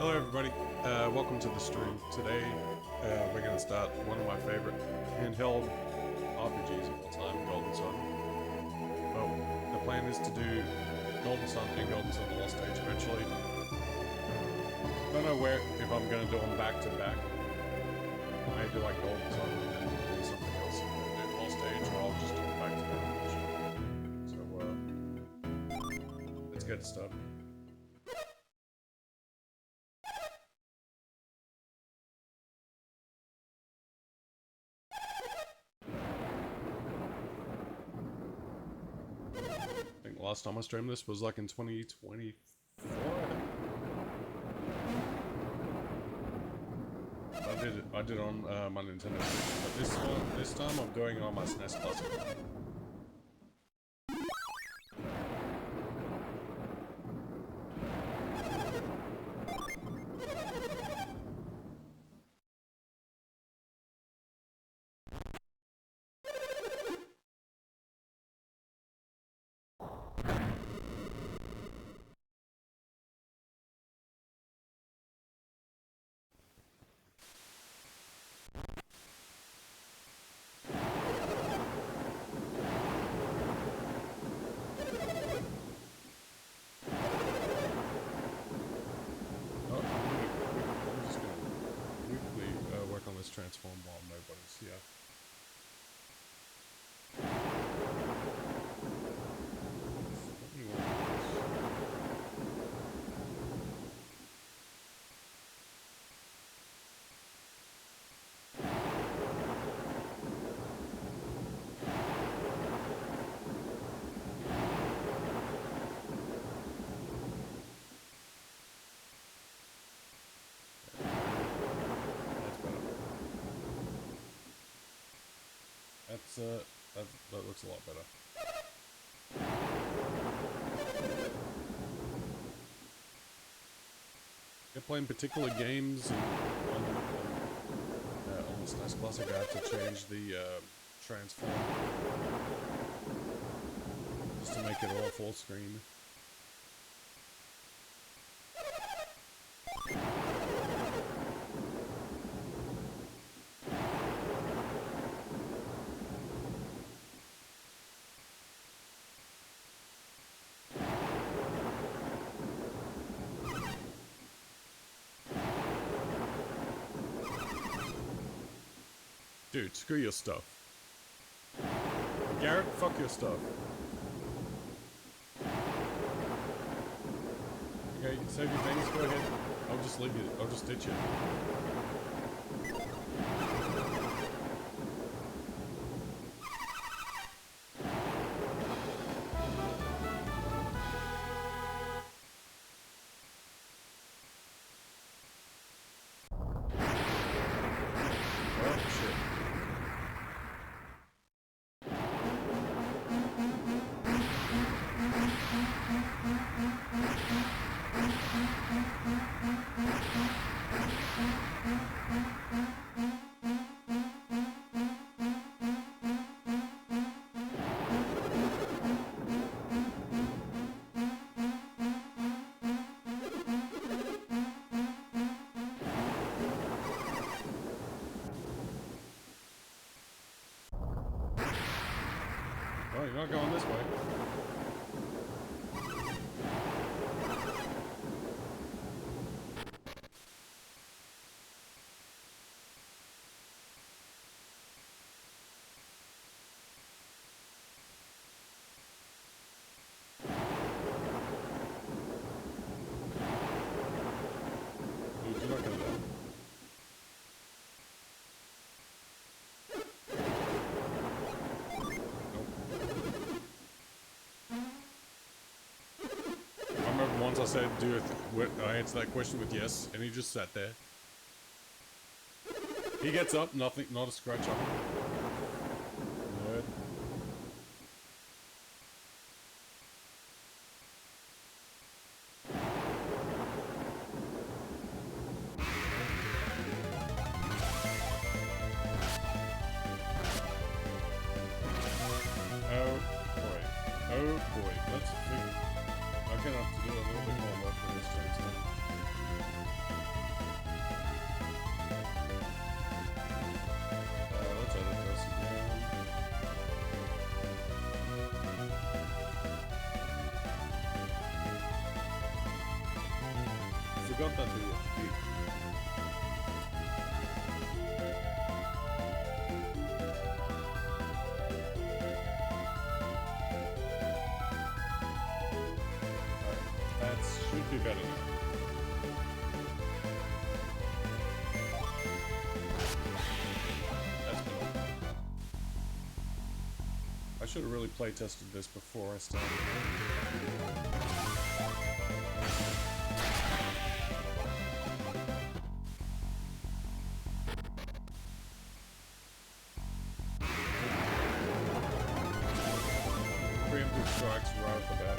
Hello everybody, welcome to the stream. Today, we're going to start one of my favorite handheld RPGs of all time, Golden Sun. Well, the plan is to do Golden Sun and Golden Sun The Lost Age eventually. Don't know if I'm going to do them back to back. I may do like Golden Sun and then do something else and do Lost Age, or I'll just do them back to back. So, let's get started. Last time I streamed this was like in 2024. I did it on my Nintendo Switch, but this time I'm doing it on my SNES Classic. Transform while nobody's here. That looks a lot better. If playing particular games on the SNES Classic, I have to change the transform just to make it all full screen. Dude, screw your stuff. Garrett, fuck your stuff. Okay, save your things, go ahead. I'll just leave you, I'll just ditch you. You're not going this way. Dude, you're not gonna go. Once I said, I answered that question with yes, and he just sat there. He gets up, nothing, not a scratch on him. Nerd. Oh boy, let's figure. I'm gonna have to do a little bit more work for this transfer. got that deal. That should be better now. That's better. I should have really play tested this before I started. Preemptive strikes right off the bat.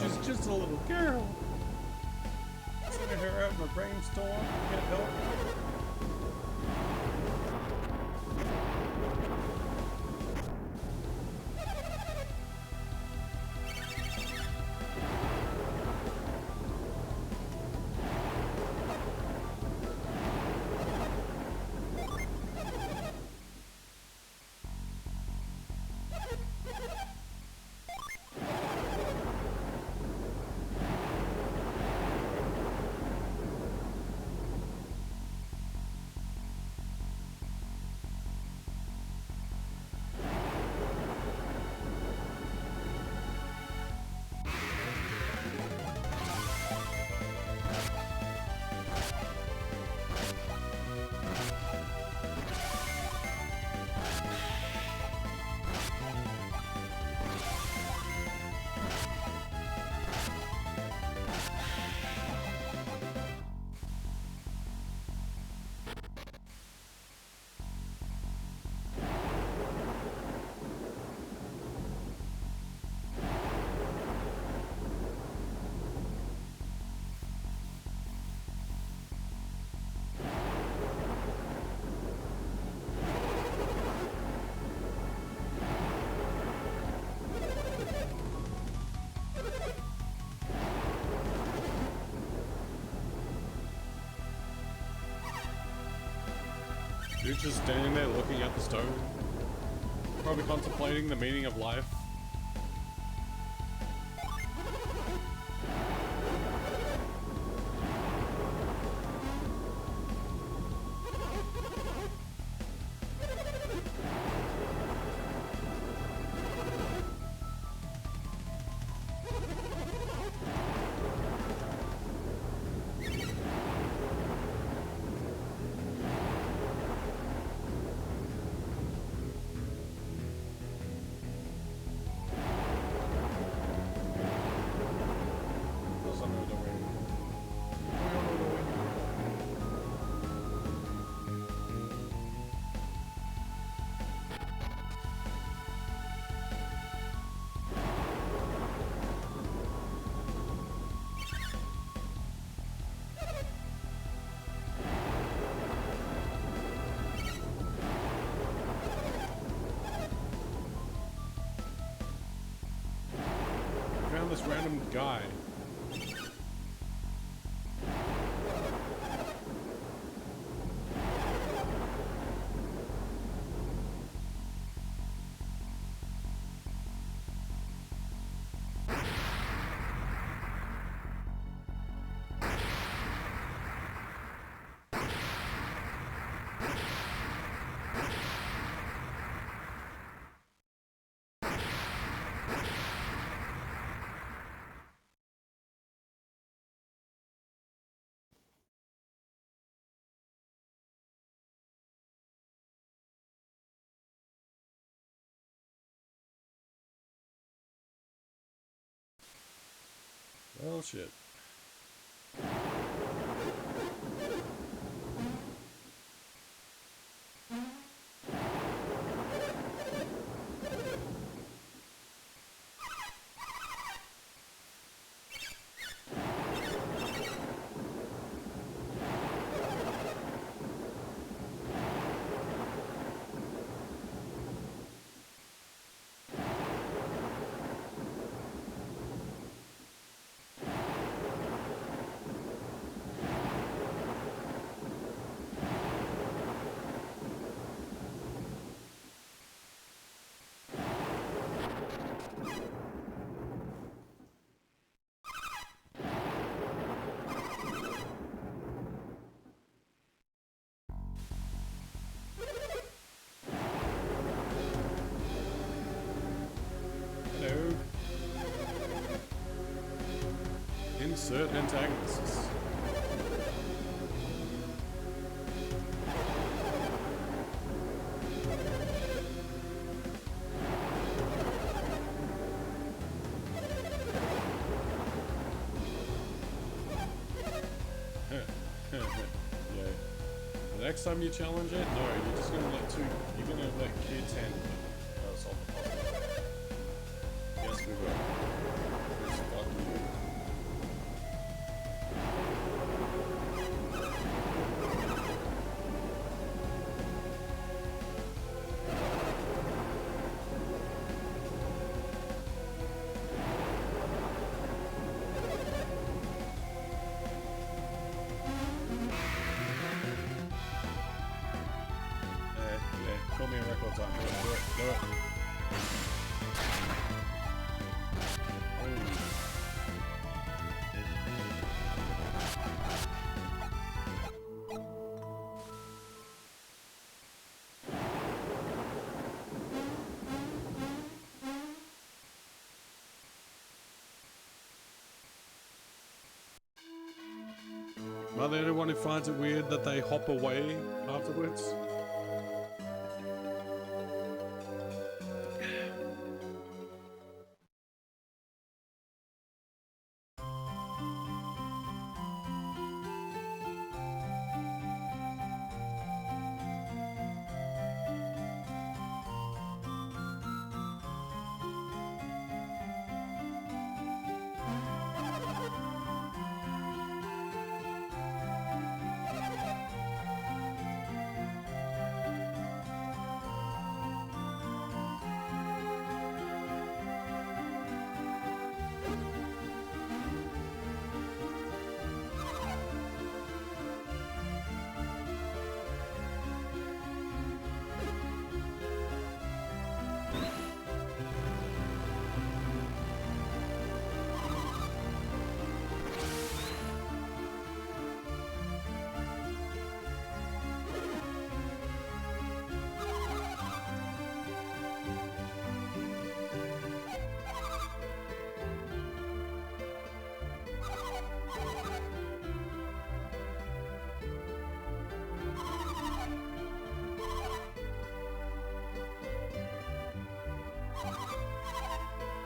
She's just a little girl. Seeing her out in a rainstorm, can't help it. You're just standing there looking at the stone, probably contemplating the meaning of life. This random guy. Well, shit. Hello. Insert antagonists. Yeah. The next time you challenge it, no, you're just gonna you're gonna let kids handle it. Solve the puzzle. Yes, we will. It's fucking you. Yeah, call me a record time. Do it. Do it. Am I the only one who finds it weird that they hop away afterwards?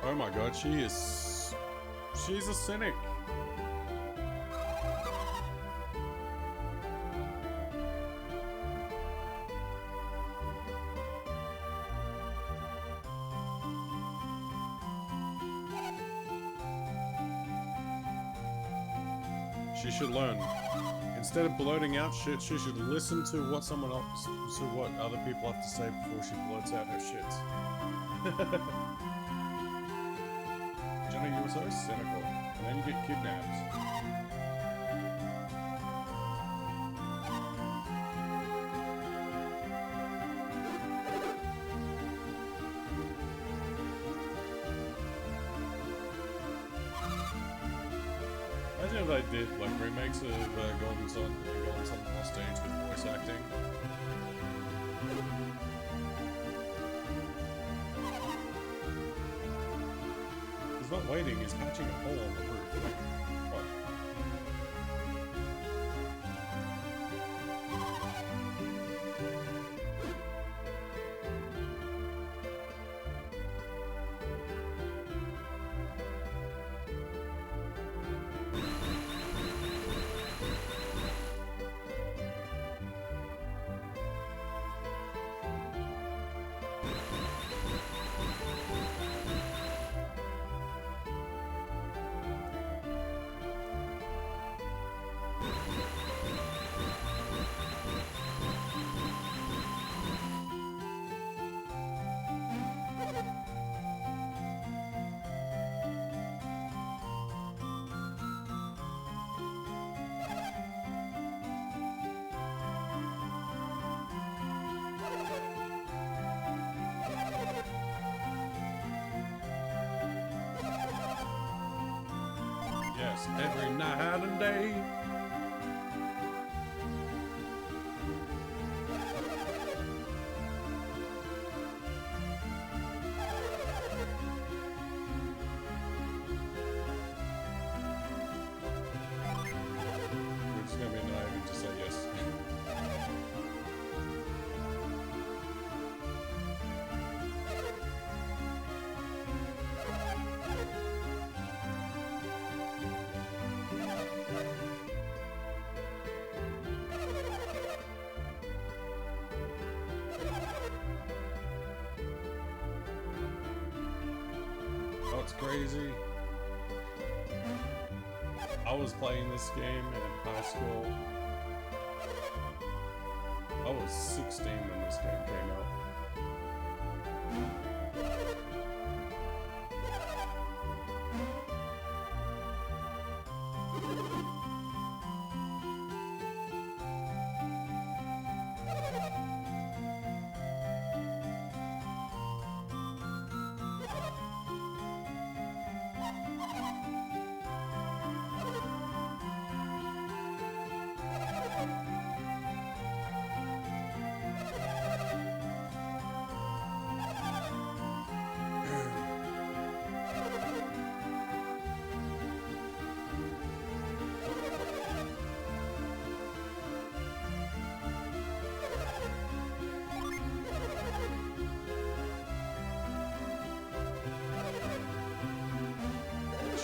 Oh my god, she's a cynic. She should learn. Instead of blurting out shit, she should listen to what what other people have to say before she blurts out her shit. Johnny, you were so cynical, and then you get kidnapped. Imagine if they did like remakes of Golden Sun and Golden Sun Lost Stage with voice acting. He's not waiting, he's patching a hole on the roof. Like, what? It's every night and day. We're just gonna be naive and just say yes. Oh, it's crazy. I was playing this game in high school. I was 16 when this game came out.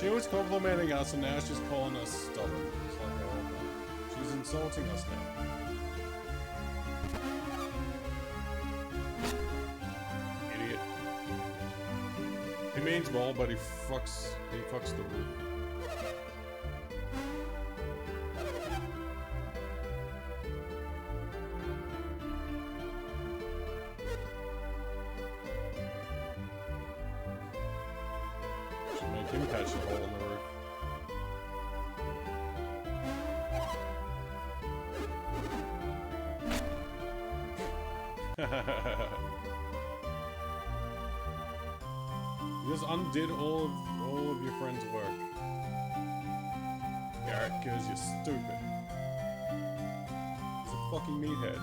She was complimenting us and now she's calling us stubborn. It's like, oh, she's insulting us now. Idiot. He means well, but he fucks the roof. Make him patch a hole in the roof. You just undid all of your friend's work. Garrett, because you're stupid. He's a fucking meathead.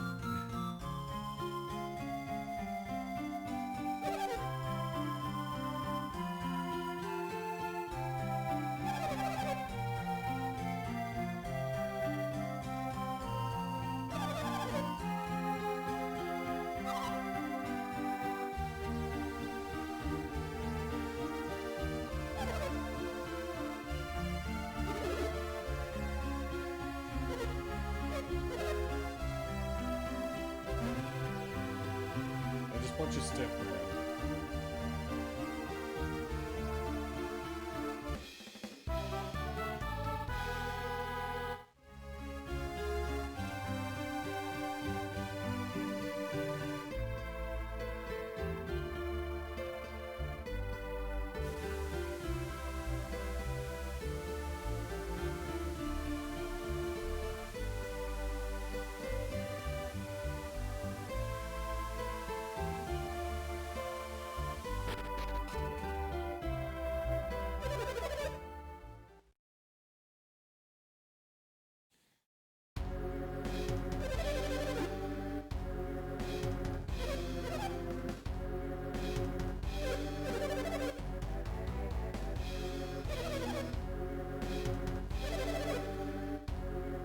Bunch of stiff around.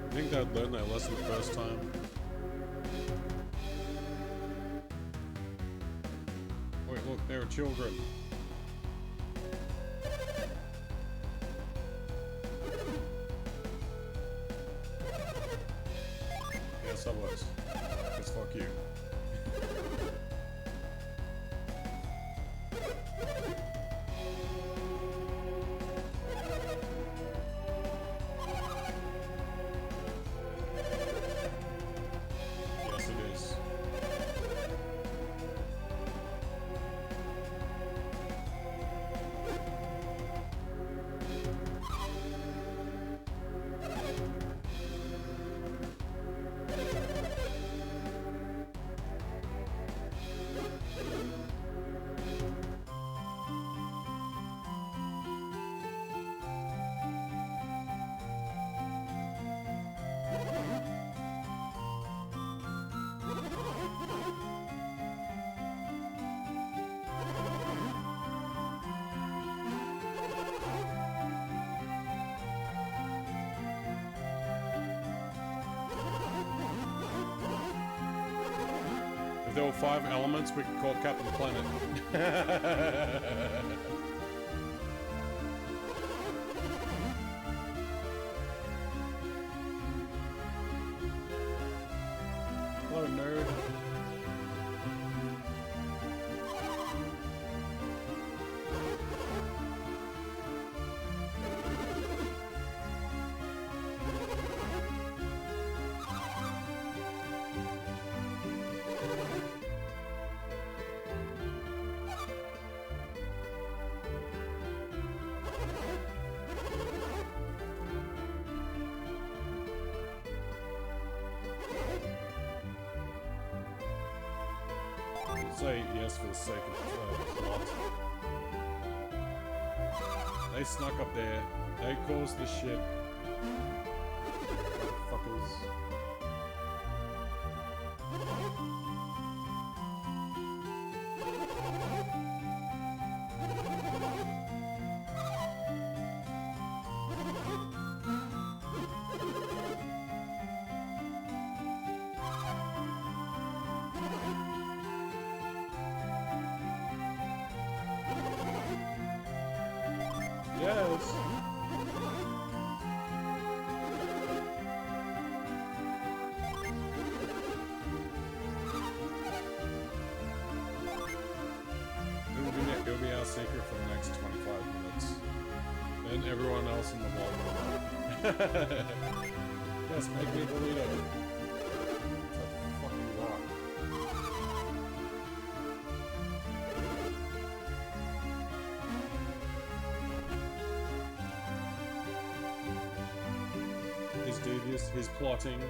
I think they'd learn their lesson the first time. Wait, look, there are children. Yeah, subways. Because fuck you. there were 5 elements, we could call Captain Planet. Hello, nerd. Say yes for the sake of plot. They snuck up there. They caused the shit. Fuckers. Yes. It'll be our secret for the next 25 minutes. Then everyone else in the world will know. Yes, make me believe it. It's a fucking rock. He's devious, he's plotting.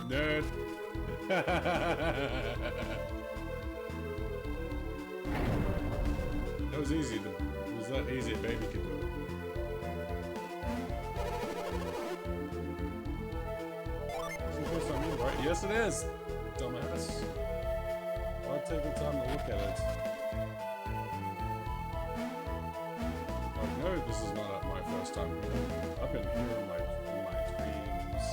Nerd. That was easy. It was that easy a baby could do it. Is this what I mean, right? Yes, it is. Dumbass. I'll take the time to look at it. I know this is not my first time here. I've been here in my dreams.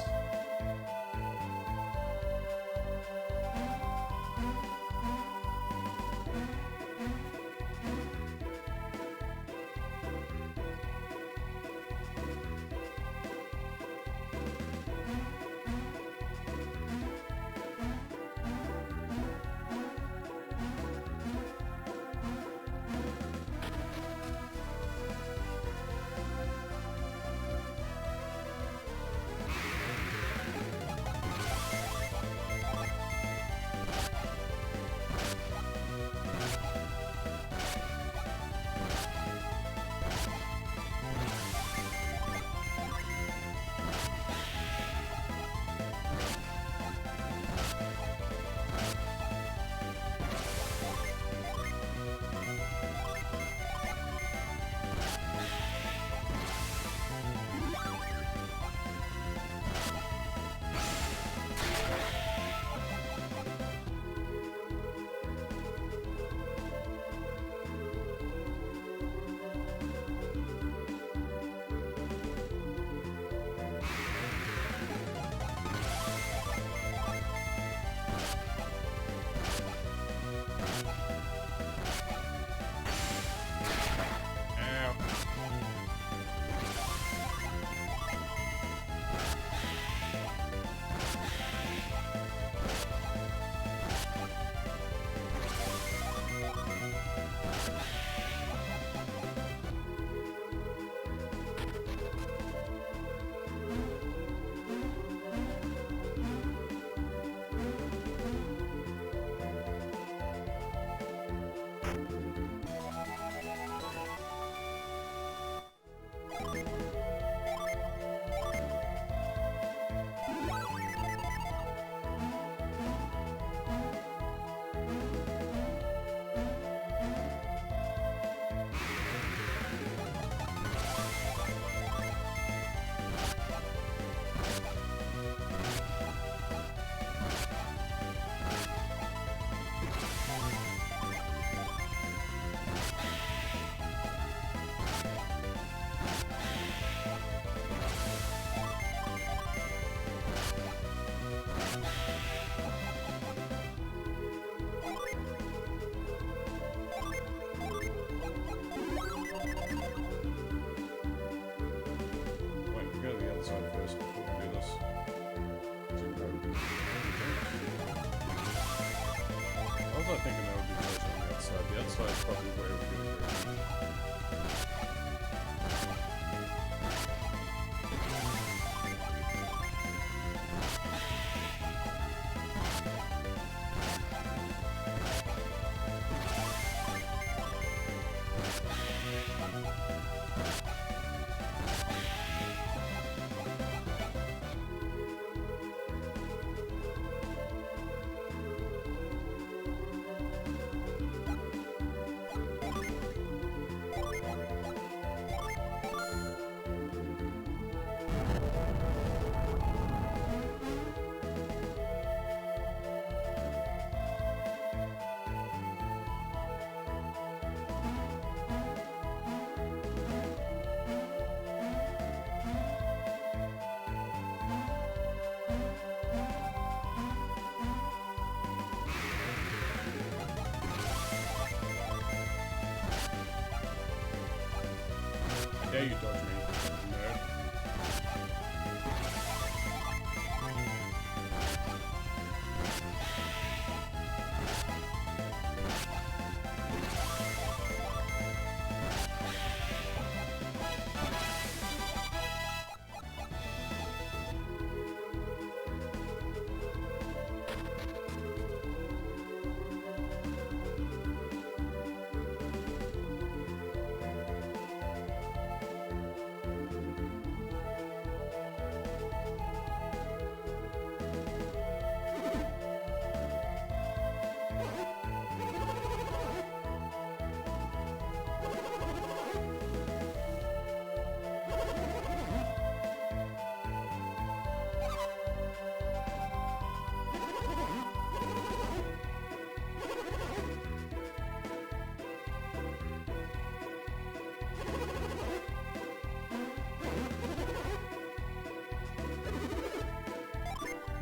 side is probably where we're gonna go. Dare you dodge me, nerd.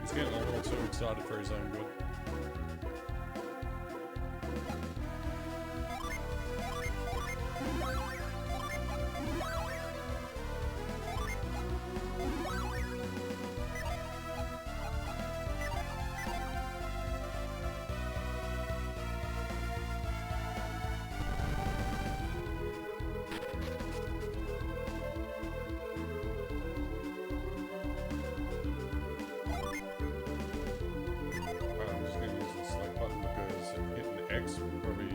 He's getting a little too excited for his own good. I'm just gonna use the select button because hitting X will probably...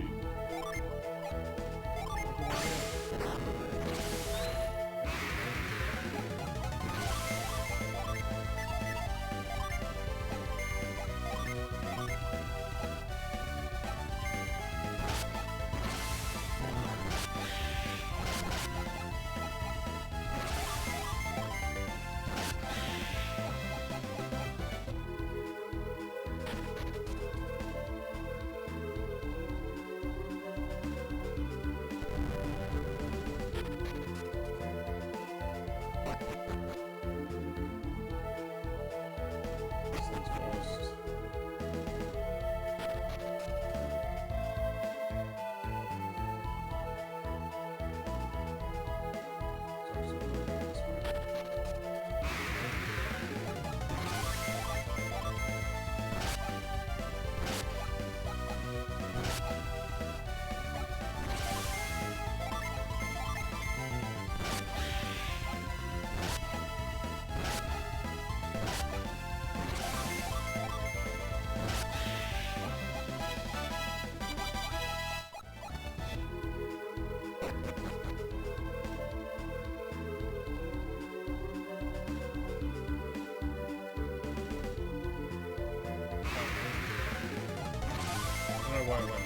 I don't know why I went back.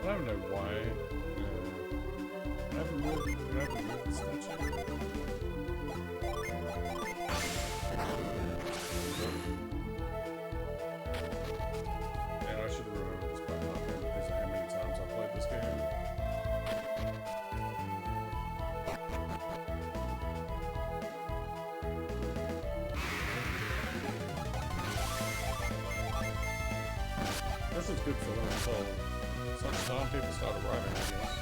I don't know why. I haven't moved the statue. And I should remember this by now because of how many times I played this game. This is good for them until such time people start arriving, I guess.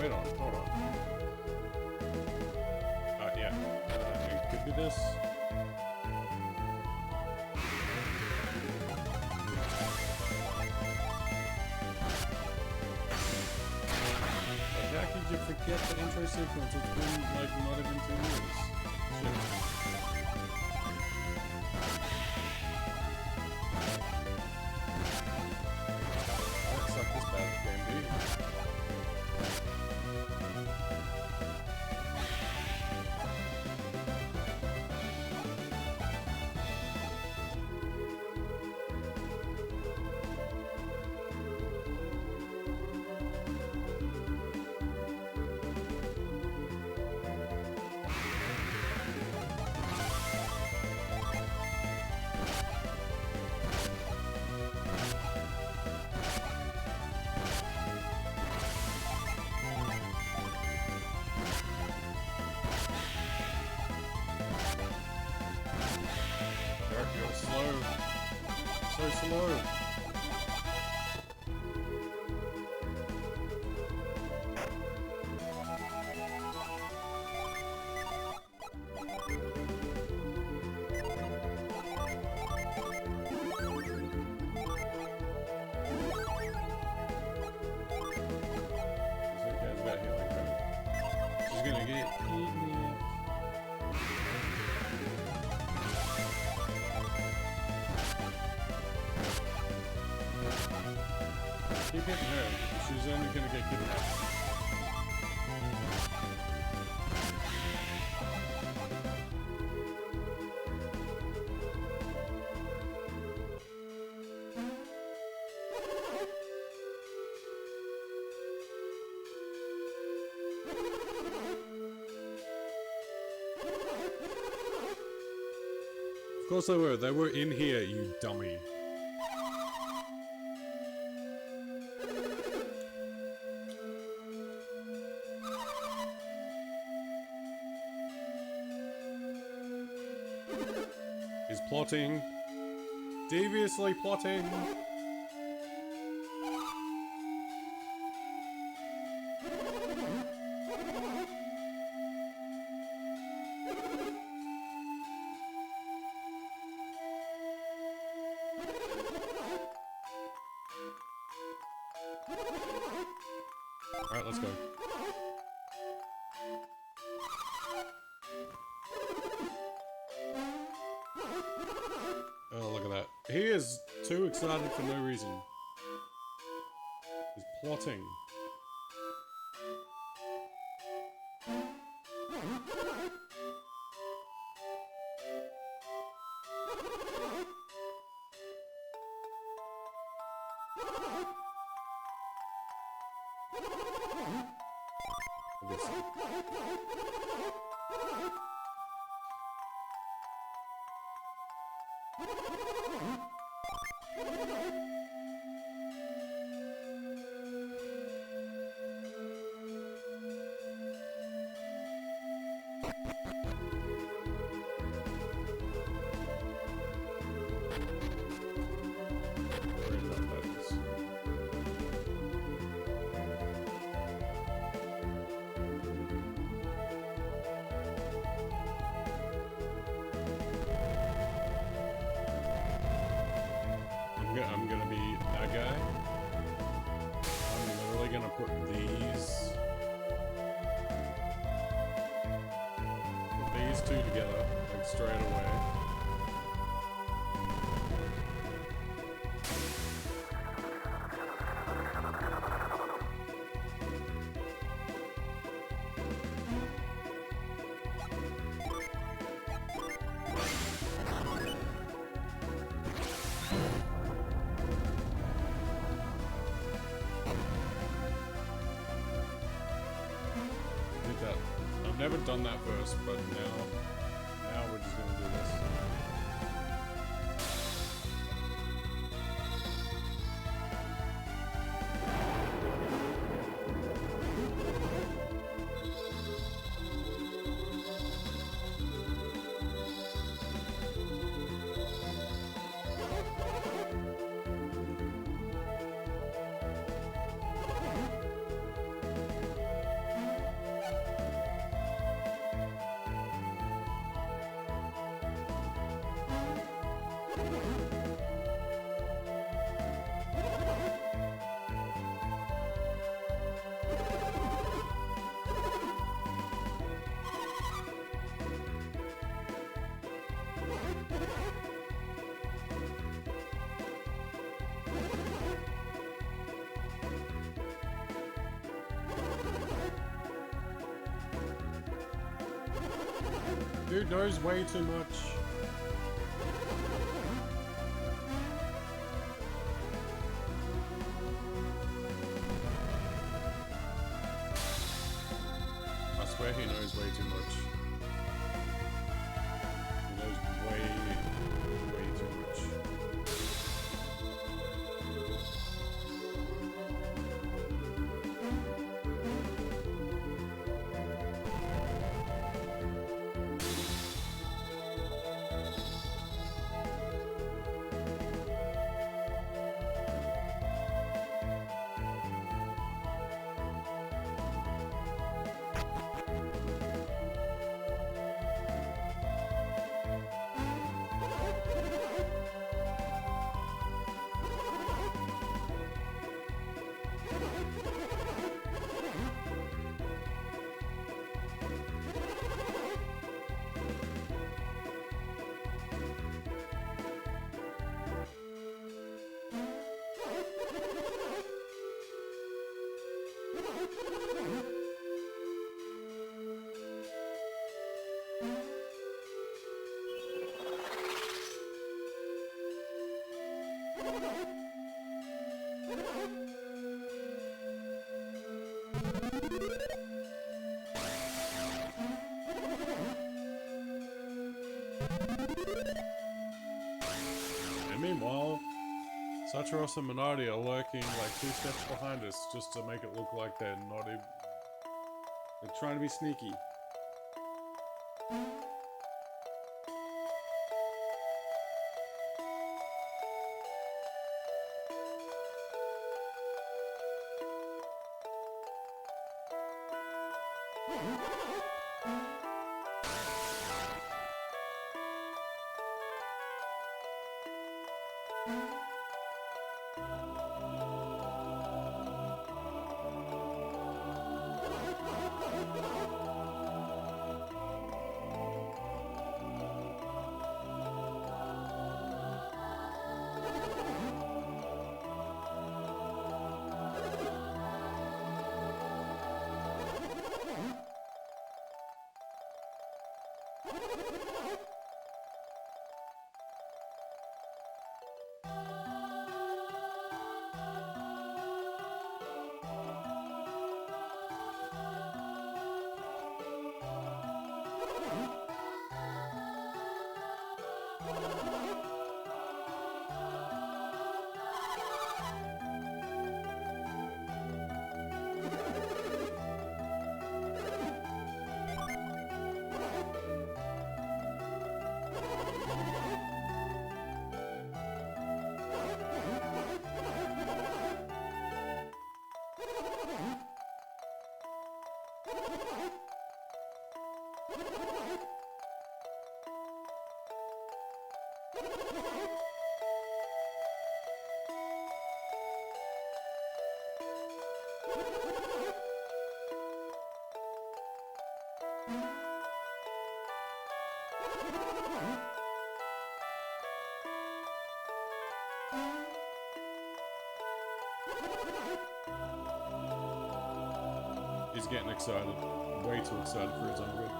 Wait on, hold on. Yeah. It could be this. Like, how could you forget the intro sequence? It's been, like, not even 2 years. Shit. That sucked this bad game, dude. You're slow. So slow. She's gonna get eaten. Keep hitting her. She's only gonna get kidnapped. Of course they were. They were in here, you dummy. He's plotting. Deviously plotting. He is too excited for no reason. He's plotting. Obviously. I'm gonna be that guy. I'm literally gonna put these two together, like straight away. I've never done that first, but now we're just gonna do this. Dude knows way too much. I swear he knows way too much. He knows way too much. And meanwhile, Saturos and Minardi are lurking like 2 steps behind us just to make it look like they're not even... They're trying to be sneaky. He's getting excited. Way too excited for his own good.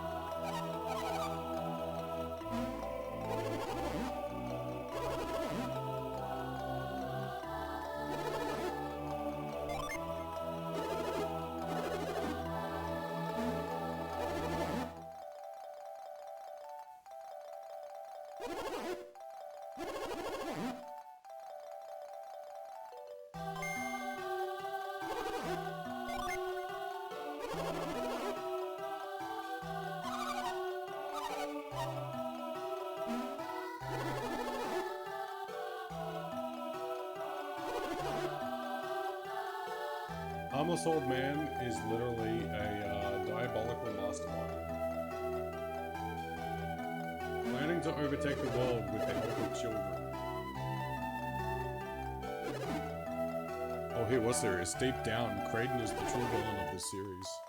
Harmless Old Man is literally a diabolical mastermind. Planning to overtake the world with the help of children. Oh, here, what's serious? Deep down, Kraden is the true villain of this series.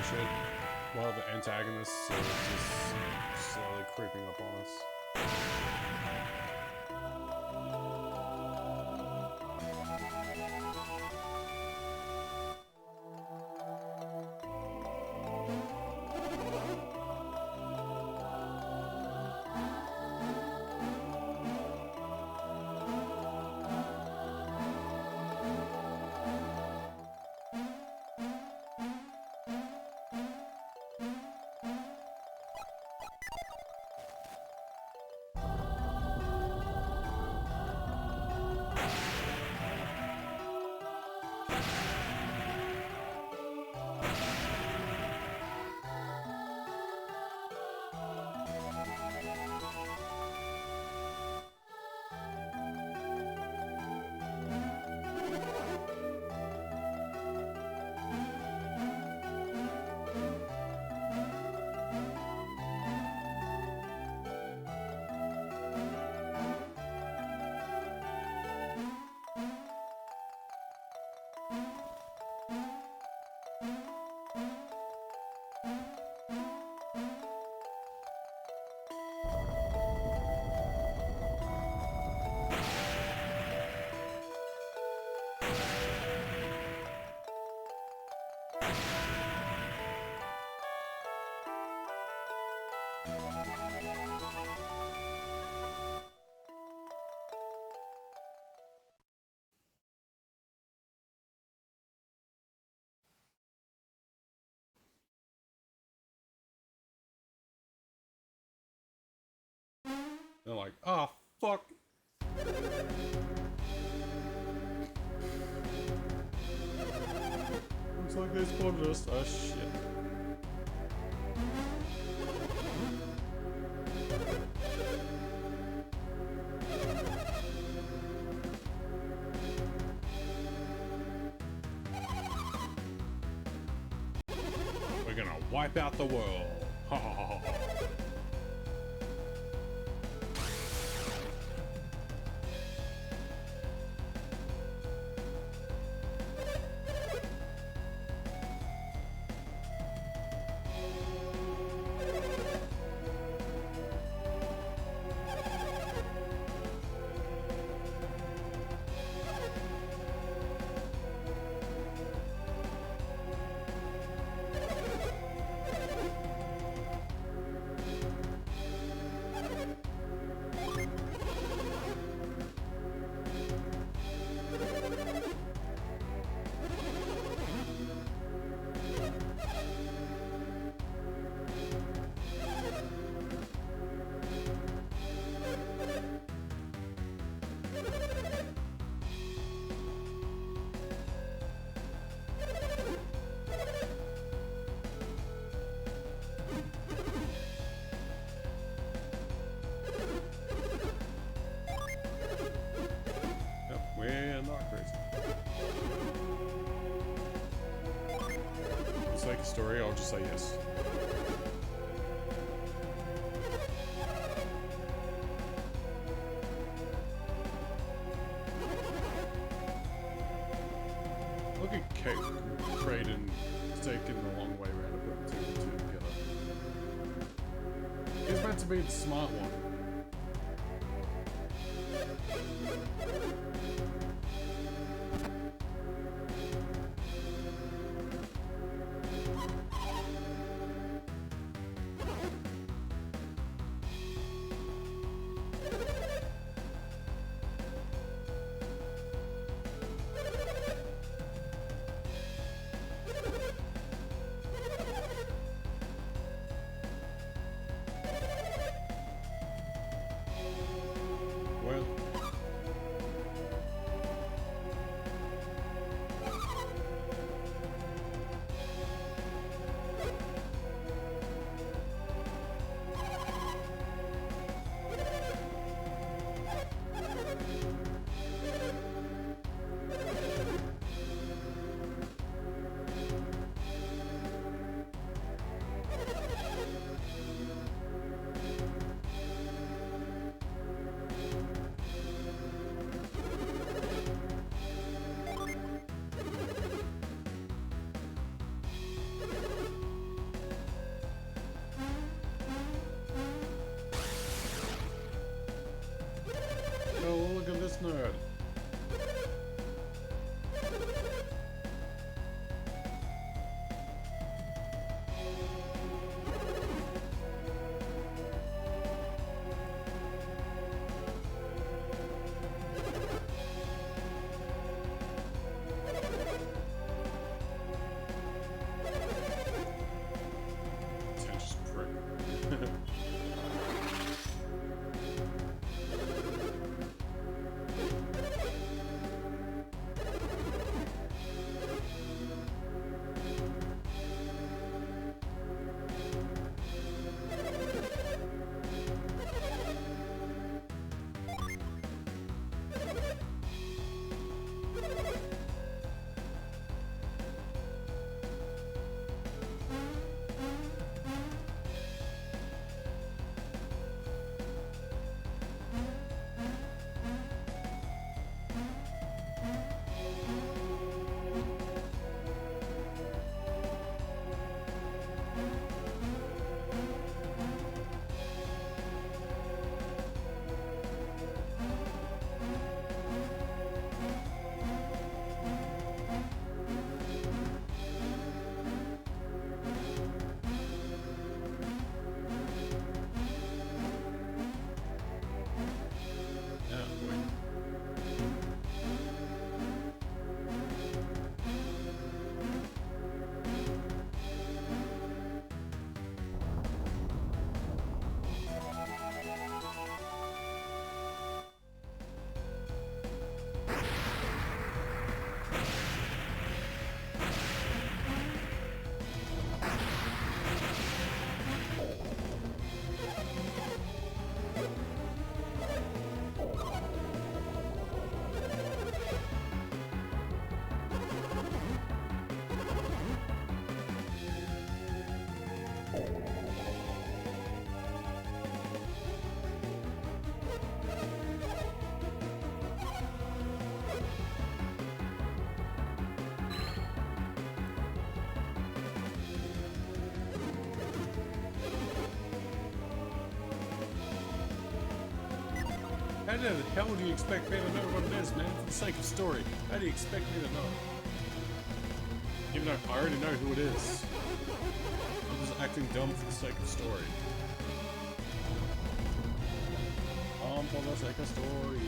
Shit, while the antagonists are just slowly creeping up on us. they're like, ah, fuck. Looks like they spotted us. Oh, shit. We're gonna wipe out the world. Ha ha ha ha. We're not crazy. For the sake of story, I'll just say yes. Look at Kate Creighton taking the long way around and putting two and two together. He's meant to be the smart one. Well, oh, look at this nerd. Pretentious prick. How the hell do you expect me to know what it is, man? For the sake of story. How do you expect me to know? Even though I already know who it is. I'm just acting dumb for the sake of story. For the sake of story.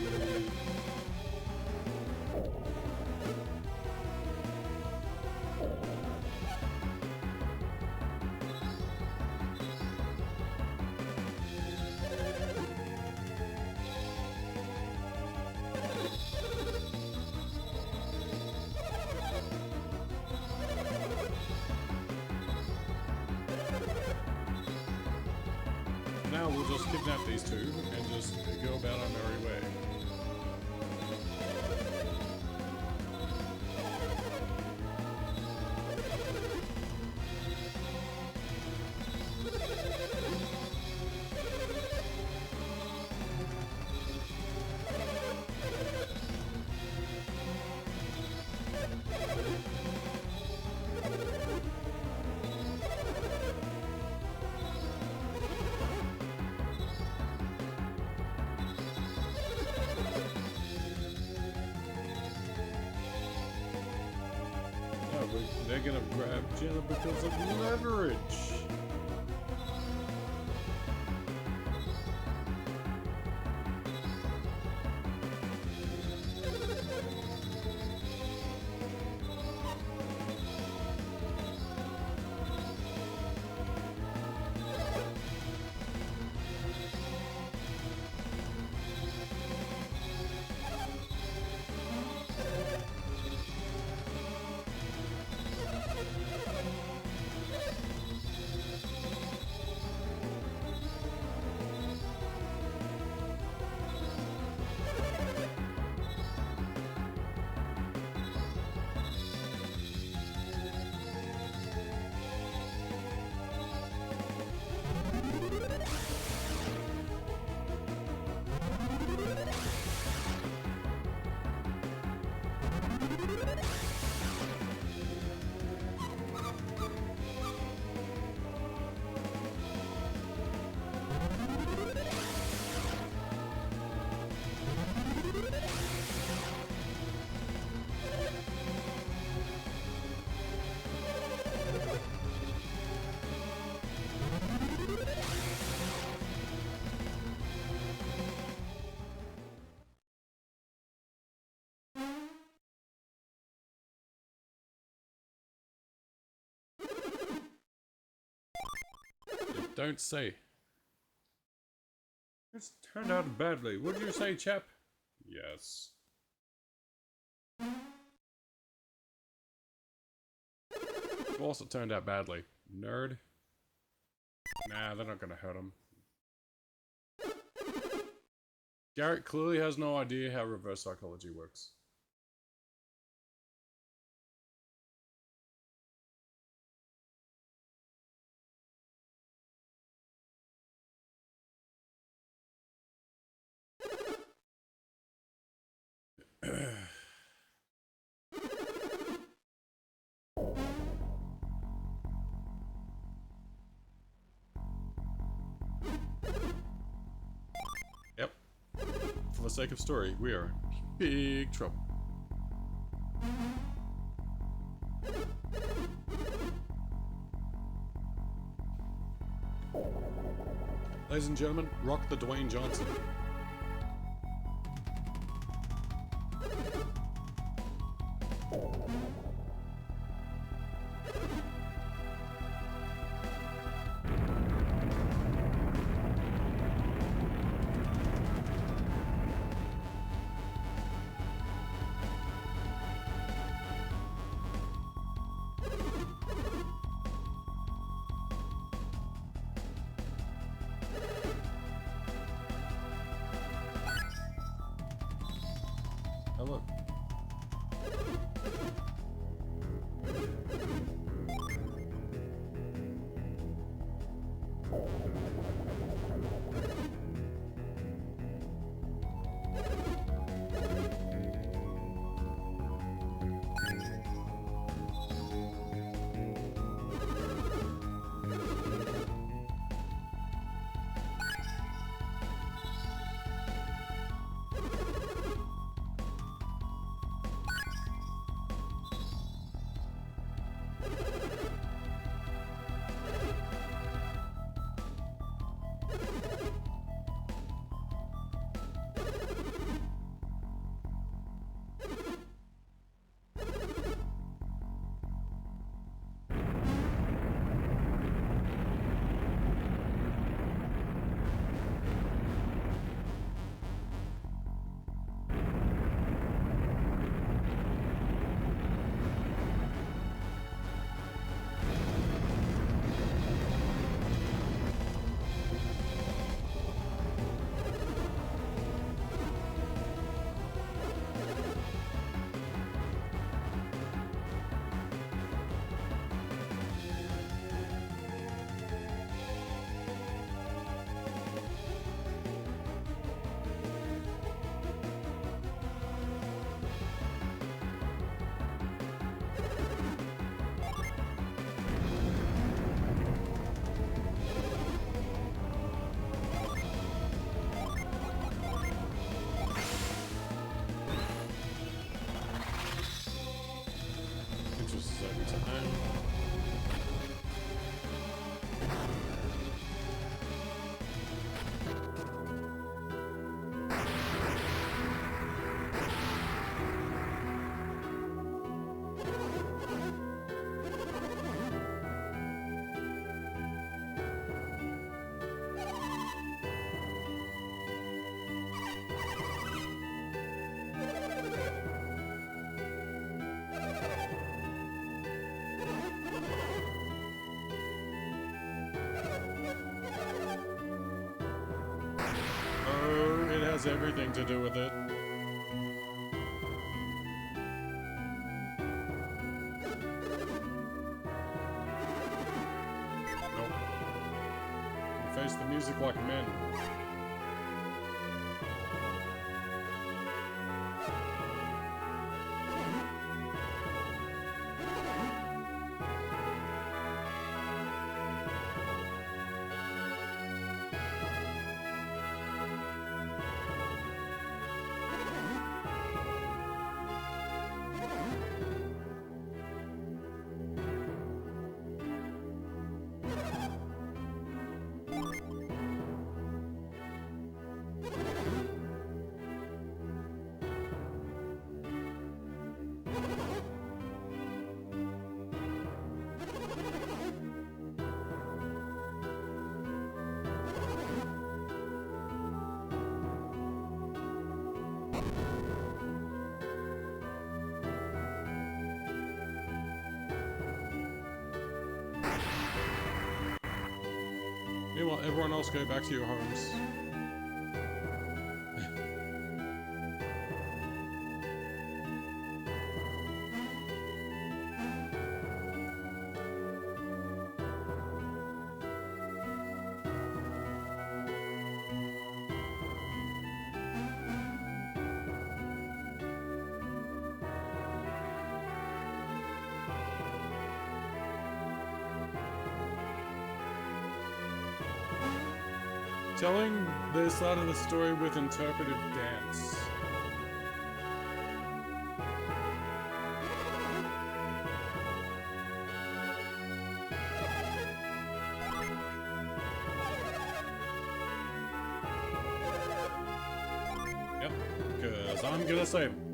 Now we'll just kidnap these two and just go about our merry way. They're gonna grab Jenna because of leverage. Don't say. It's turned out badly. What did you say, chap? Yes. Of course it turned out badly. Nerd. Nah, they're not gonna hurt him. Garrett clearly has no idea how reverse psychology works. Yep. For the sake of story, we are in big trouble. Ladies and gentlemen, rock the Dwayne Johnson. Hello. has everything to do with it. Nope. We face the music like men. Meanwhile, everyone else go back to your homes. Telling their side of the story with interpretive dance. Yep, because I'm gonna save him.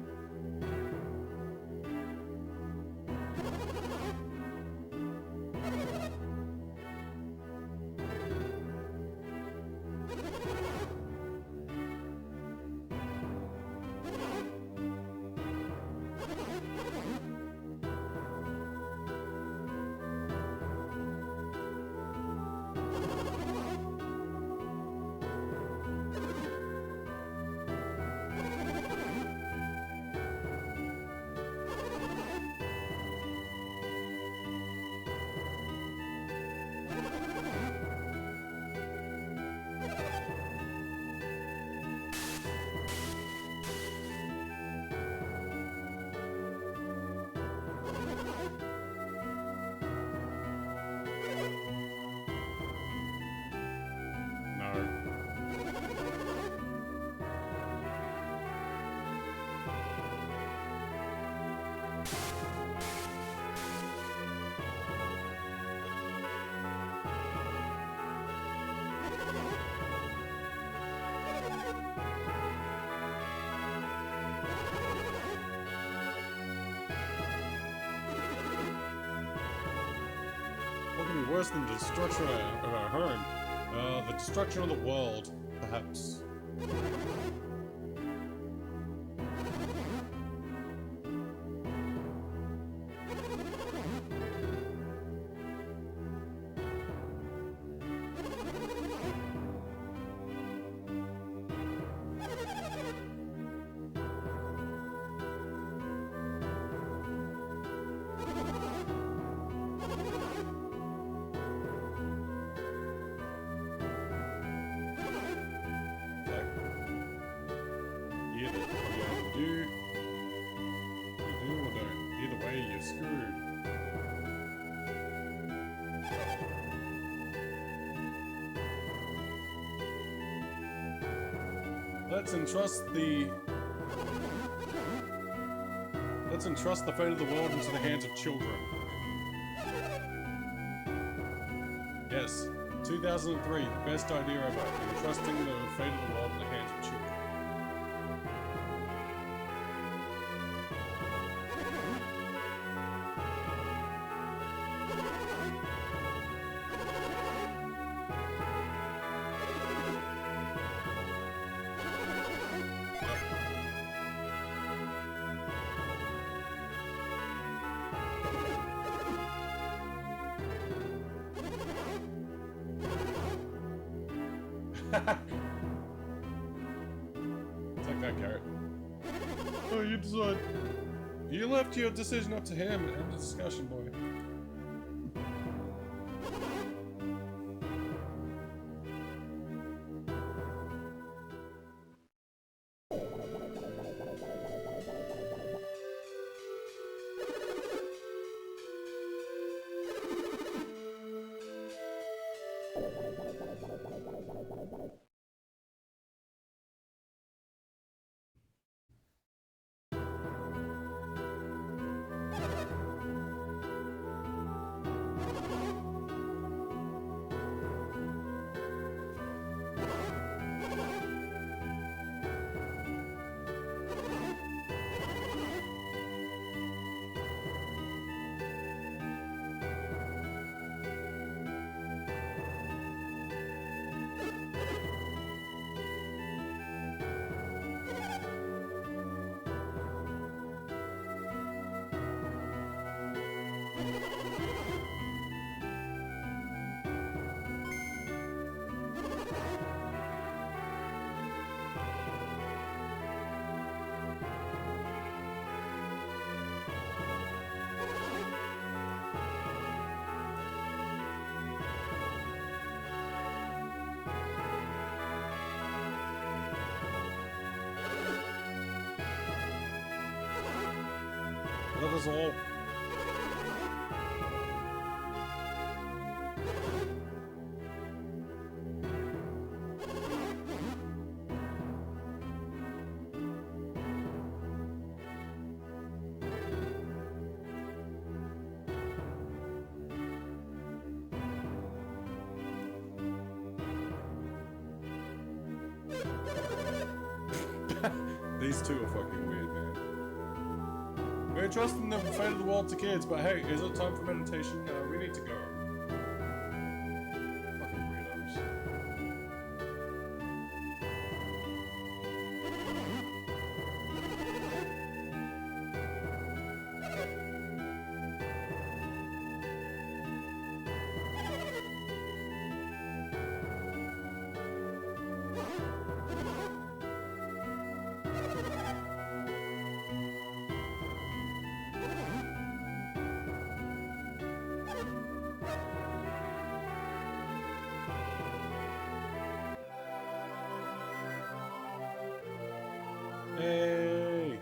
What could be worse than the destruction of our home? The destruction of the world, perhaps. Let's entrust the fate of the world into the hands of children. Yes, 2003, the best idea ever, entrusting the fate of the world in the hands of children. you decide. You left your decision up to him. End of discussion, boy. That is all. These two are fucking weird, man. We're trusting the fate of the world to kids, but hey, is it time for meditation? We need to go. Fucking weirdos. Hey!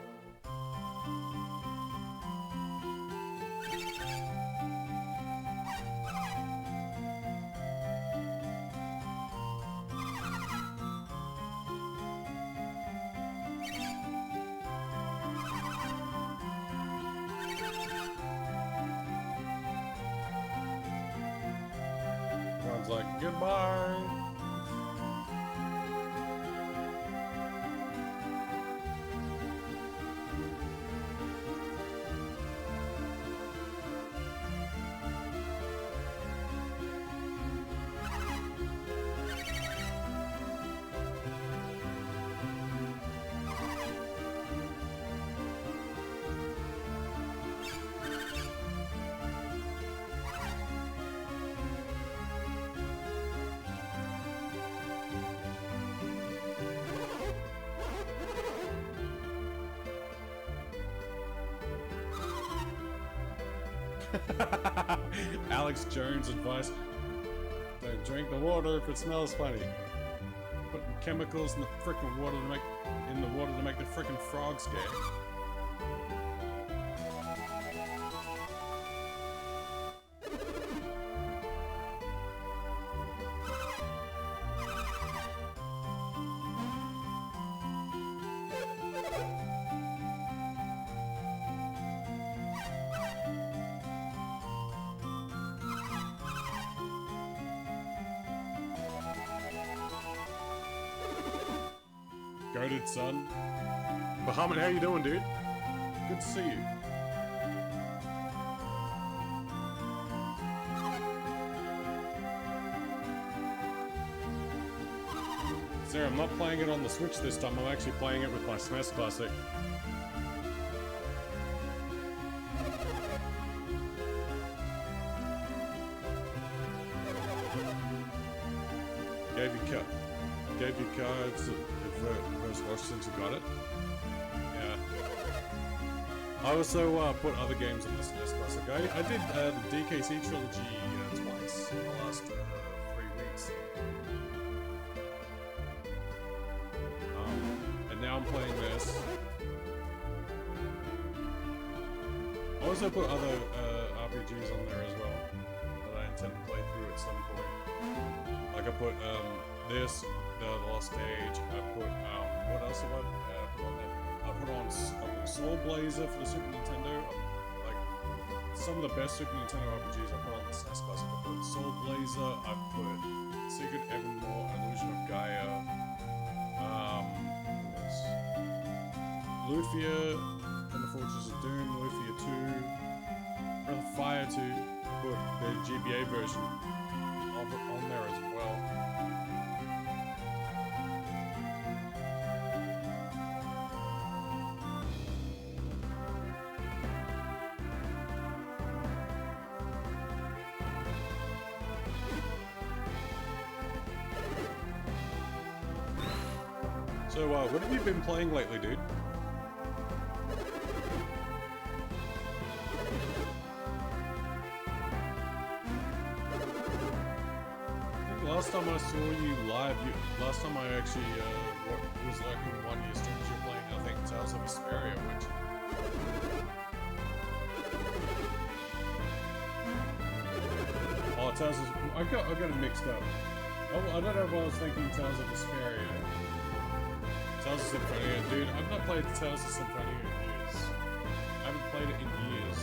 Everyone's like, goodbye! Alex Jones advice: don't drink the water if it smells funny. Putting chemicals in the frickin' water to make the frickin' frogs gay. Goated, son. Muhammad, how you doing, dude? Good to see you. Sarah, I'm not playing it on the Switch this time, I'm actually playing it with my SNES Classic. Gave you cards at first watch since you got it. Yeah. I also put other games on this list. Classic. I did the DKC trilogy twice in the last 3 weeks. And now I'm playing this. I also put other RPGs on there as well that I intend to play through at some point. Like I put this, the Lost Stage. I put what else have I put on there? I put Soul Blazer for the Super Nintendo. Like some of the best Super Nintendo RPGs I put on the SNES Classic. I put Soul Blazer. I put Secret Evermore, Illusion of Gaia. Lufia and the Fortress of Doom, Lufia 2, Breath of Fire 2, put the GBA version of it on there as well. So, what have you been playing lately, dude? Last time I saw you live, last time I actually was lurking in one of your streams, you were playing, I think, Tales of Vesperia, which... Oh, Tales of... I got it mixed up. I don't know if I was thinking Tales of Vesperia. Tales of Symphonia. Dude, I've not played Tales of Symphonia in years. I haven't played it in years.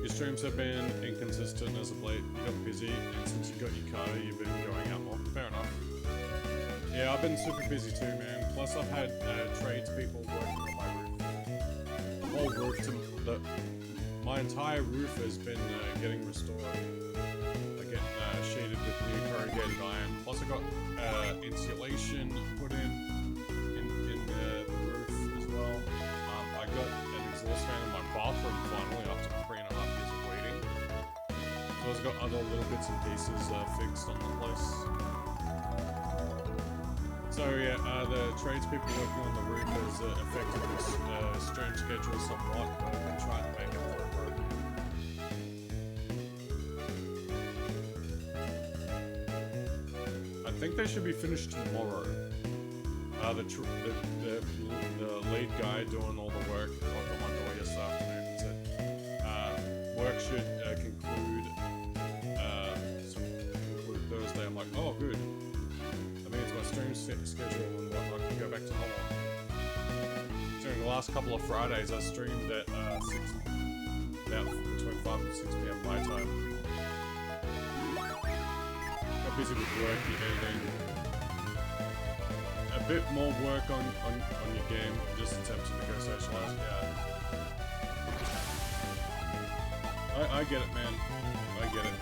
Streams have been inconsistent as of late. You got busy, and since you got your car, you've been going out more. Fair enough. Yeah, I've been super busy too, man. Plus, I've had tradespeople working on my roof. The whole roof, my entire roof has been getting restored. I get shaded with new corrugated iron. Plus, I got insulation put in the roof as well. I got an exhaust fan in my bathroom finally after 3.5 years of waiting. So I've got other little bits and pieces fixed on the place. So yeah, the tradespeople working on the roof has affected this stream schedule somewhat, but I've been trying to make it work. I think they should be finished tomorrow. The lead guy doing all the work knocked on my door yesterday afternoon and said work should conclude Thursday. I'm like, oh good. That means my stream schedule and whatnot can go back to normal. During the last couple of Fridays, I streamed at about between 5 and 6 p.m. my time. Got busy with work, editing. A bit more work on your game, just attempting to go socialize. Yeah, I get it, man. I get it.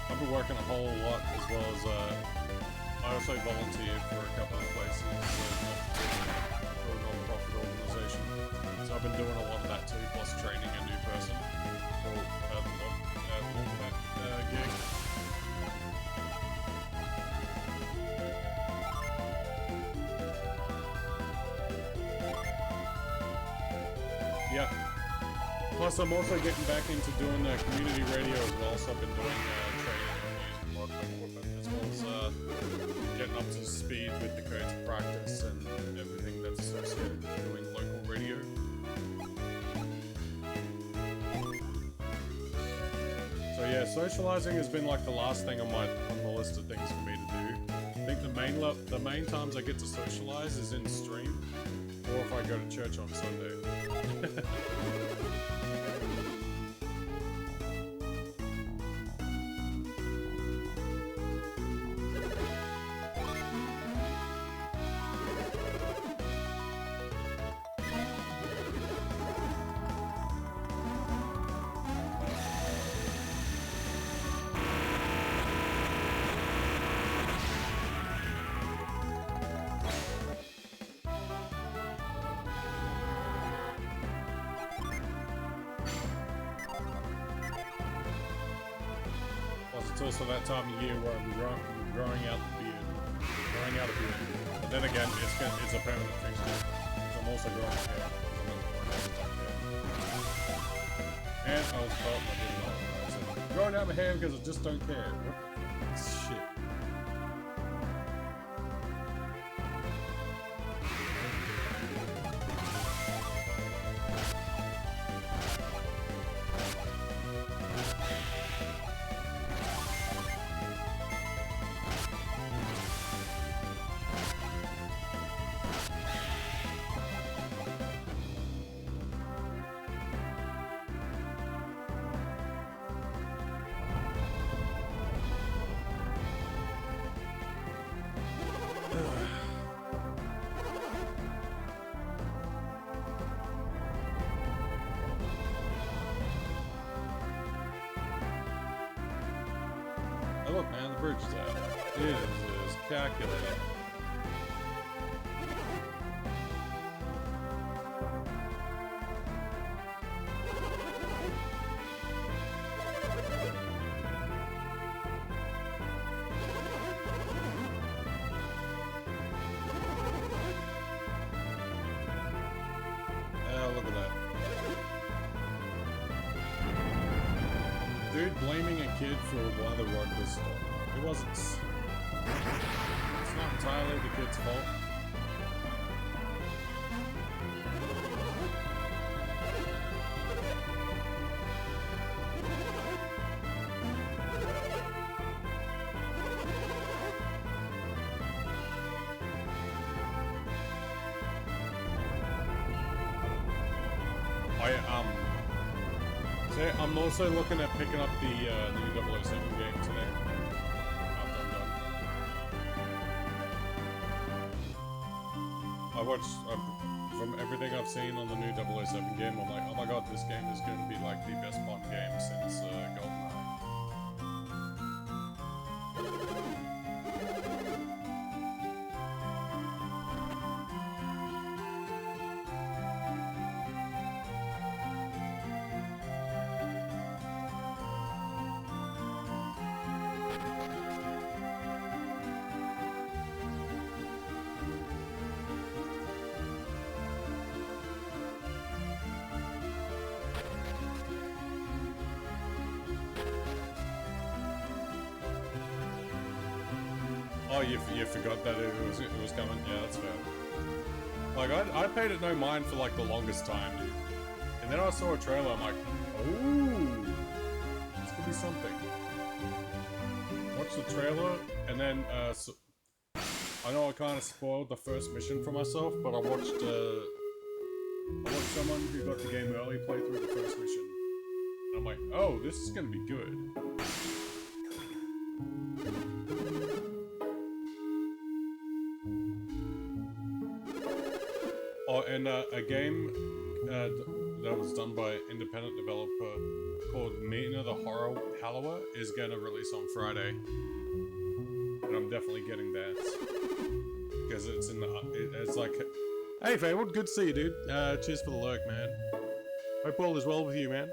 I've been working a whole lot, as well as I also volunteer for a couple of places for a non-profit organization. So I've been doing a lot of that too, plus training a new person for that gig. Yeah. Plus, I'm also getting back into doing community radio as well, so I've been doing training and using local equipment, as well as getting up to speed with the codes of practice and everything that's associated with doing local radio. So yeah, socializing has been like the last thing on the list of things for me to do. I think the main times I get to socialize is in stream, or if I go to church on Sunday. it's also that time of year where I'm growing out the beard. Growing out a beard. But then again, it's a permanent thing too. I'm also growing hair. And I was told I didn't know. I said, growing out my hair because I just don't care. What the shit? Oh, look, man, the bridge is out. It is calculated. Oh, look at that. Dude blaming a kid for why the road was stopped. It wasn't. It's not entirely the kid's fault. I'm also looking at picking up the new 007 game today. After I'm done. I watched, from everything I've seen on the new 007 game, I'm like, oh my god, this game is going to be like the best Bond game since GoldenEye. Oh, you forgot that it was coming? Yeah, that's fair. Like, I paid it no mind for, like, the longest time, dude. And then I saw a trailer, I'm like, oh, this could be something. Watched the trailer, and then, so, I know I kind of spoiled the first mission for myself, but I watched someone who got the game early play through the first mission. And I'm like, oh, this is gonna be good. Oh, and a game that was done by an independent developer called Mina the Horror Hallower is gonna release on Friday. And I'm definitely getting that. Because it's in the, it's like, hey Fabled, good to see you, dude. Cheers for the lurk, man. Hope all is well with you, man.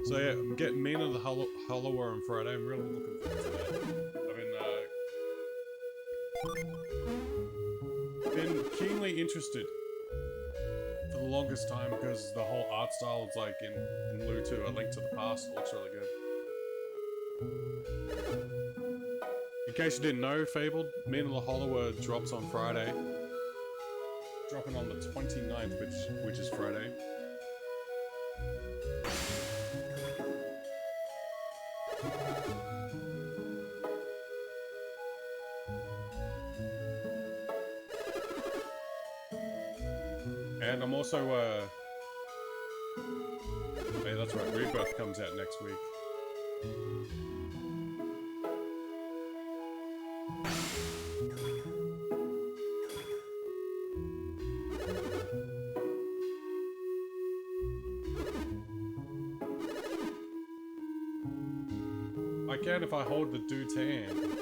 So yeah, I'm getting Mina the Hallower on Friday. I'm really looking forward to that. I've been keenly interested for the longest time because the whole art style is like in lieu to A Link to the Past. It looks really good. In case you didn't know, Fabled, Mina the Hallower drops on Friday. Dropping on the 29th, which is Friday. And I'm also, hey, that's right, Rebirth comes out next week. I can if I hold the dude's hand.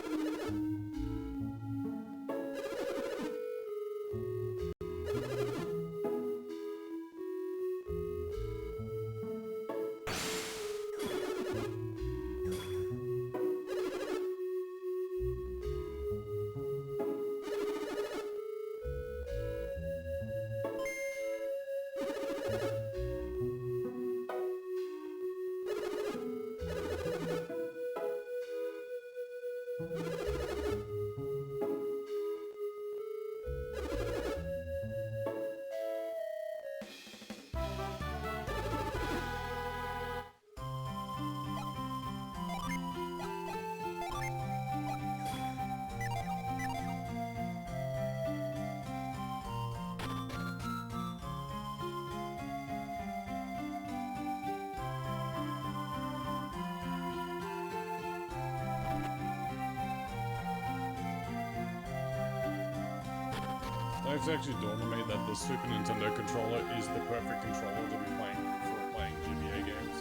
It's actually dawned on me that the Super Nintendo controller is the perfect controller to be playing for playing GBA games.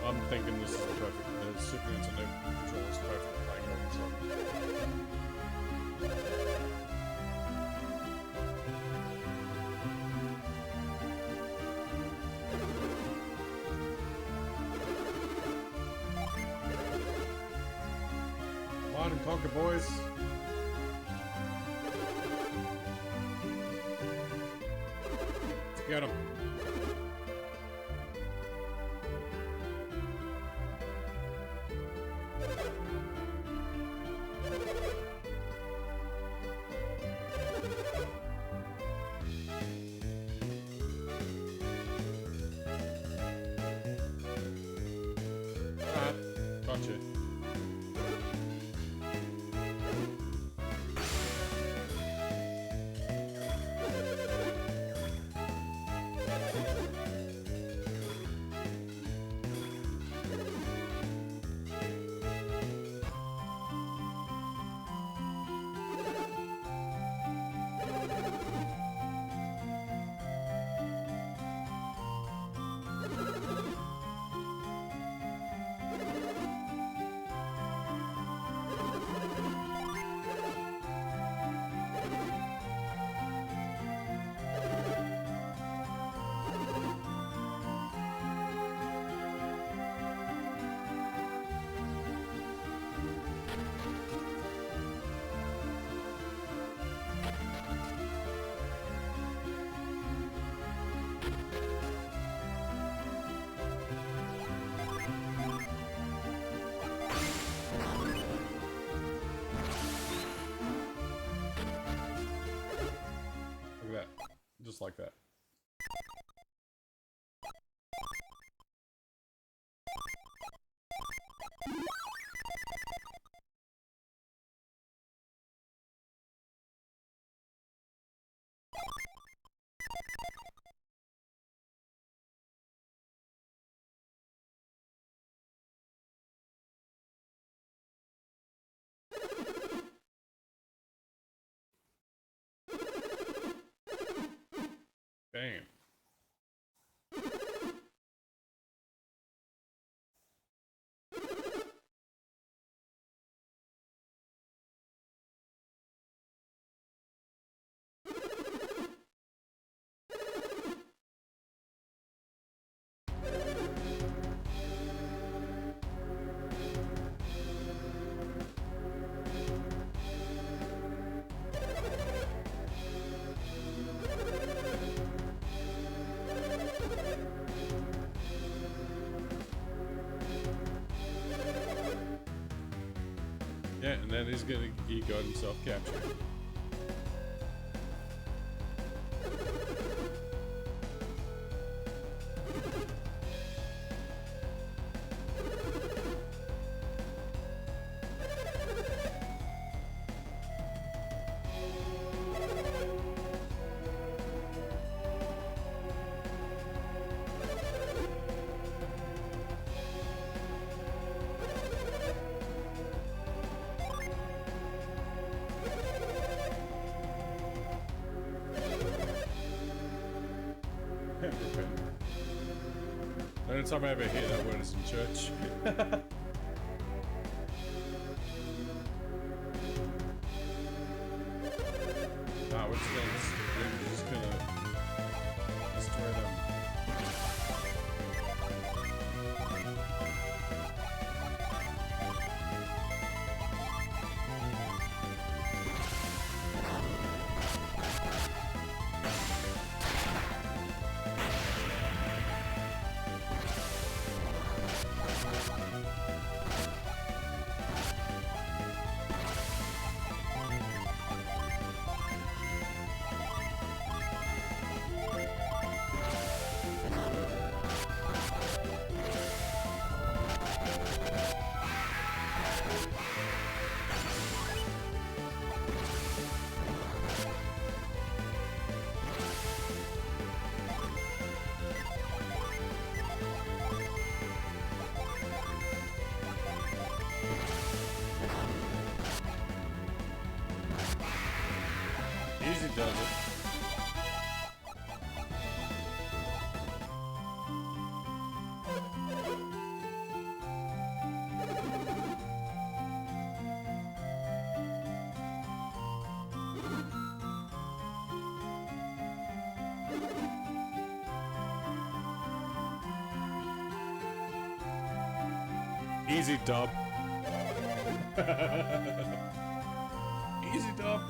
I'm thinking this is the Super Nintendo controller is perfect for playing Golden Sun. Come on and conquer, boys. Get him. Gotcha. Just like that. Damn. Yeah, and then he got himself captured. The only time I ever hear that word is in church. We're just gonna destroy them. Easy does it. Easy dub. Easy dub.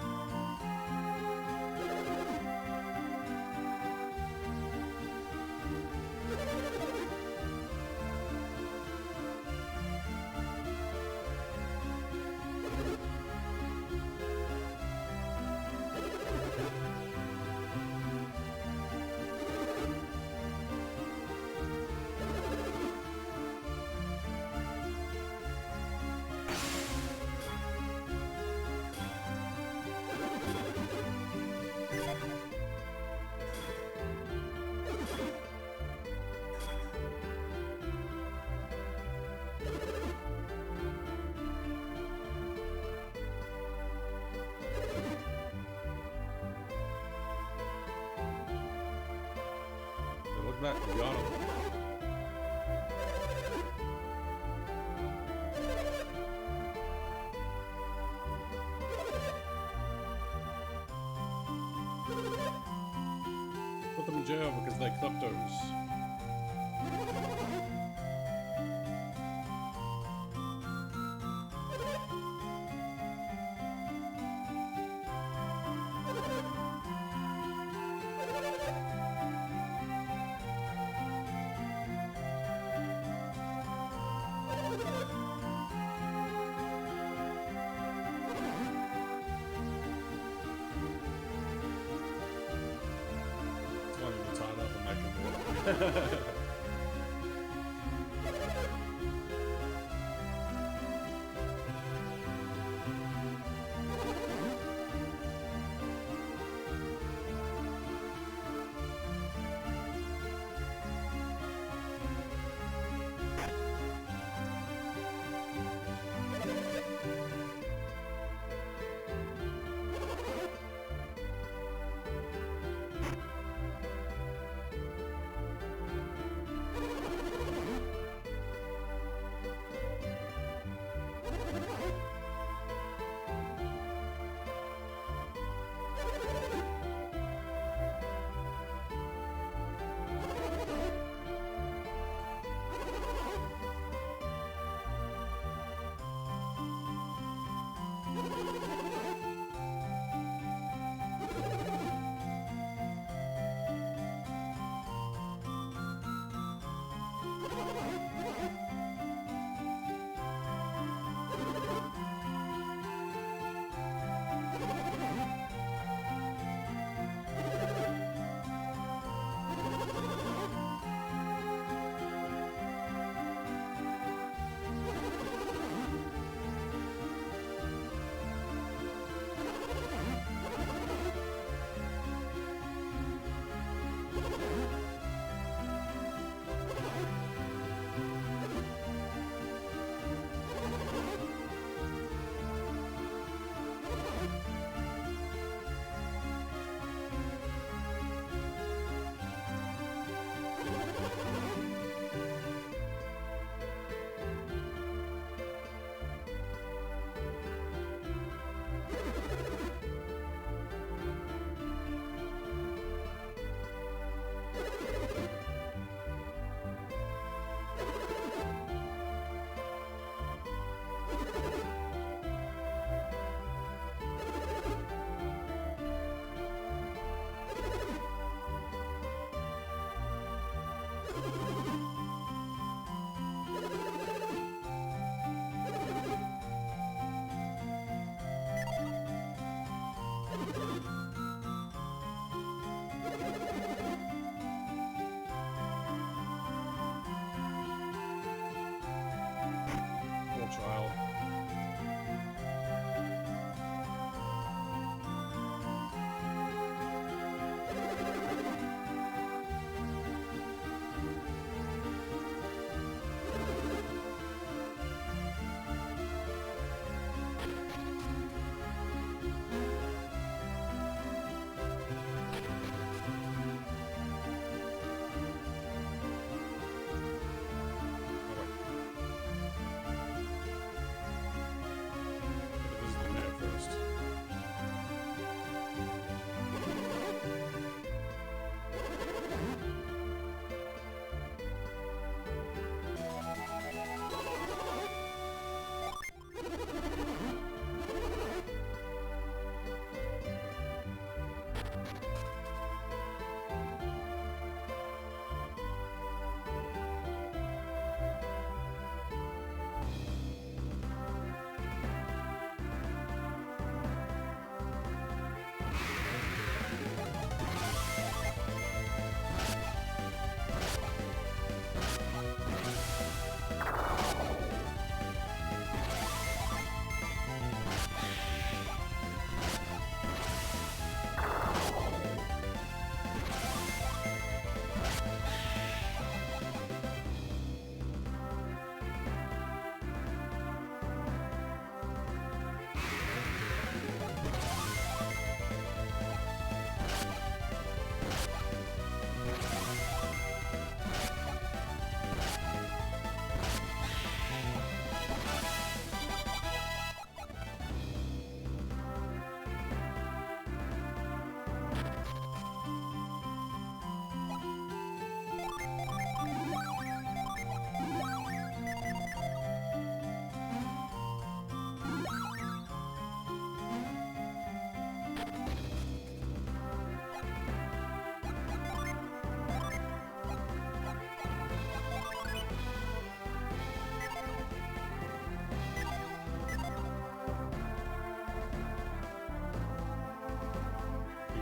Look back, we got him. Put them in jail because they're kleptos. It's funny to tie it up and make it work.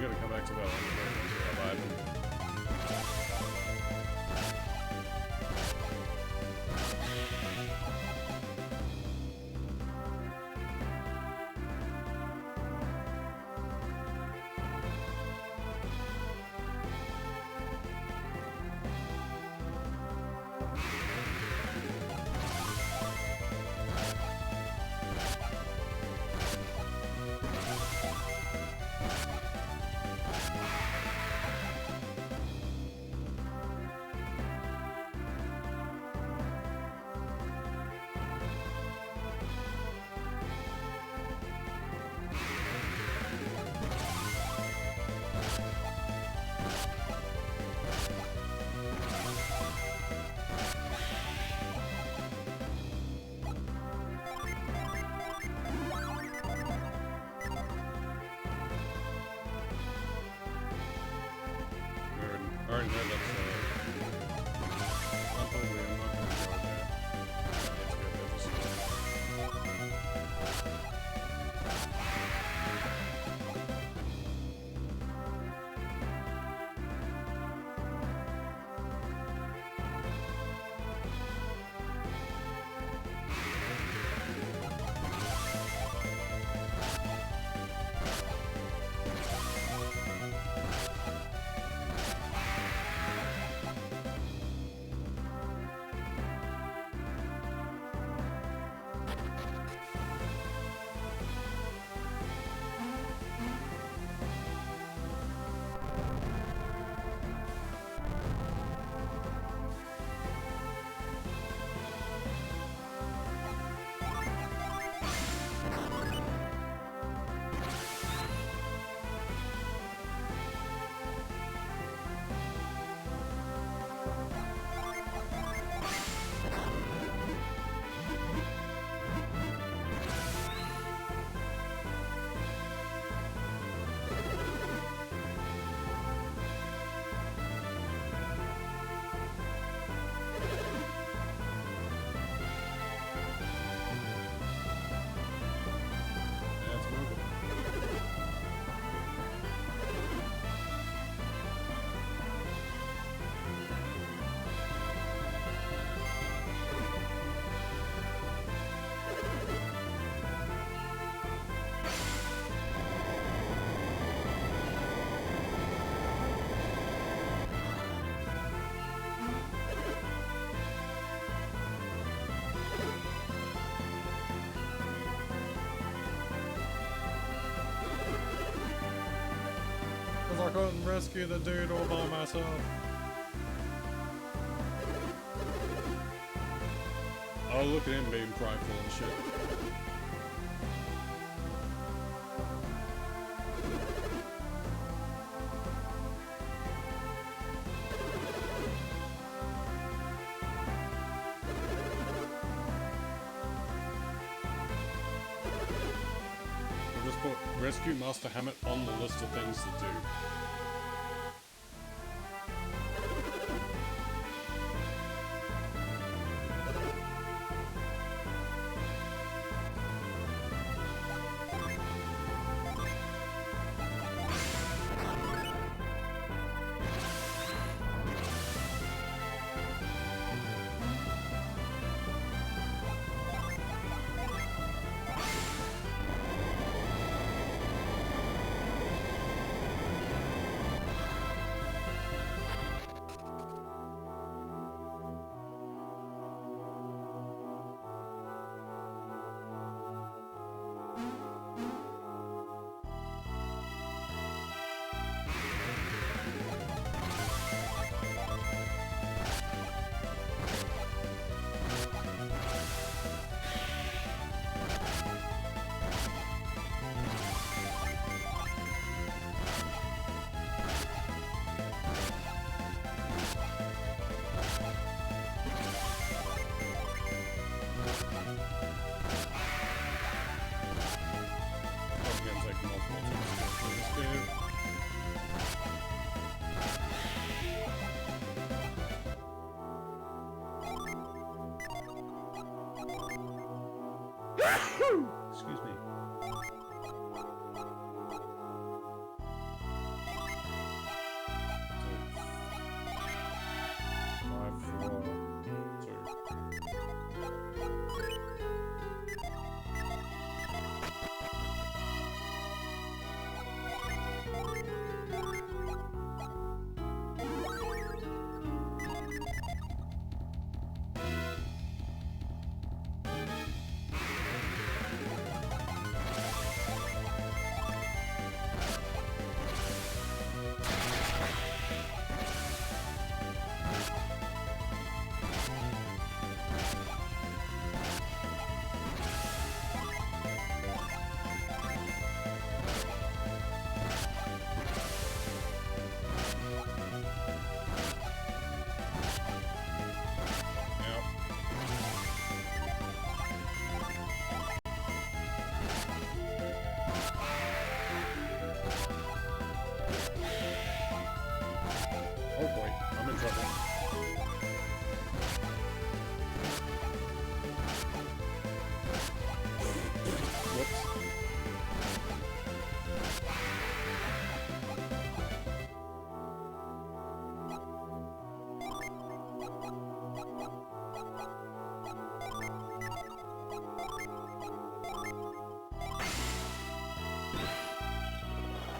gotta come back to that one once we have item. I already know that's probably I'm not gonna go there. I need to go there just I couldn't rescue the dude all by myself. Oh, look at him being prideful and shit. I'll just put Rescue Master Hammett on the list of things to do. Excuse me.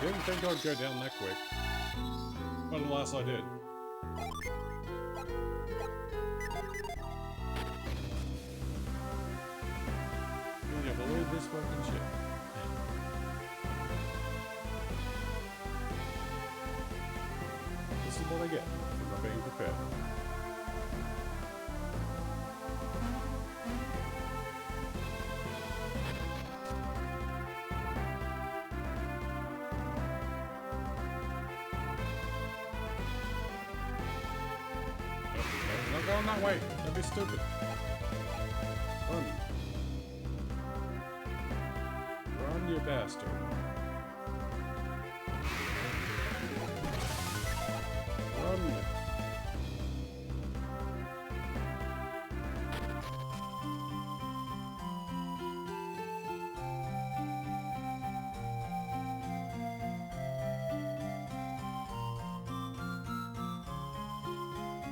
Didn't think I'd go down that quick. But alas, I did. Can you believe this fucking shit? This is what I get for not being prepared. Not going that way. That'd be stupid. Run. Run, you bastard. Run.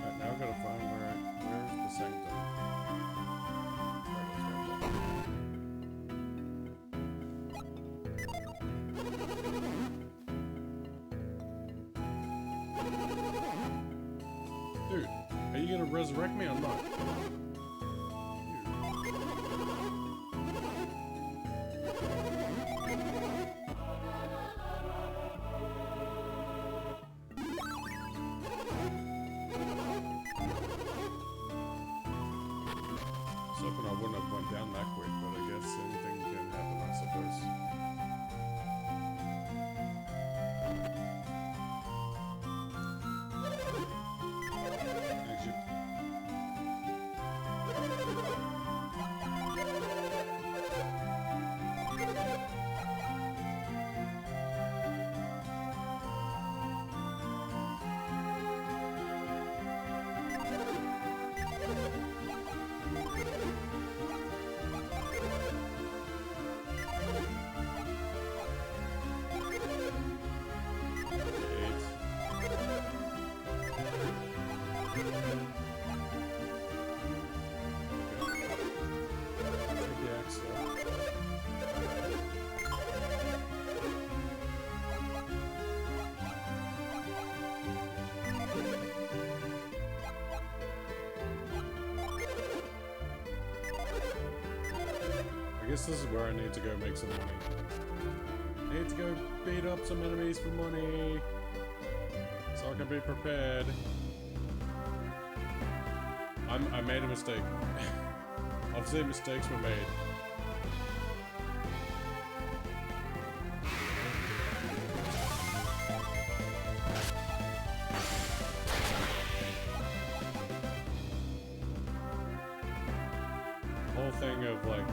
Right, now I've got to find where's the sanctum. There it is, right there. Dude, are you gonna resurrect me or not? Hoping I wouldn't have went down that quick, but I guess anything can happen, I suppose. Exit. I guess this is where I need to go make some money. I need to go beat up some enemies for money, so I can be prepared. I made a mistake. Obviously, mistakes were made. Whole thing of like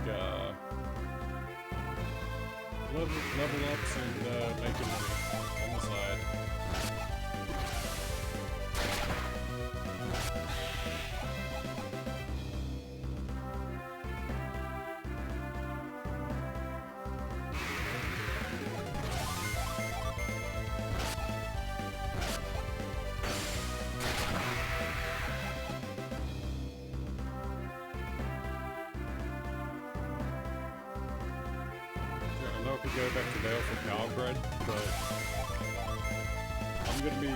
level ups and making money on the side. I know I could go back to Vale for power bread, but I'm gonna be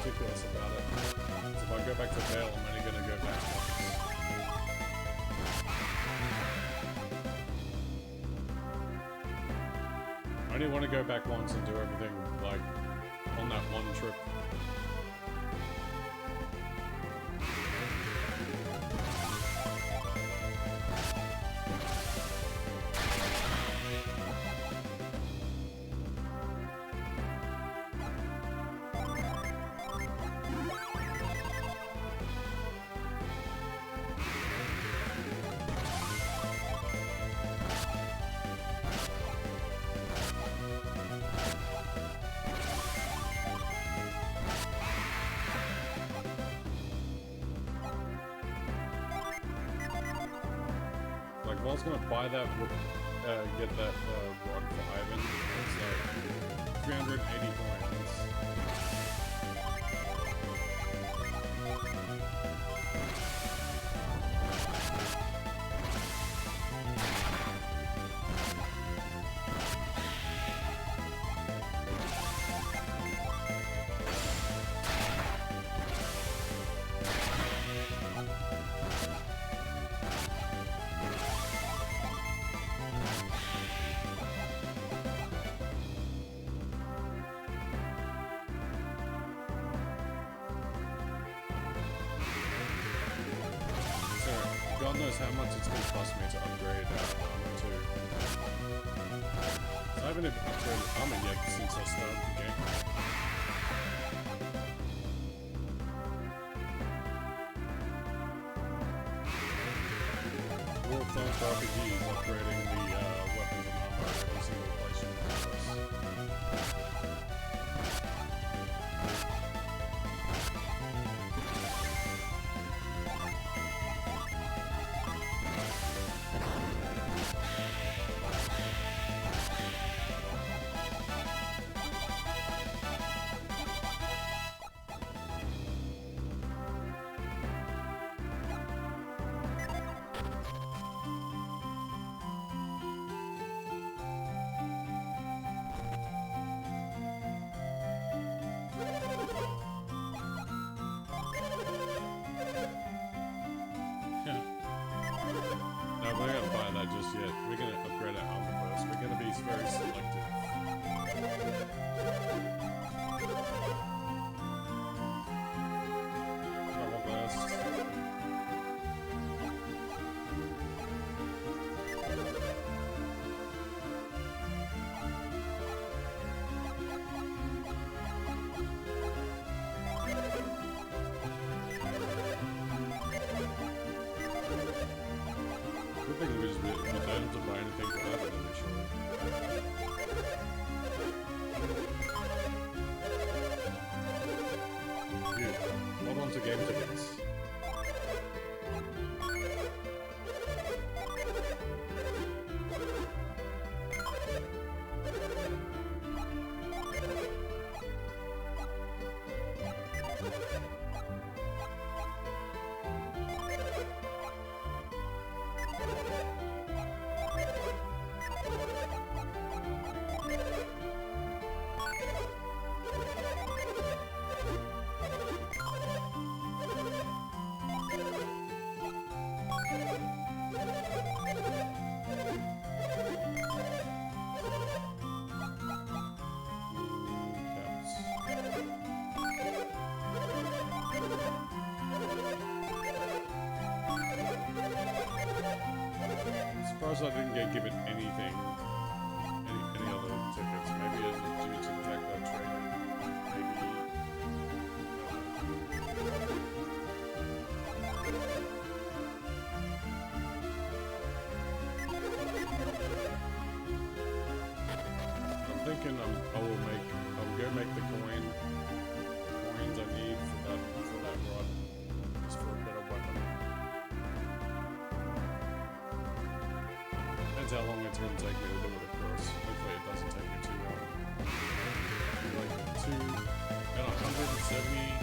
meticulous about it. So if I go back to Vale, I'm only gonna go back once. I only want to go back once and do everything like on that one trip. Like, if I was gonna buy that, get that rod for Ivan, it's like 380 coins. knows how much it's going to cost me to upgrade armor too. So I haven't even upgraded armor yet since I started the game. Wolfthorn's RPG is upgrading the weapons and armor at every single place you can. No, we're not gonna buy that just yet. We're gonna upgrade our armor first. We're gonna be very selective. Double burst. Good thing we don't have to buy anything for that initially. Dude, hold on to game tickets. Surprised I didn't get given anything, any other tickets. Maybe it's due to the fact that I traded. Maybe. I'm thinking I will go make the coins I need for that rod, just for a better weapon. Depends how long it's going to take me to do it, of course. Hopefully it doesn't take me too long. Like 170.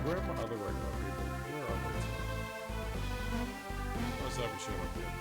Where are my other regular people? Where are they? Where's that showed up yet?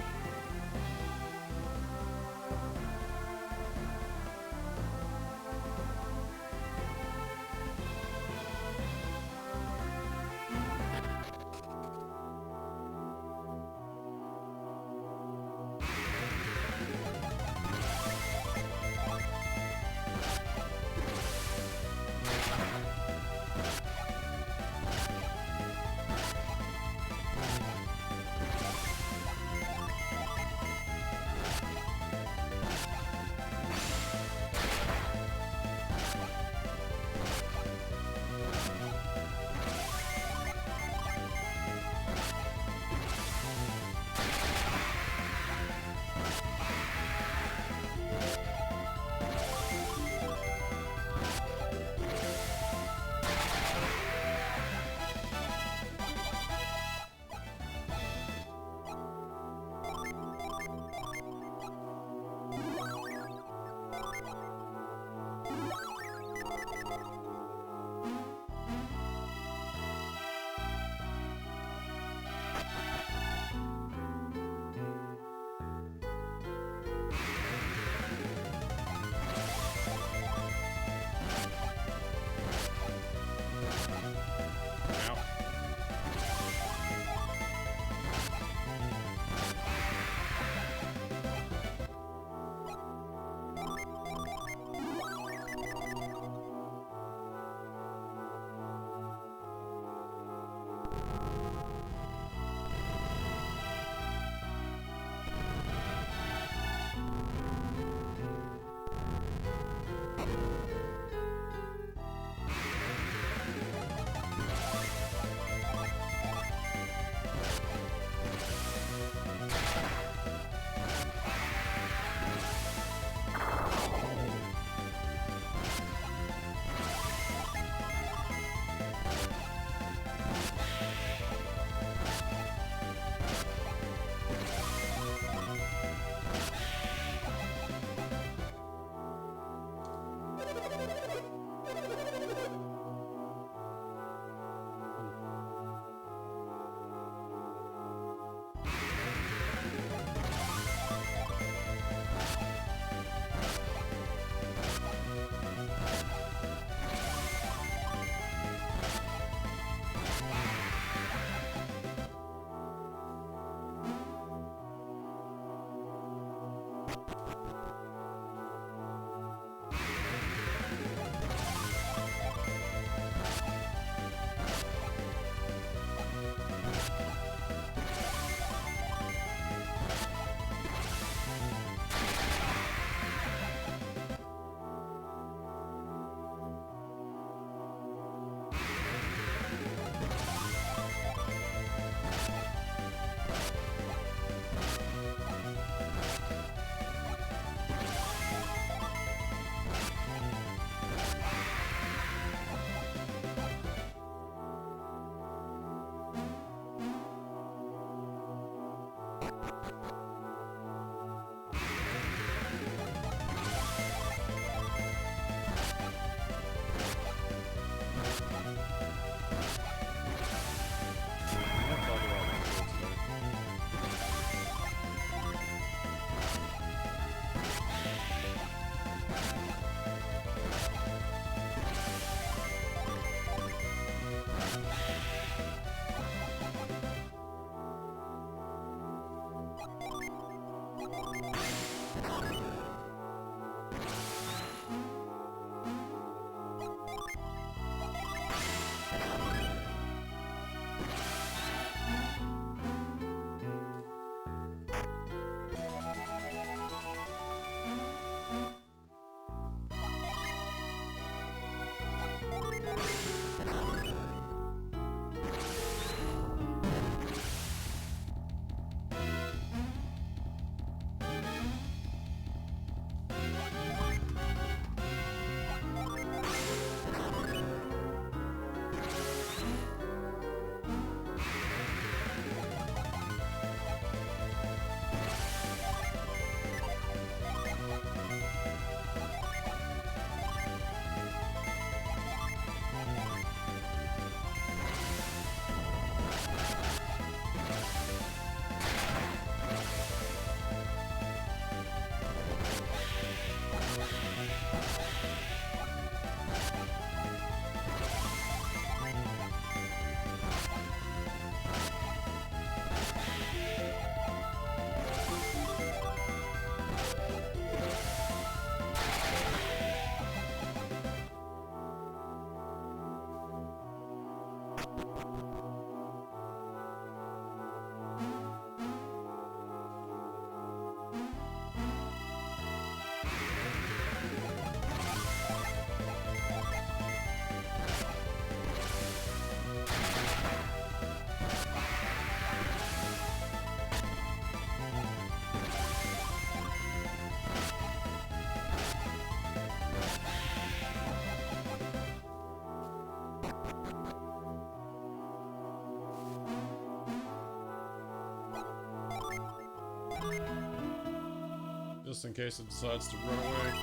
just in case it decides to run away.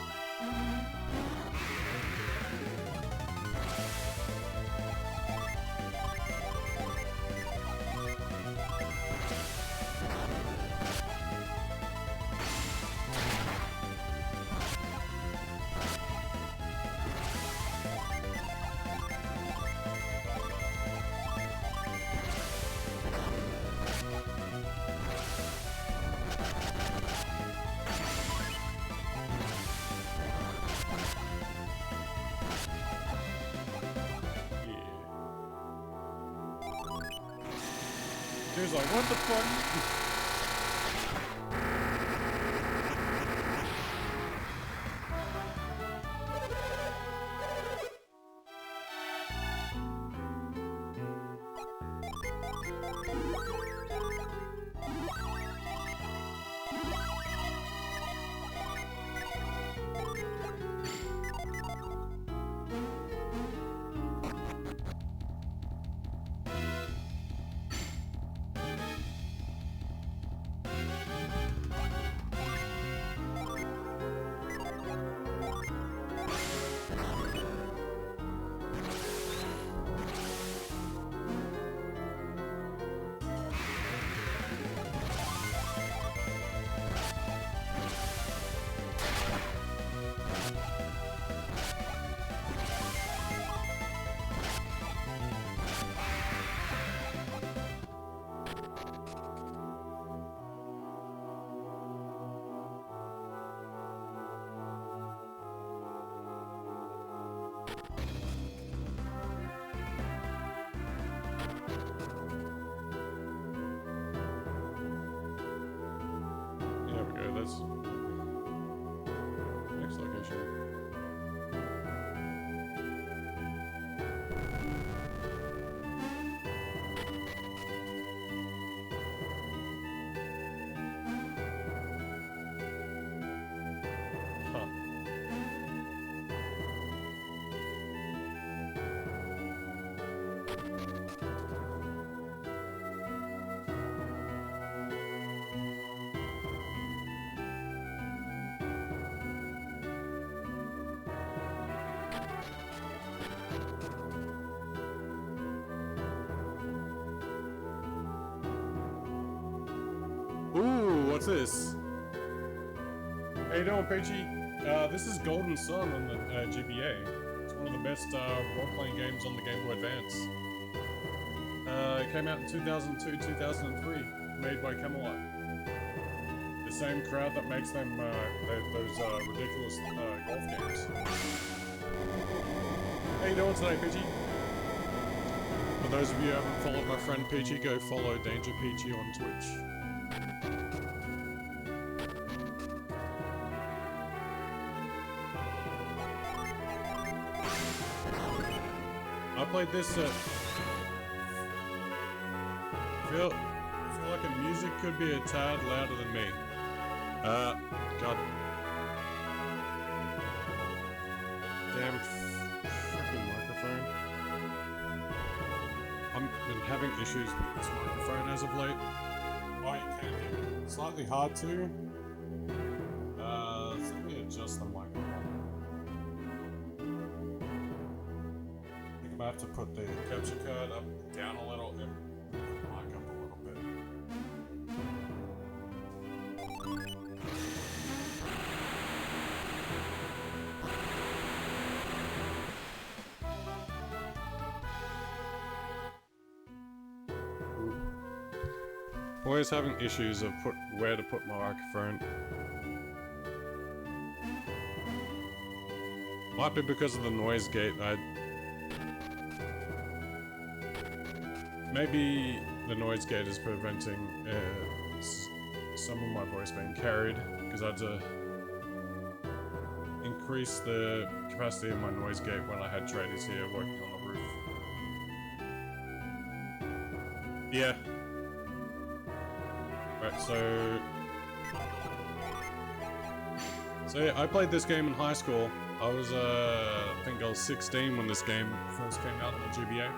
He was like, what the fuck? That's next location. Huh. Ooh, what's this? How you doing, Peachy? This is Golden Sun on the GBA. It's one of the best role-playing games on the Game Boy Advance. It came out in 2002, 2003, made by Camelot. The same crowd that makes them those ridiculous golf games. How you doing today, Peachy? For those of you who haven't followed my friend Peachy, go follow Danger Peachy on Twitch. I played this feel like the music could be a tad louder than me. God. Damn freaking microphone. I've been having issues with this microphone as of late. Oh, you can hear it. Slightly hard to. Let me adjust the microphone. I have to put the capture card up, down a little, and mic up a little bit. Always having issues of where to put my microphone. Might be because of the noise gate. Maybe the noise gate is preventing some of my voice being carried, because I had to increase the capacity of my noise gate when I had traders here working on the roof. Yeah. Right, so yeah, I played this game in high school. I was, I think I was 16 when this game first came out on the GBA.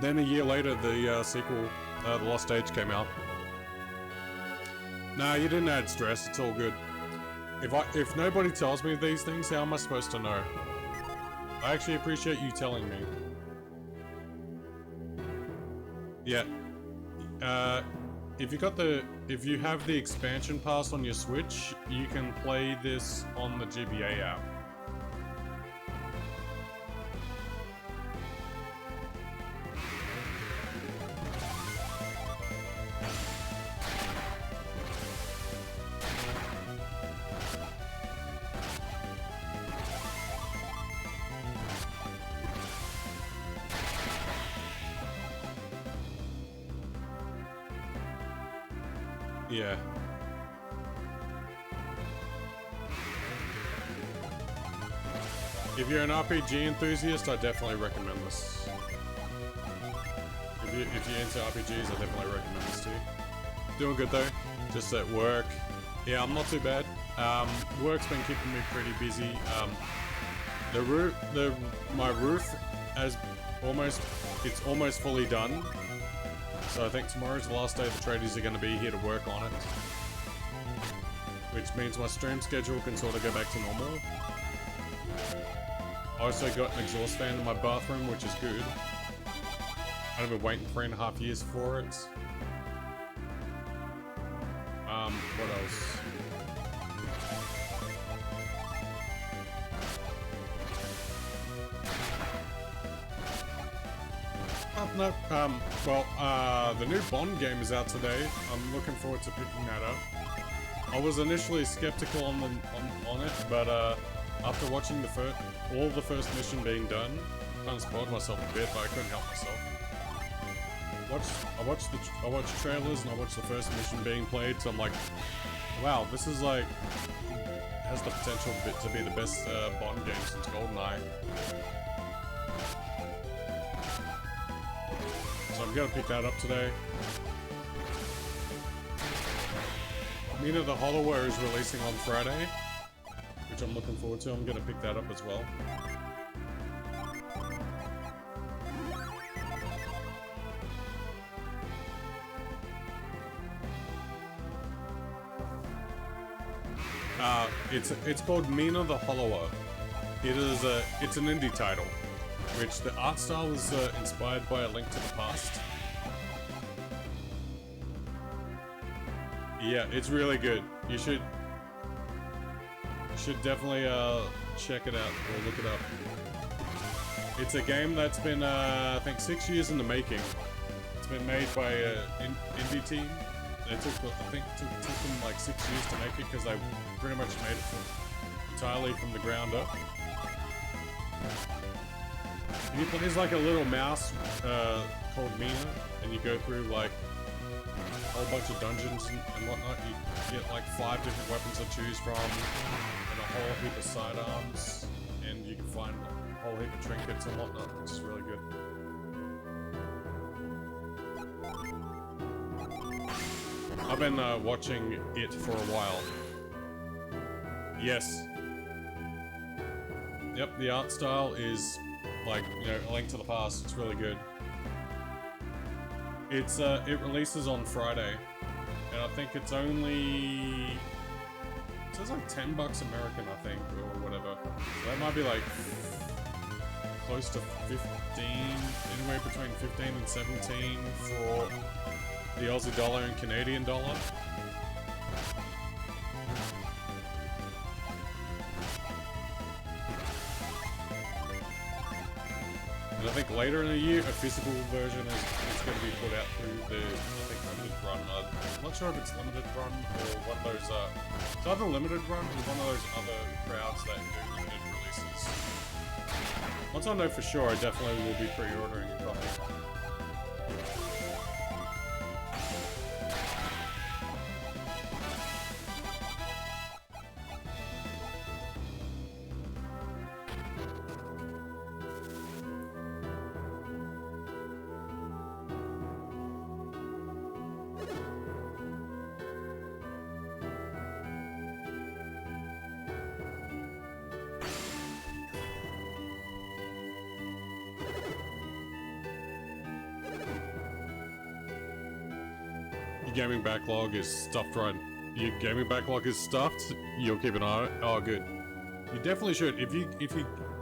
Then a year later, the sequel, The Lost Age, came out. Nah, you didn't add stress. It's all good. If nobody tells me these things, how am I supposed to know? I actually appreciate you telling me. Yeah. If you have the expansion pass on your Switch, you can play this on the GBA app. Yeah. If you're an RPG enthusiast, I definitely recommend this. If you're into RPGs, I definitely recommend this too. Doing good though, just at work. Yeah, I'm not too bad. Work's been keeping me pretty busy. My roof it's almost fully done. So I think tomorrow's the last day the tradies are going to be here to work on it. Which means my stream schedule can sort of go back to normal. I also got an exhaust fan in my bathroom, which is good. I've been waiting 3.5 years for it. What else? No, the new Bond game is out today. I'm looking forward to picking that up. I was initially skeptical on it, but after watching all the first mission being done, I kind of spoiled myself a bit, but I couldn't help myself. I watched trailers and I watched the first mission being played, so I'm like, wow, this is like has the potential to be the best Bond game since GoldenEye. So I'm gonna pick that up today. Mina the Hollower is releasing on Friday, which I'm looking forward to. I'm gonna pick that up as well. It's called Mina the Hollower. It's an indie title, which the art style is inspired by A Link to the Past. Yeah, it's really good. You should definitely check it out or look it up. It's a game that's been I think 6 years in the making. It's been made by an indie team. I think it took them like 6 years to make it because they pretty much made it entirely from the ground up. And you play as like a little mouse called Mina, and you go through like a whole bunch of dungeons and whatnot. You get like 5 different weapons to choose from, and a whole heap of sidearms, and you can find a whole heap of trinkets and whatnot, which is really good. I've been watching it for a while. Yes. Yep, the art style is like, you know, A Link to the Past. It's really good. It releases on Friday, and I think it's only, it says like $10 American, I think, or whatever. So that might be like close to 15, anywhere between 15 and 17 for the Aussie dollar and Canadian dollar. And I think later in the year, a physical version is going to be put out through the, I think, limited run. I'm not sure if it's limited run or one of those, it's either limited run or one of those other crowds that do limited releases. Once I know for sure, I definitely will be pre-ordering a copy. Gaming backlog is stuffed right Your gaming backlog is stuffed. You'll keep an eye on it. Oh, good. You definitely should. If you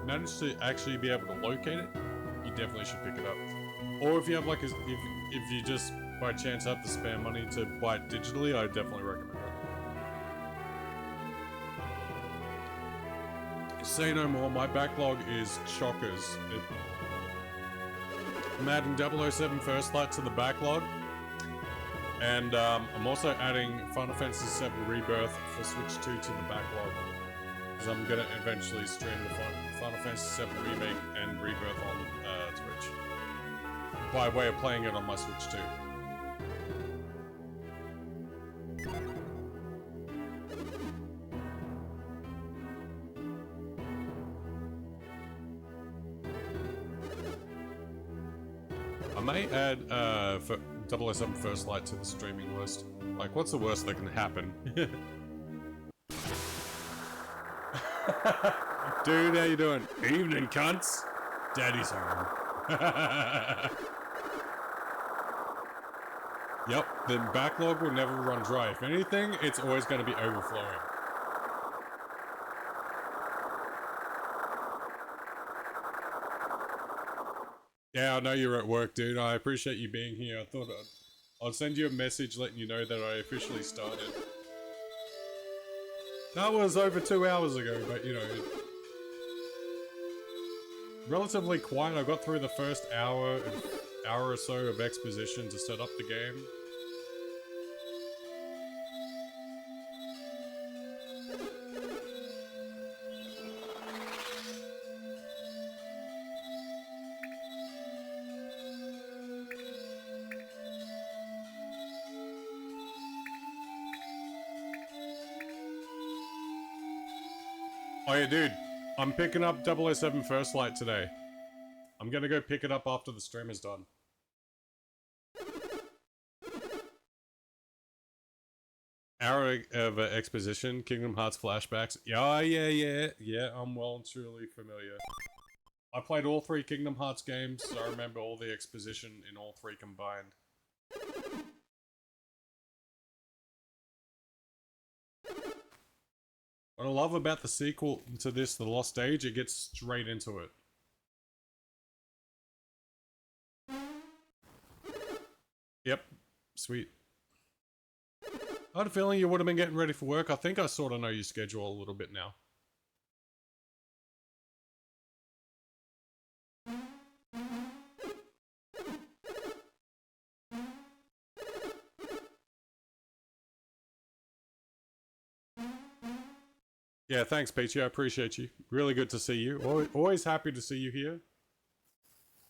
manage to actually be able to locate it, you definitely should pick it up. Or if you have like if you just by chance have the spare money to buy it digitally, I definitely recommend it. Say no more. My backlog is chockers. I'm adding 007 First Light to the backlog. And I'm also adding Final Fantasy VII Rebirth for Switch 2 to the backlog. Because I'm going to eventually stream the Final Fantasy VII Remake and Rebirth on Twitch. By way of playing it on my Switch 2. I may add 007 First Light to the streaming list. Like, what's the worst that can happen? Dude, how you doing? Evening, cunts! Daddy's home. Yep, the backlog will never run dry. If anything, it's always going to be overflowing. Yeah, I know you're at work, dude. I appreciate you being here. I thought I'd send you a message letting you know that I officially started. That was over 2 hours ago, but you know, relatively quiet. I got through the first hour or so of exposition to set up the game. Oh yeah, dude, I'm picking up 007 First Light today. I'm gonna go pick it up after the stream is done. Hour of exposition, Kingdom Hearts flashbacks. Yeah, I'm well and truly familiar. I played all 3 Kingdom Hearts games, so I remember all the exposition in all 3 combined. What I love about the sequel to this, The Lost Age, it gets straight into it. Yep, sweet. I had a feeling you would have been getting ready for work. I think I sort of know your schedule a little bit now. Yeah, thanks, Peachy. I appreciate you. Really good to see you. Always happy to see you here.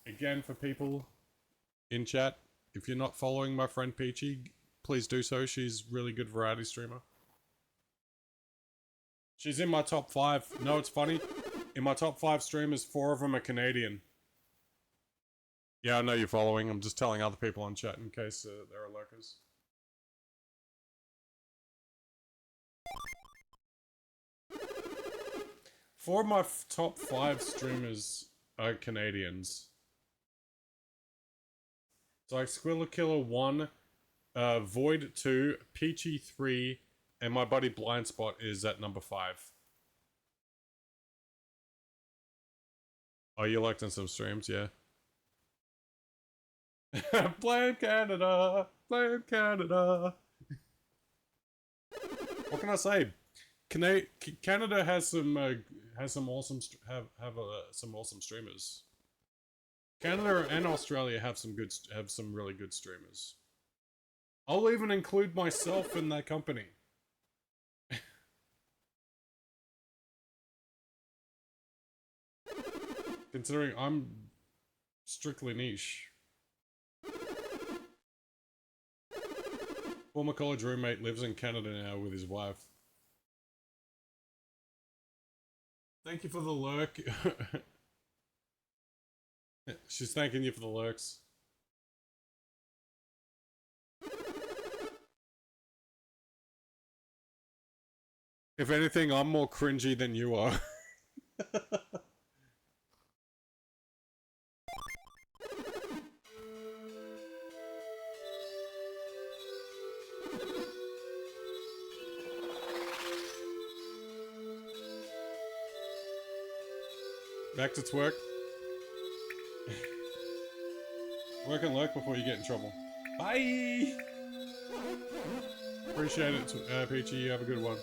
Again, for people in chat, if you're not following my friend Peachy, please do so. She's a really good variety streamer. She's in my top 5. No, it's funny. In my top 5 streamers, 4 of them are Canadian. Yeah, I know you're following. I'm just telling other people on chat in case there are lurkers. Four of my top 5 streamers are Canadians. So like Squilla Killer 1, Void 2, Peachy 3, and my buddy Blindspot is at number 5. Oh, you liked in some streams, yeah. Blame Canada! Blame Canada! What can I say? Canada has some awesome some awesome streamers. Canada and Australia have some really good streamers. I'll even include myself in that company. Considering I'm strictly niche. Former college roommate lives in Canada now with his wife. Thank you for the lurk. She's thanking you for the lurks. If anything, I'm more cringy than you are. Back to twerk. Work and lurk before you get in trouble. Bye! Appreciate it, Peachy. You have a good one.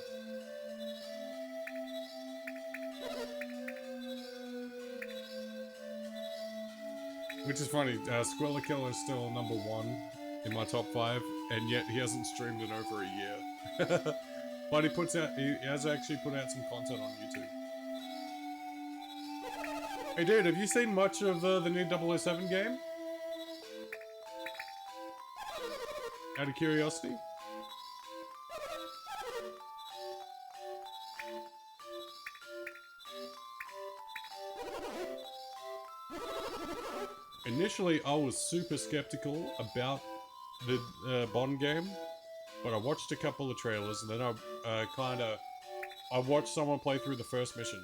Which is funny, Squirrel Killer is still number 1 in my top 5, and yet he hasn't streamed in over a year. But he has actually put out some content on YouTube. Hey dude, have you seen much of the new 007 game? Out of curiosity? Initially, I was super skeptical about the Bond game, but I watched a couple of trailers, and then I watched someone play through the first mission.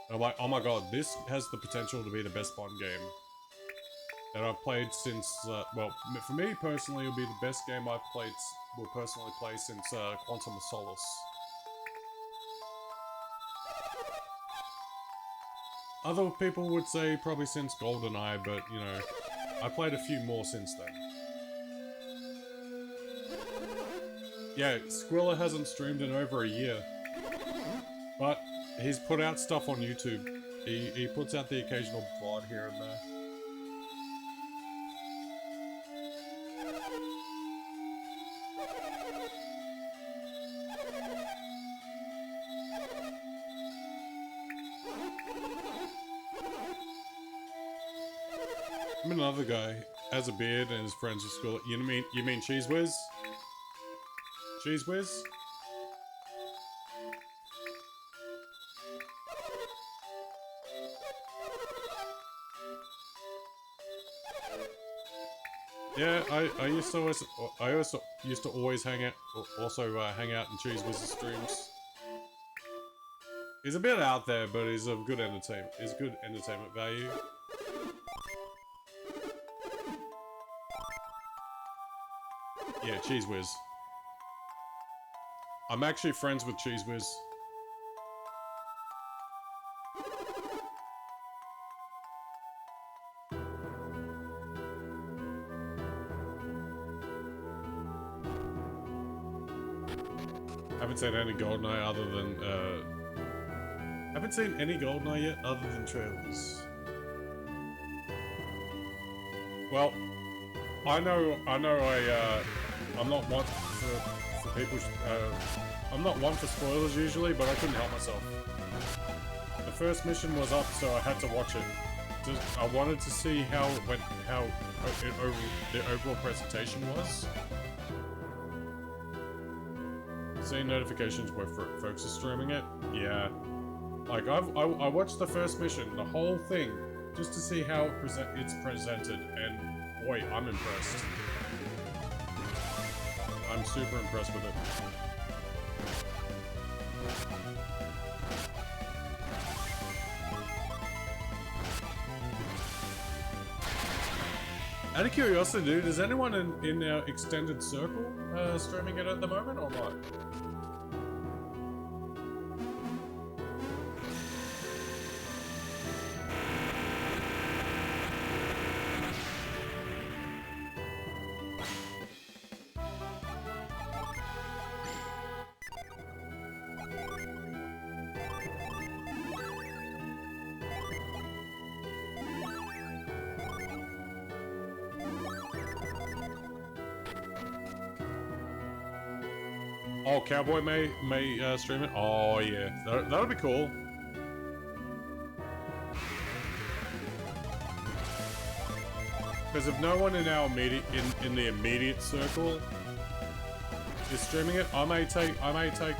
And I'm like, oh my god, this has the potential to be the best Bond game that I've played since, well, for me personally, it'll be the best game I've played, will personally play since Quantum of Solace. Other people would say probably since GoldenEye, but, you know, I played a few more since then. Yeah, Squilla hasn't streamed in over a year. But he's put out stuff on YouTube. He puts out the occasional VOD here and there. I'm another guy, has a beard and is friends with Squilla. You mean Cheese Whiz? Cheese Whiz? Yeah, I used to always hang out in Cheese Whiz's streams. He's a bit out there, but he's of good entertainment. He's good entertainment value. Yeah, Cheese Whiz. I'm actually friends with Cheese Whiz. Haven't seen any GoldenEye other than, haven't seen any GoldenEye yet other than trailers. Well, I'm not one for people, I'm not one for spoilers usually, but I couldn't help myself. The first mission was up, so I had to watch it. I wanted to see how it went, the overall presentation was. Seeing notifications where folks are streaming it, yeah. Like, I watched the first mission, the whole thing, just to see how it's presented, and boy, I'm impressed. I'm super impressed with it. Out of curiosity, dude, is anyone in our extended circle streaming it at the moment or not? Oh, Cowboy may stream it. Oh yeah, that'll be cool. Because if no one in our in the immediate circle is streaming it, I may take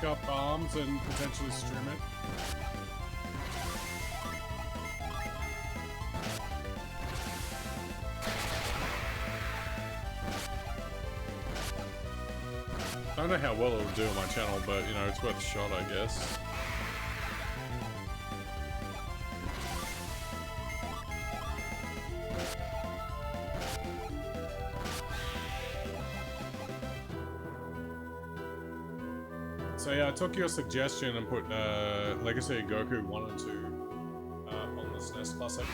up arms and potentially stream it. I don't know how well it'll do on my channel, but, you know, it's worth a shot, I guess. So yeah, I took your suggestion and put Legacy of Goku 1 and 2 SNES classic.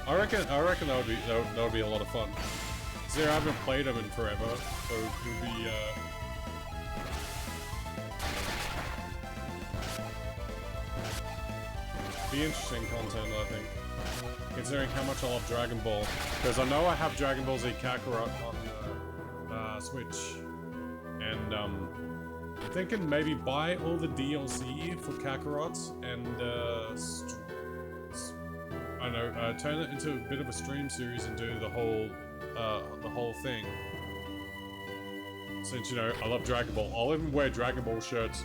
I reckon that would be a lot of fun. See, I haven't played them in forever, so it would be interesting content, I think. Considering how much I love Dragon Ball, because I know I have Dragon Ball Z Kakarot on Switch, and I'm thinking maybe buy all the DLC for Kakarot and I don't know, turn it into a bit of a stream series and do the whole thing. Since, you know, I love Dragon Ball, I'll even wear Dragon Ball shirts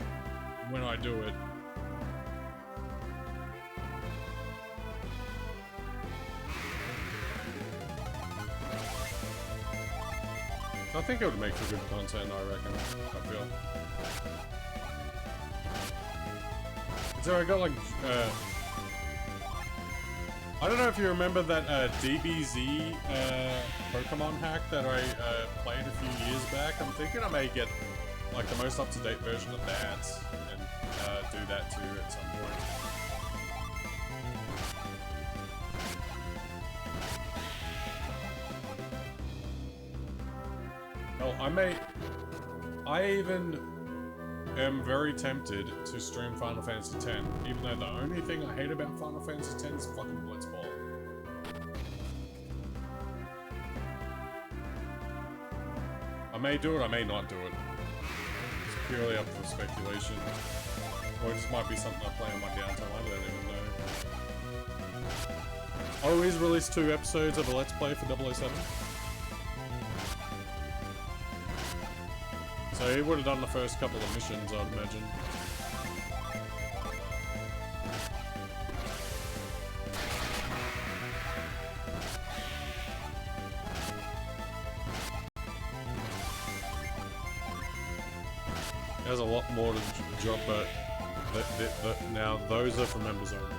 when I do it. I think it would make for good content, I reckon. I feel. So I got like, I don't know if you remember that DBZ Pokemon hack that I played a few years back. I'm thinking I may get like the most up-to-date version of that and do that too at some point. Hell, I even am very tempted to stream Final Fantasy X, even though the only thing I hate about Final Fantasy X is fucking Blitzball. I may do it, I may not do it. It's purely up for speculation. Or it just might be something I play on my downtime, I don't even know. I always release 2 episodes of a Let's Play for 007. So he would have done the first couple of missions, I'd imagine. There's a lot more to drop, but now those are for members only.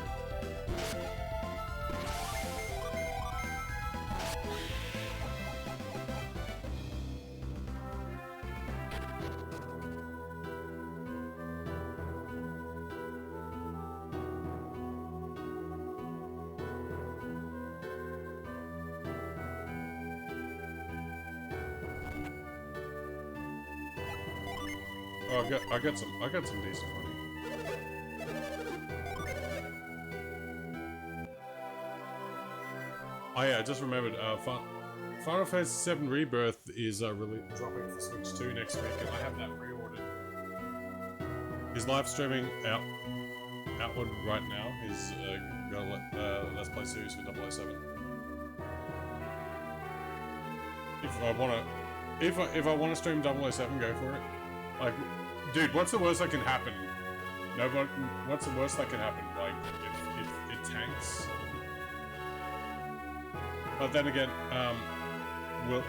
Oh, I got some decent money. Oh yeah, I just remembered. Final Fantasy VII Rebirth is really dropping for Switch 2 next week, and I have that pre-ordered. He's live streaming outward right now. He's got a Let's Play series for 007. If I wanna stream 007, go for it. Like, dude, what's the worst that can happen? No, but what's the worst that can happen? Like, if it tanks. But then again, well,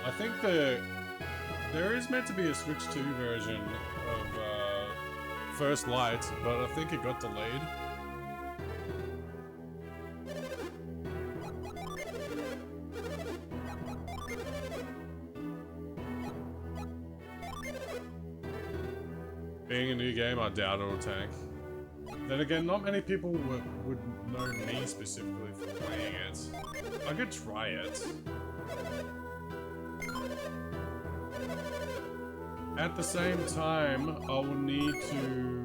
I think there is meant to be a Switch 2 version of First Light, but I think it got delayed. Being a new game, I doubt it'll tank. Then again, not many people would know me specifically for playing it. I could try it. At the same time, I will need to,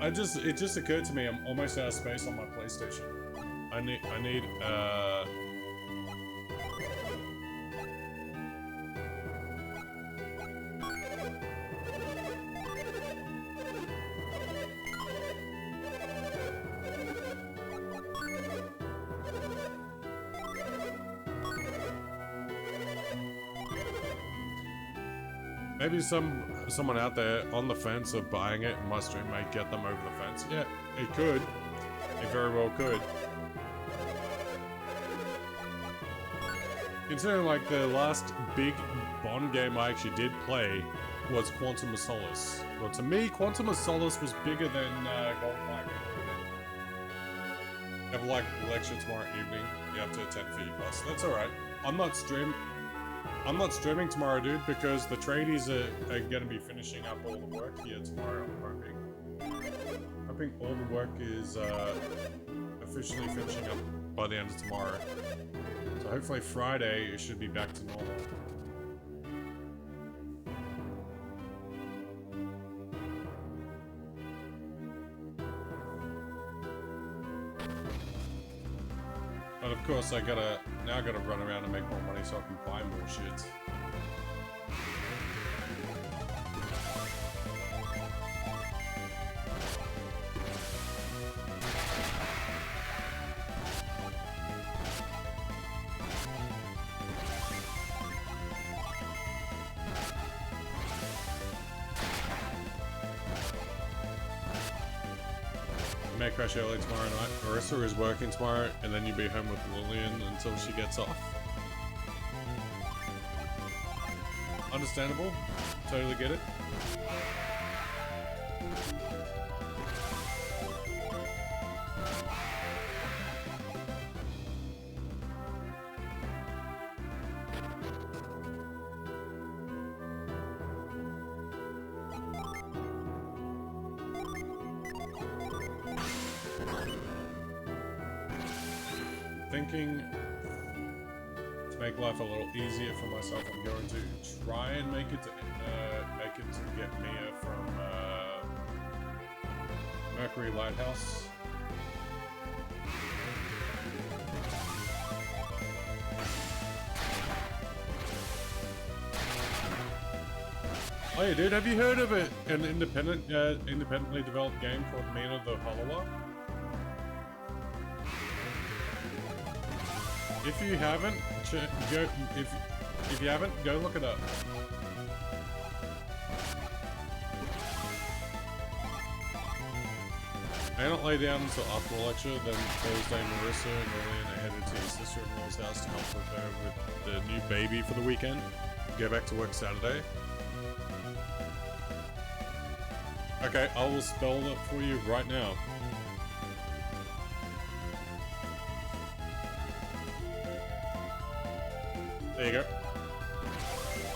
it just occurred to me I'm almost out of space on my PlayStation. I need, maybe someone out there on the fence of buying it and my stream may get them over the fence. Yeah, it could. It very well could. Considering like the last big Bond game I actually did play was Quantum of Solace. Well, to me, Quantum of Solace was bigger than GoldenEye. You have like lecture tomorrow evening. You have to attend for your class. That's alright. I'm not streaming. I'm not streaming tomorrow, dude, because the tradies are gonna be finishing up all the work here tomorrow, I'm hoping. Hoping all the work is officially finishing up by the end of tomorrow. So hopefully Friday it should be back to normal. But of course I gotta run around and make more money so I can buy more shit. May crash early tomorrow night. Marissa is working tomorrow, and then you'll be home with Lillian until she gets off. Understandable. Totally get it. Thinking to make life a little easier for myself, I'm going to try and make it to get Mia from Mercury Lighthouse. Oh yeah, dude, have you heard of an independently developed game called Mina the Hollower? If you haven't, if you haven't, go look it up. I don't lay down until after the lecture. Then Thursday, Marissa and Lillian are headed to his sister-in-law's house to help with her with the new baby for the weekend. Go back to work Saturday. Okay, I will spell it for you right now. There you go.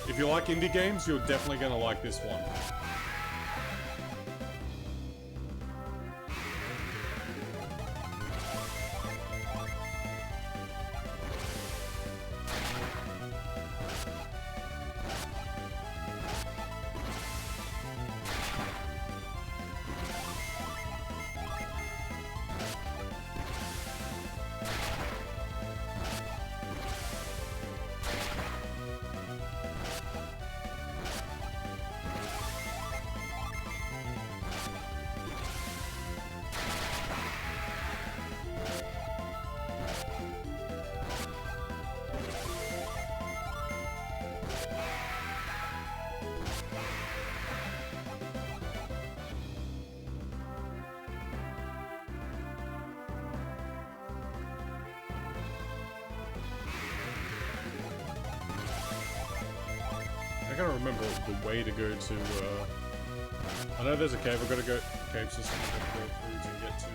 If you like indie games, you're definitely gonna like this one. I gotta remember the way to go to, I know there's a cave, I've gotta go, cave system I've gotta go through to get to,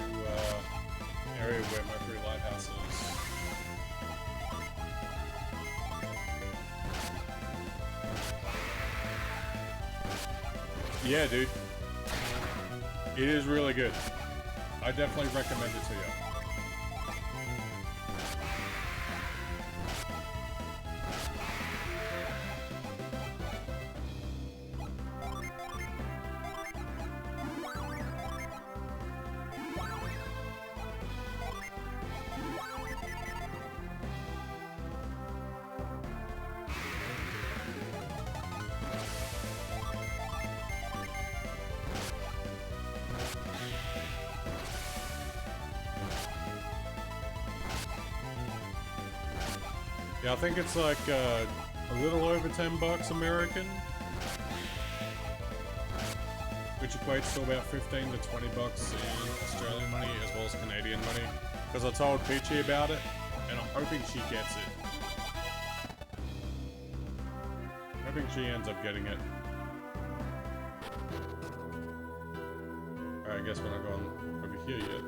area where Mercury Lighthouse is. Yeah, dude. It is really good. I definitely recommend it to you. Yeah, I think it's like a little over $10 American, which equates to about 15 to 20 bucks in Australian money as well as Canadian money. Because I told Peachy about it, and I'm hoping she gets it. Hoping she ends up getting it. Alright, I guess we're not going over here yet.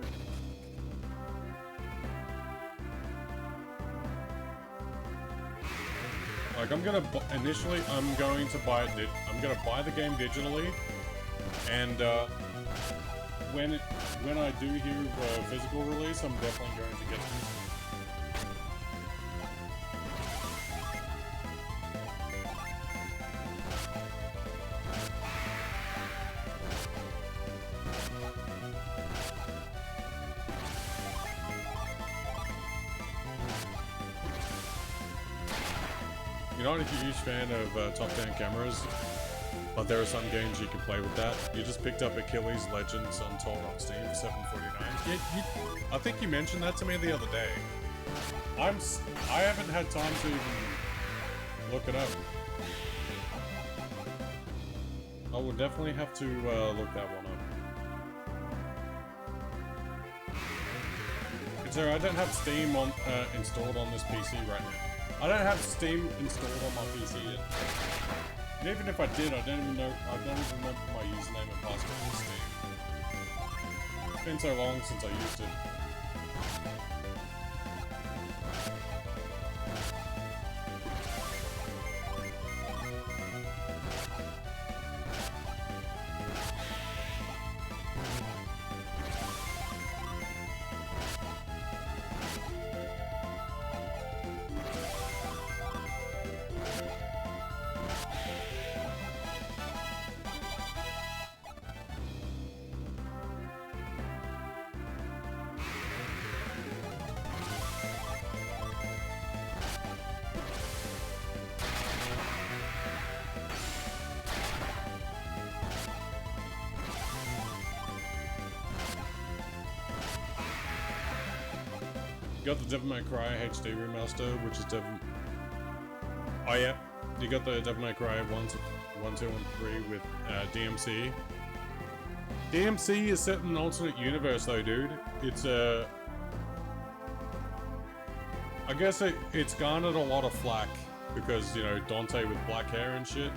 Like initially I'm going to buy it. I'm gonna buy the game digitally, and when I do hear a physical release, I'm definitely going to get it. You're not a huge fan of top-down cameras, but there are some games you can play with that. You just picked up Achilles Legends Untold on Steam for $7.49. Yeah, I think you mentioned that to me the other day. I haven't had time to even look it up. I will definitely have to look that one up. Sorry, I don't have Steam on installed on this PC right now. I don't have Steam installed on my PC yet. And even if I did, I don't even remember my username and password for Steam. It's been so long since I used it. You got the Devil May Cry HD remaster, which is Oh yeah, you got the Devil May Cry 1, 2, and 3 with DMC. DMC is set in an alternate universe though, dude. It's I guess it's garnered a lot of flack because, you know, Dante with black hair and shit.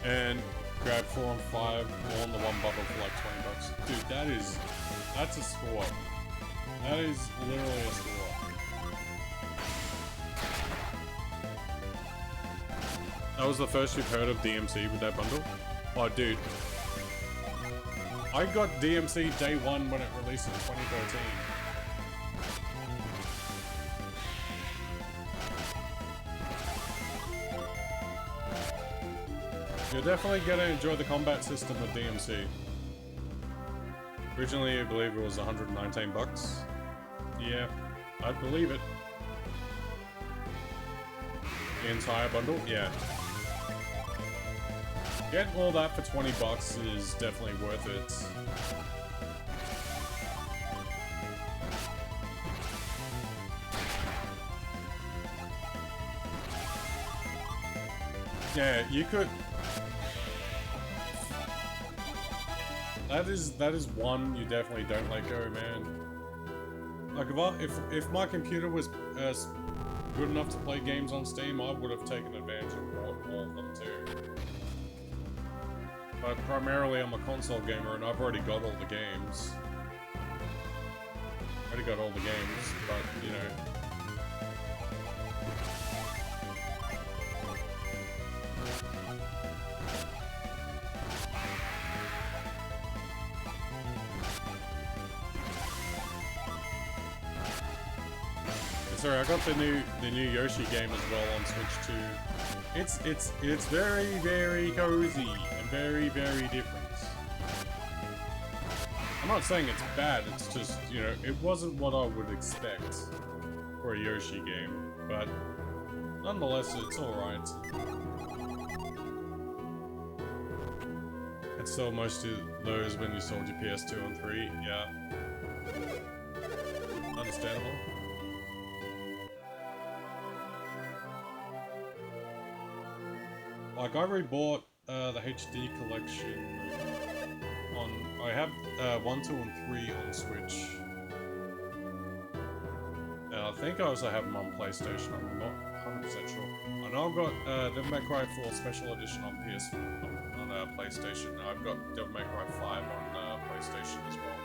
And grab 4 and 5 all in the one bundle for like $20. Dude, that's a score. That is literally a score. That was the first you've heard of DMC with that bundle? Oh, dude. I got DMC day one when it released in 2013. You're definitely gonna enjoy the combat system of DMC. Originally, I believe it was 119 bucks. Yeah, I believe it. The entire bundle? Yeah. Getting all that for 20 bucks is definitely worth it. Yeah, you could... That is one you definitely don't let go, man. Like if my computer was good enough to play games on Steam, I would have taken advantage of all of them too. But primarily I'm a console gamer and I've already got all the games. But you know. Sorry, I got the new Yoshi game as well on Switch too. It's very, very cozy and very, very different. I'm not saying it's bad, it's just, you know, it wasn't what I would expect for a Yoshi game, but nonetheless, it's alright. It's so most of those when you sold your PS2 and 3, yeah. Understandable. Like, I rebought the HD collection on... I have 1, 2, and 3 on Switch. And I think I also have them on PlayStation, I'm not 100% sure. I know I've got Devil May Cry 4 Special Edition on PlayStation. I've got Devil May Cry 5 on PlayStation as well.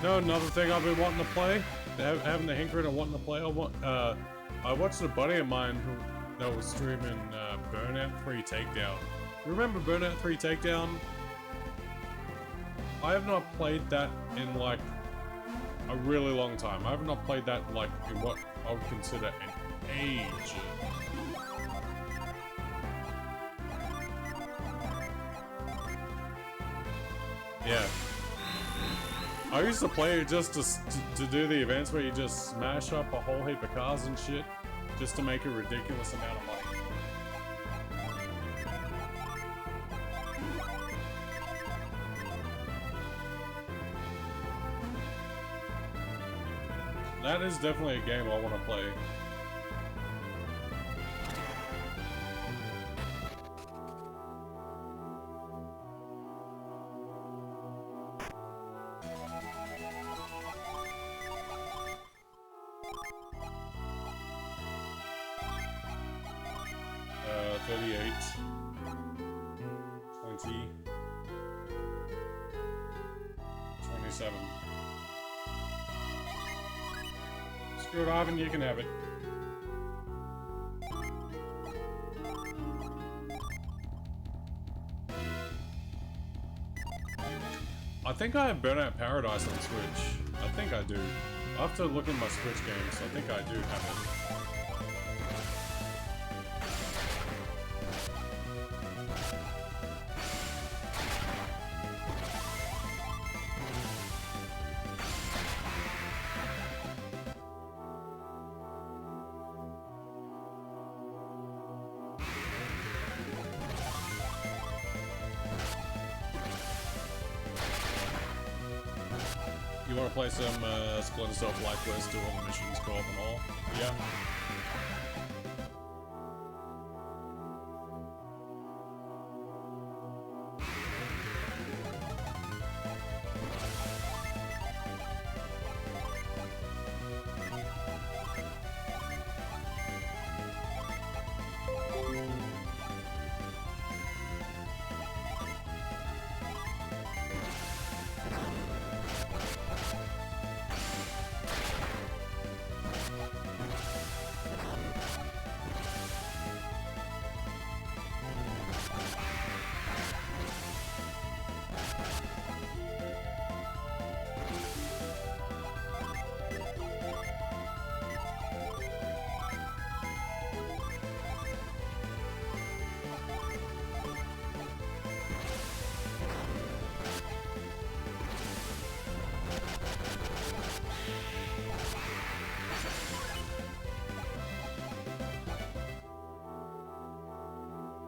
No, another thing I've been wanting to play, having the hankering and wanting to play. I watched a buddy of mine that was streaming Burnout 3 Takedown. You remember Burnout 3 Takedown? I have not played that in like a really long time. I have not played that like in what I would consider an age. Yeah. I used to play it just to do the events where you just smash up a whole heap of cars and shit just to make a ridiculous amount of money. That is definitely a game I want to play. Screw it, Ivan, you can have it. I think I have Burnout Paradise on Switch. I think I do. I have to look in my Switch games. I think I do have it. You want to play some Splinter Cell Flight Quest, do all the missions, co-op and all? Yeah.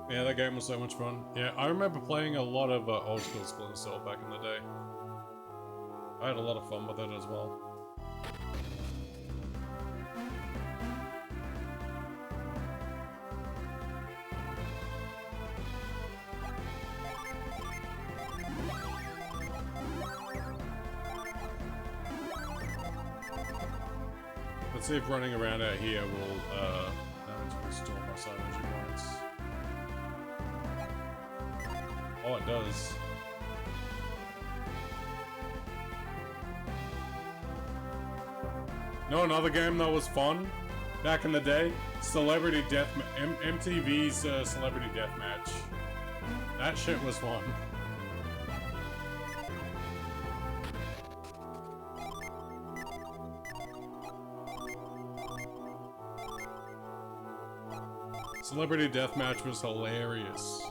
Yeah, that game was so much fun. Yeah, I remember playing a lot of old school Splinter Cell back in the day. I had a lot of fun with it as well. Let's see if running around out here will restore my side energy points. Oh, it does. No, another game that was fun back in the day? Celebrity MTV's Celebrity Deathmatch. That shit was fun. Celebrity Deathmatch was hilarious.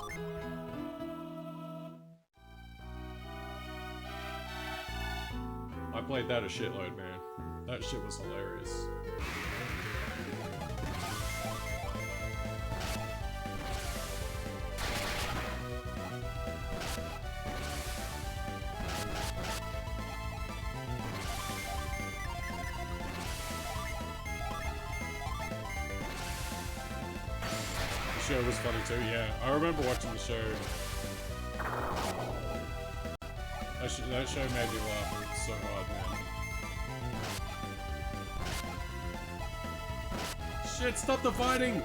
I played that a shitload, man. That shit was hilarious. The show was funny too, yeah. I remember watching the show. That show made me laugh so hard, man. Shit, stop the fighting!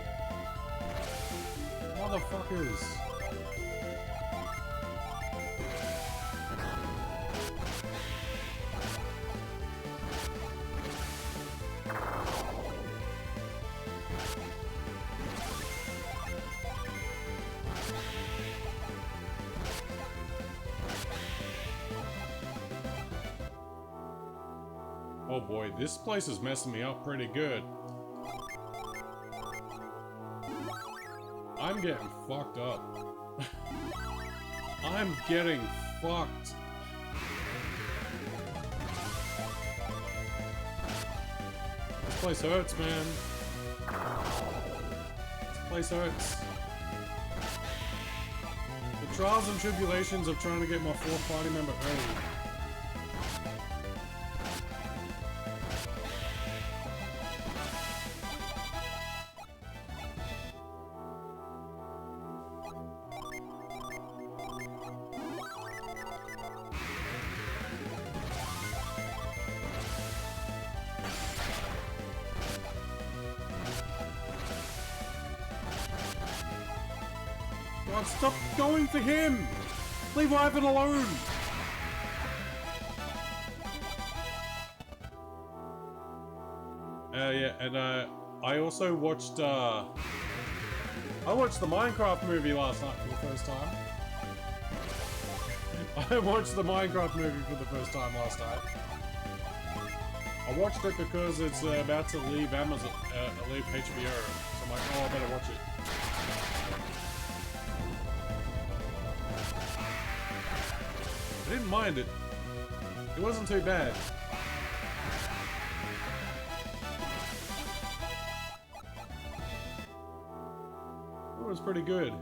Motherfuckers! Oh boy, this place is messing me up pretty good. I'm getting fucked up. I'm getting fucked. This place hurts, man. This place hurts. The trials and tribulations of trying to get my fourth party member early. God, stop going for him! Leave Ivan alone! Yeah, and I also watched I watched the Minecraft movie last night for the first time. I watched the Minecraft movie for the first time last night. I watched it because it's about to leave Amazon, leave HBO, so I'm like, oh, I better watch it. I didn't mind it. It wasn't too bad. It was pretty good.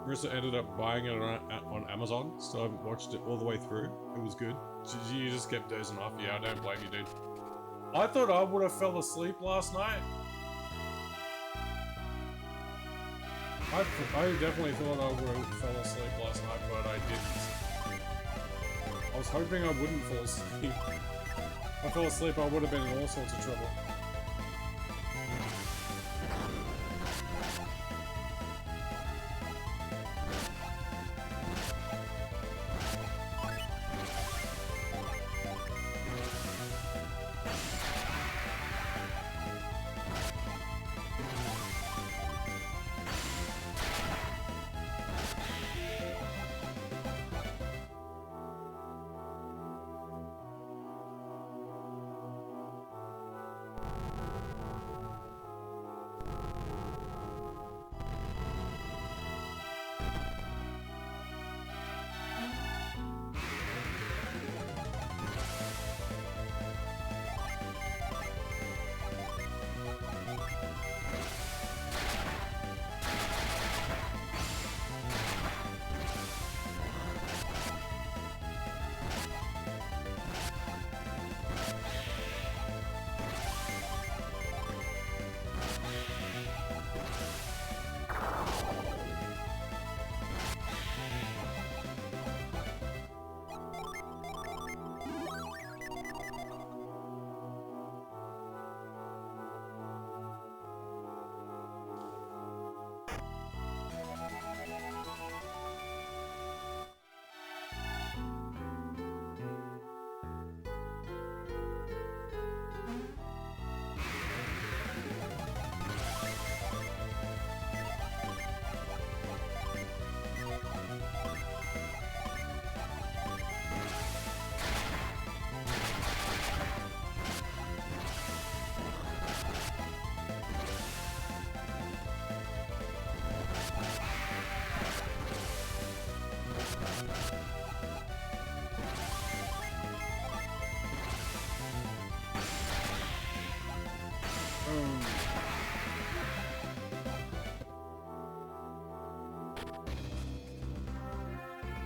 Marissa ended up buying it on Amazon, so I haven't watched it all the way through. It was good. You just kept dozing off. Yeah, I don't blame you, dude. I thought I would have fell asleep last night. I definitely thought I would have fell asleep last night, but I didn't. I was hoping I wouldn't fall asleep. If I fell asleep, I would have been in all sorts of trouble.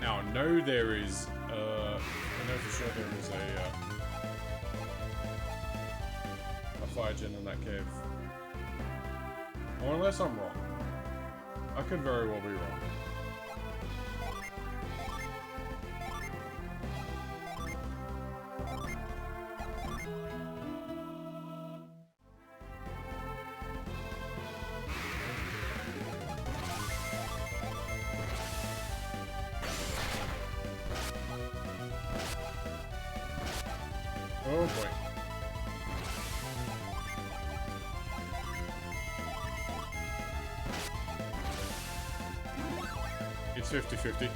Now, I know there is, I know for sure there is a fire gen in that cave. Or unless I'm wrong. I could very well be wrong. Oh boy. It's 50-50.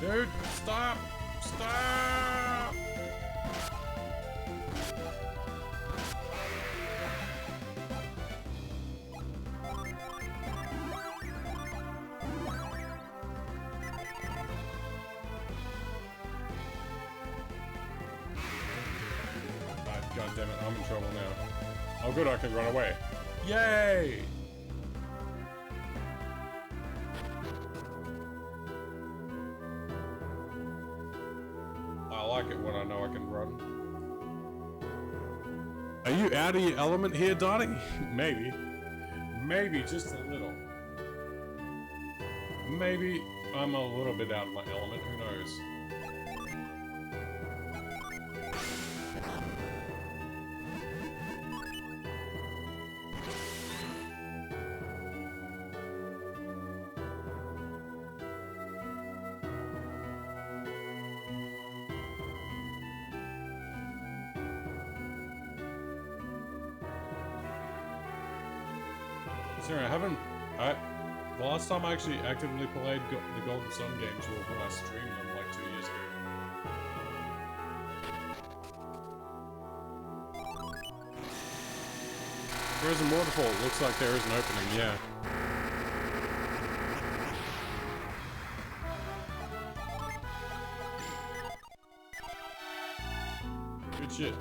Dude, stop! Stop! God damn it, I'm in trouble now. Oh good, I can run away. Yay! I like it when I know I can run. Are you out of your element here, Donnie? Maybe. Maybe just a little. Maybe I'm a little bit out of my element, who knows? Sorry, the last time I actually actively played the Golden Sun games were when I streamed them like 2 years ago. Frozen Waterfall, looks like there is an opening, yeah. Good shit.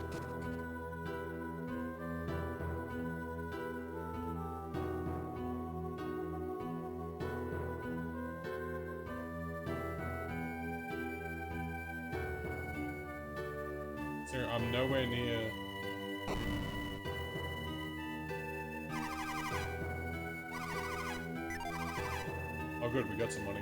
I'm nowhere near. Oh good, we got some money.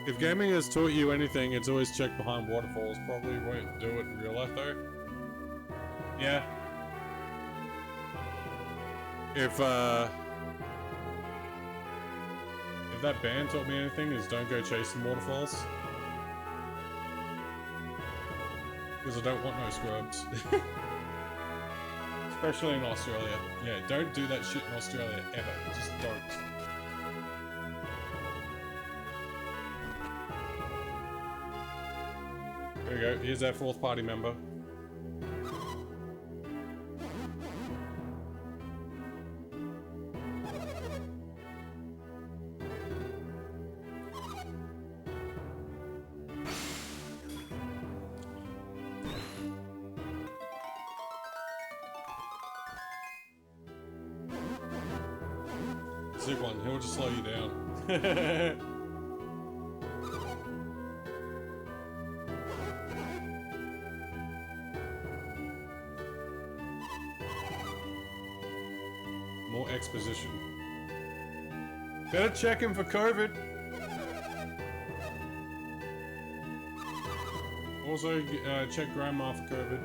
If gaming has taught you anything, it's always check behind waterfalls. Probably won't do it in real life though. Yeah. If that band taught me anything, is don't go chasing waterfalls. Because I don't want no scrubs. Especially in Australia. Yeah, don't do that shit in Australia, ever. Just don't. There we go, here's our fourth party member. Zig one, he'll just slow you down. More exposition. Better check him for COVID. Also, check Grandma for COVID.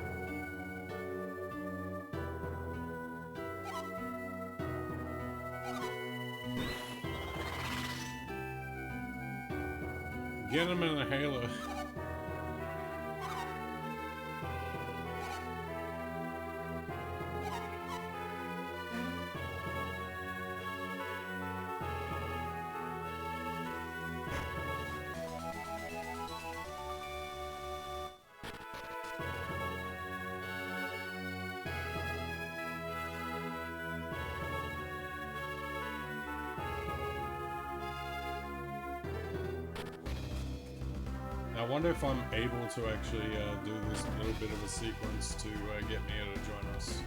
Get him in a halo. I wonder if I'm able to actually do this little bit of a sequence to get Mia to join us.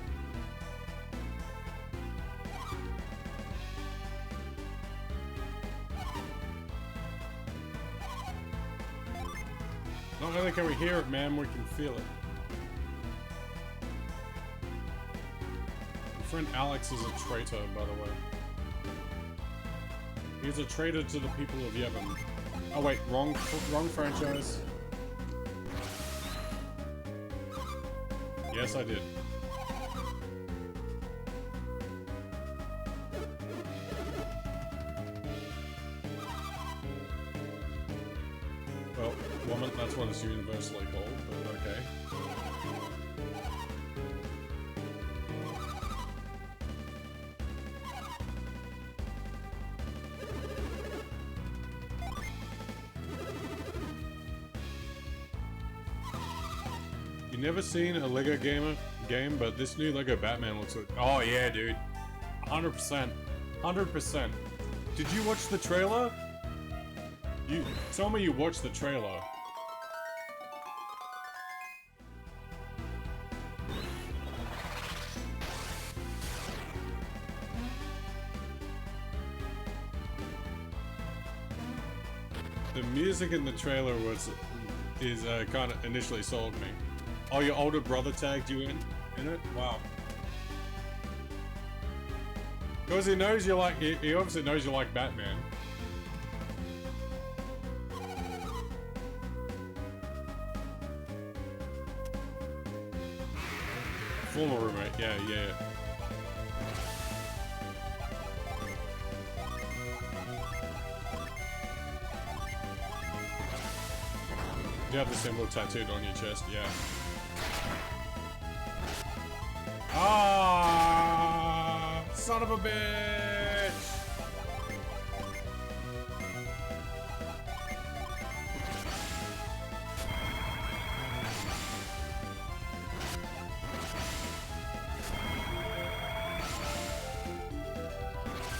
Not only can we hear it, man, we can feel it. My friend Alex is a traitor, by the way. He's a traitor to the people of Yemen. Oh wait, wrong franchise. Yes, I did. Well, woman, that's what it's universally called, but okay. You've never seen a Lego game, but this new Lego Batman looks like... Oh yeah, dude. 100%. 100%. Did you watch the trailer? You tell me you watched the trailer. The music in the trailer is kind of initially sold me. Oh, your older brother tagged you in it? Wow. Because he knows you like, he obviously knows you like Batman. Former roommate, yeah. You have the symbol tattooed on your chest, yeah. Ah, son of a bitch!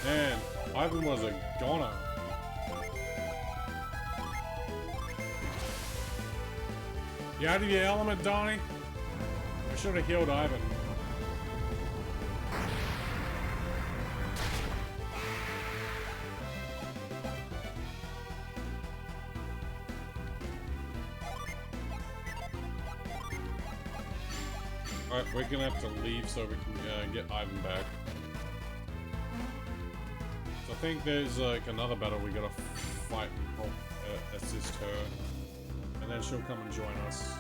Man, Ivan was a goner. You out of your element, Donnie? I should have healed Ivan. Alright, we're gonna have to leave so we can get Ivan back. So I think there's like another battle we gotta fight and help assist her. And then she'll come and join us.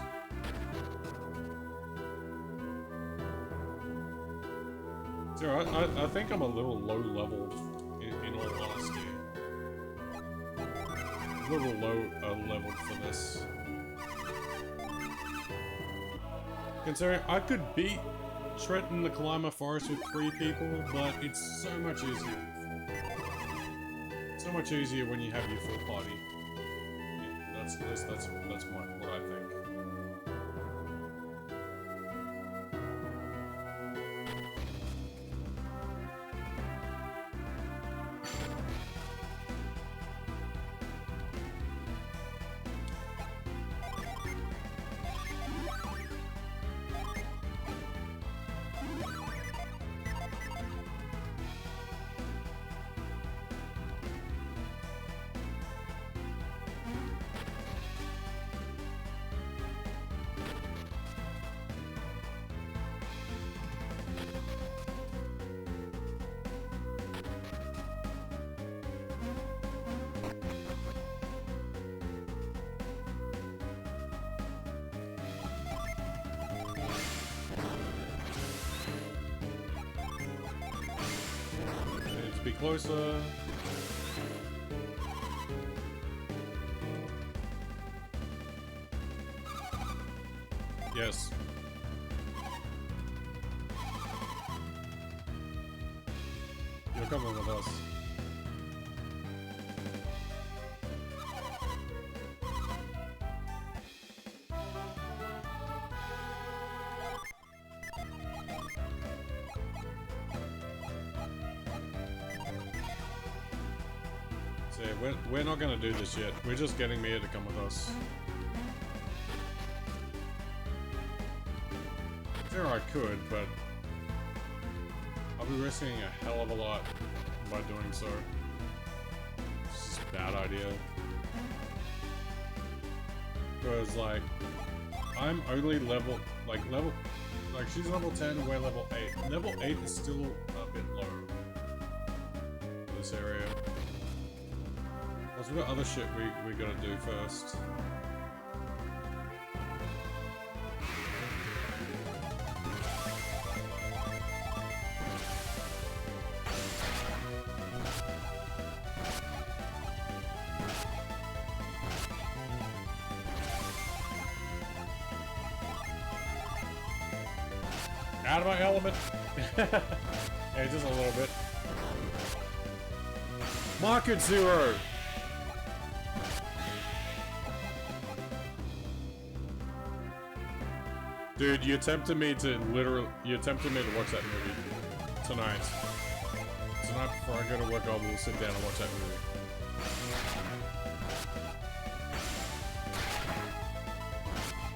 It's alright, I think I'm a little low leveled, in all honesty. A little low leveled for this. Considering I could beat Trenton the Climber Forest with 3 people, but it's so much easier. So much easier when you have your full party. Yeah, that's what I think. Be closer. Yes. You're coming with us. We're not gonna do this yet. We're just getting Mia to come with us. Sure, I could, but I'll be risking a hell of a lot by doing so. It's just a bad idea. Because, like, I'm only she's level 10 and we're level 8. Level 8 is still a bit low for this area. We've got other shit we gotta do first. out of my element. Yeah, just a little bit. Market 0. Dude, you tempted me to watch that movie tonight. Tonight before I go to work, I will sit down and watch that movie.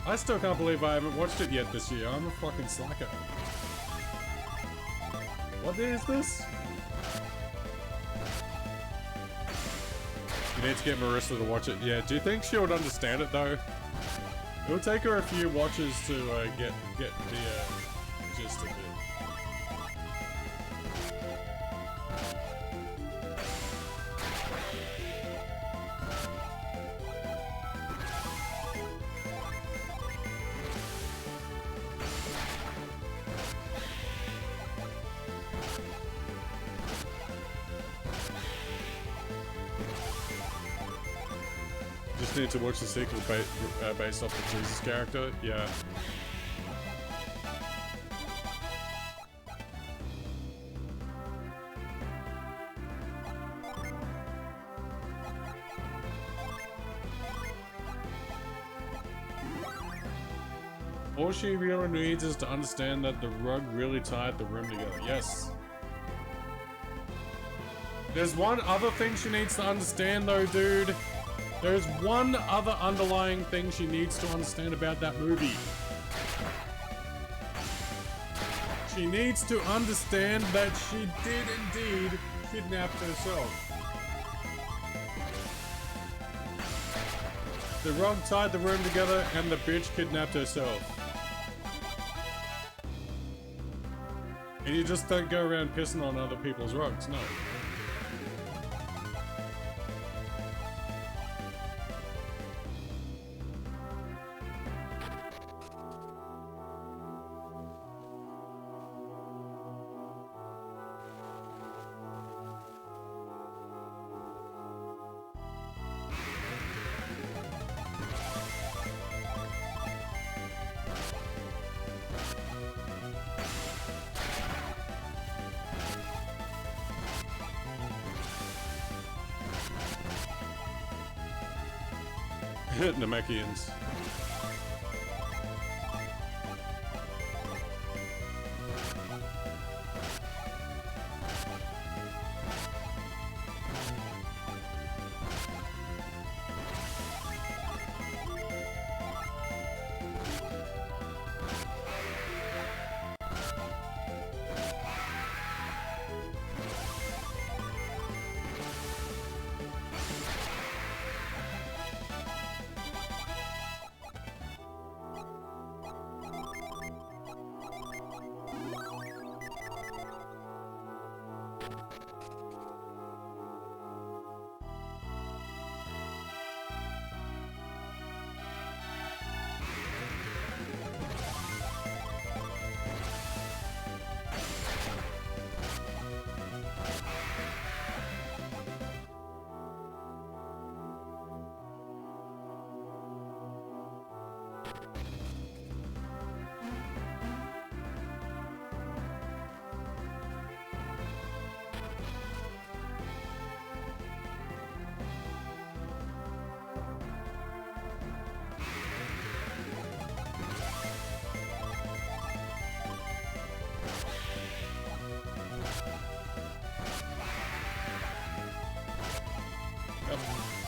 I still can't believe I haven't watched it yet this year. I'm a fucking slacker. What is this? You need to get Marissa to watch it. Yeah, do you think she would understand it though? It would take her a few watches to get the gist of it. Just need to watch the sequel based off the Jesus character. Yeah. All she really needs is to understand that the rug really tied the room together. Yes. There's one other thing she needs to understand though, dude. There's one other underlying thing she needs to understand about that movie. She needs to understand that she did indeed kidnap herself. The rug tied the room together and the bitch kidnapped herself. And you just don't go around pissing on other people's rugs, no. Namekians.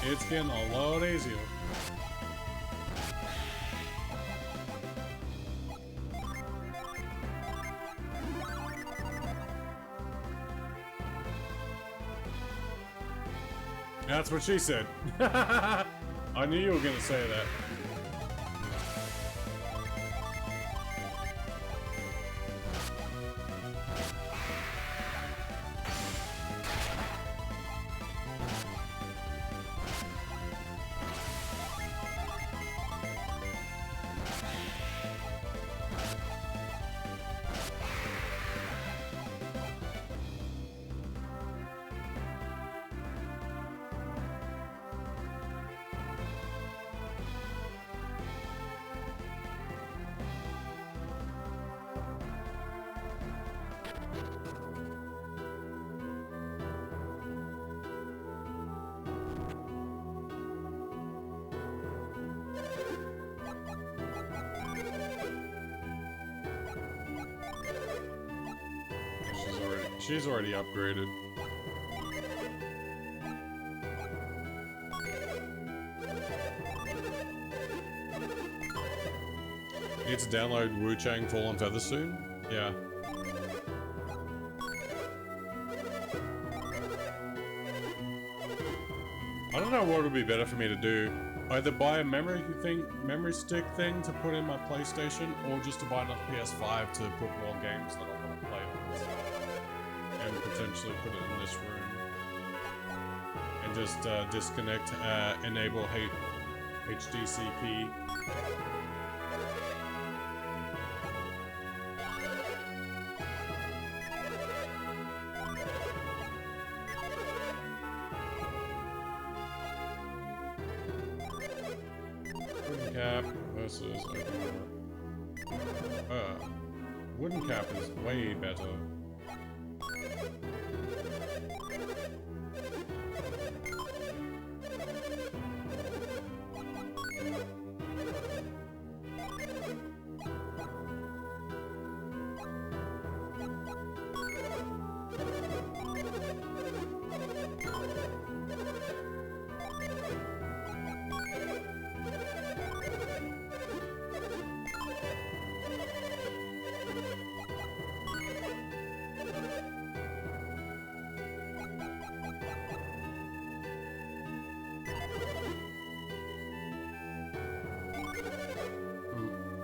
It's getting a lot easier. That's what she said. I knew you were gonna say that. She's already upgraded. Need to download Wu Chang Fall and Feather soon? Yeah. I don't know what would be better for me to do. Either buy a memory stick thing to put in my PlayStation, or just to buy enough PS5 to put more games that I want to play on it. And potentially put it in this room. And just disconnect, enable HDCP. Wooden cap versus open door. Wooden cap is way better.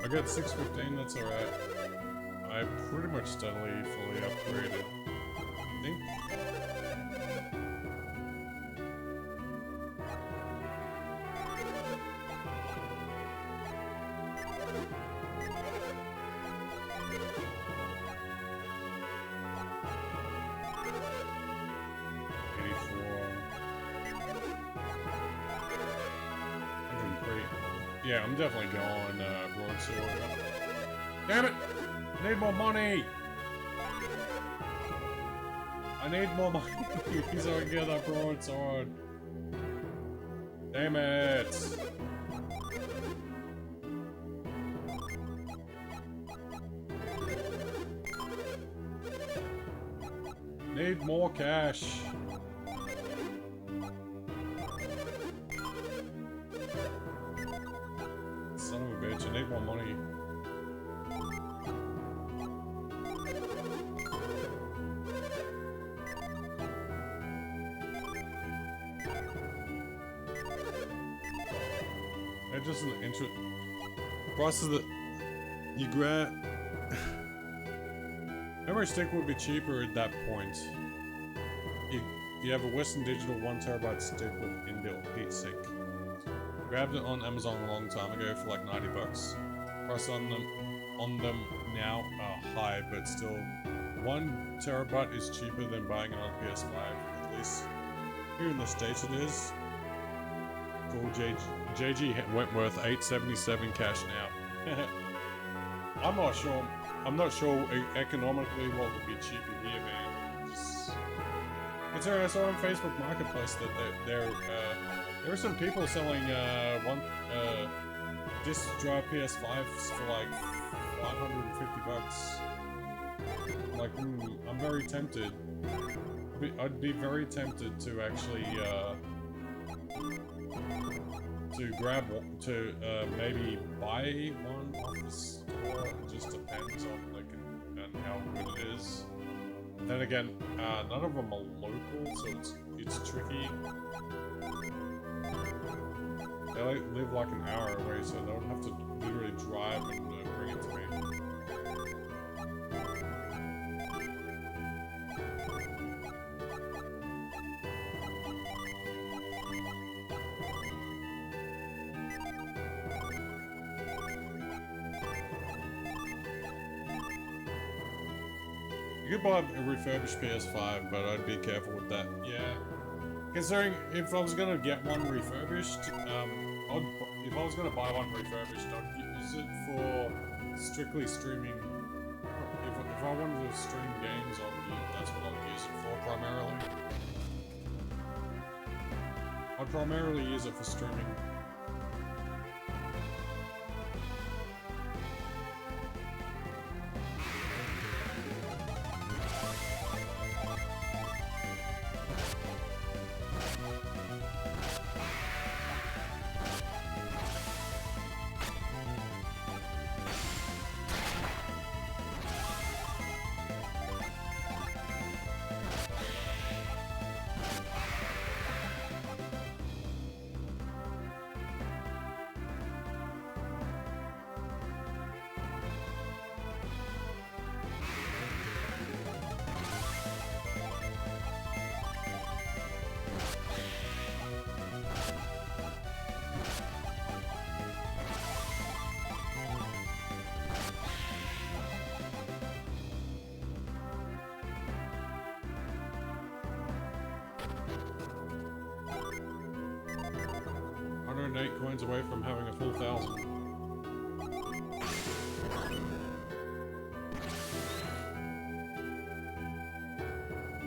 I got 615, that's alright. I pretty much steadily fully upgraded. I think. Yeah, I'm definitely going broadsword. Damn it! I need more money! I need more money so I can get that broadsword. Damn it! Need more cash. Son of a bitch, I need more money. It's just an interest. Prices that you grab. Memory stick would be cheaper at that point. You have a Western Digital 1TB stick with inbuilt heatsink. Grabbed it on Amazon a long time ago for like 90 bucks. Price on them now are high, but still 1 terabyte is cheaper than buying it on PS5. At least here in the States it is. Cool, JG Wentworth, 877 cash now. I'm not sure economically what would be cheaper here, man. Considering I saw on Facebook Marketplace that there are some people selling disc drive PS5s for like 550 bucks. Like, I'm very tempted. I'd be very tempted to actually to grab one, to maybe buy one off the store. It just depends on like and how good it is. Then again, none of them are local, so it's tricky. They live like an hour away, so they would have to literally drive and bring it to me. You could buy a refurbished PS5, but I'd be careful with that. Yeah. Considering if I was gonna get one refurbished, if I was gonna buy one refurbished, I'd use it for strictly streaming. If I wanted to stream games, that's what I'd use it for primarily. I'd primarily use it for streaming. 108 coins away from having a full 1,000.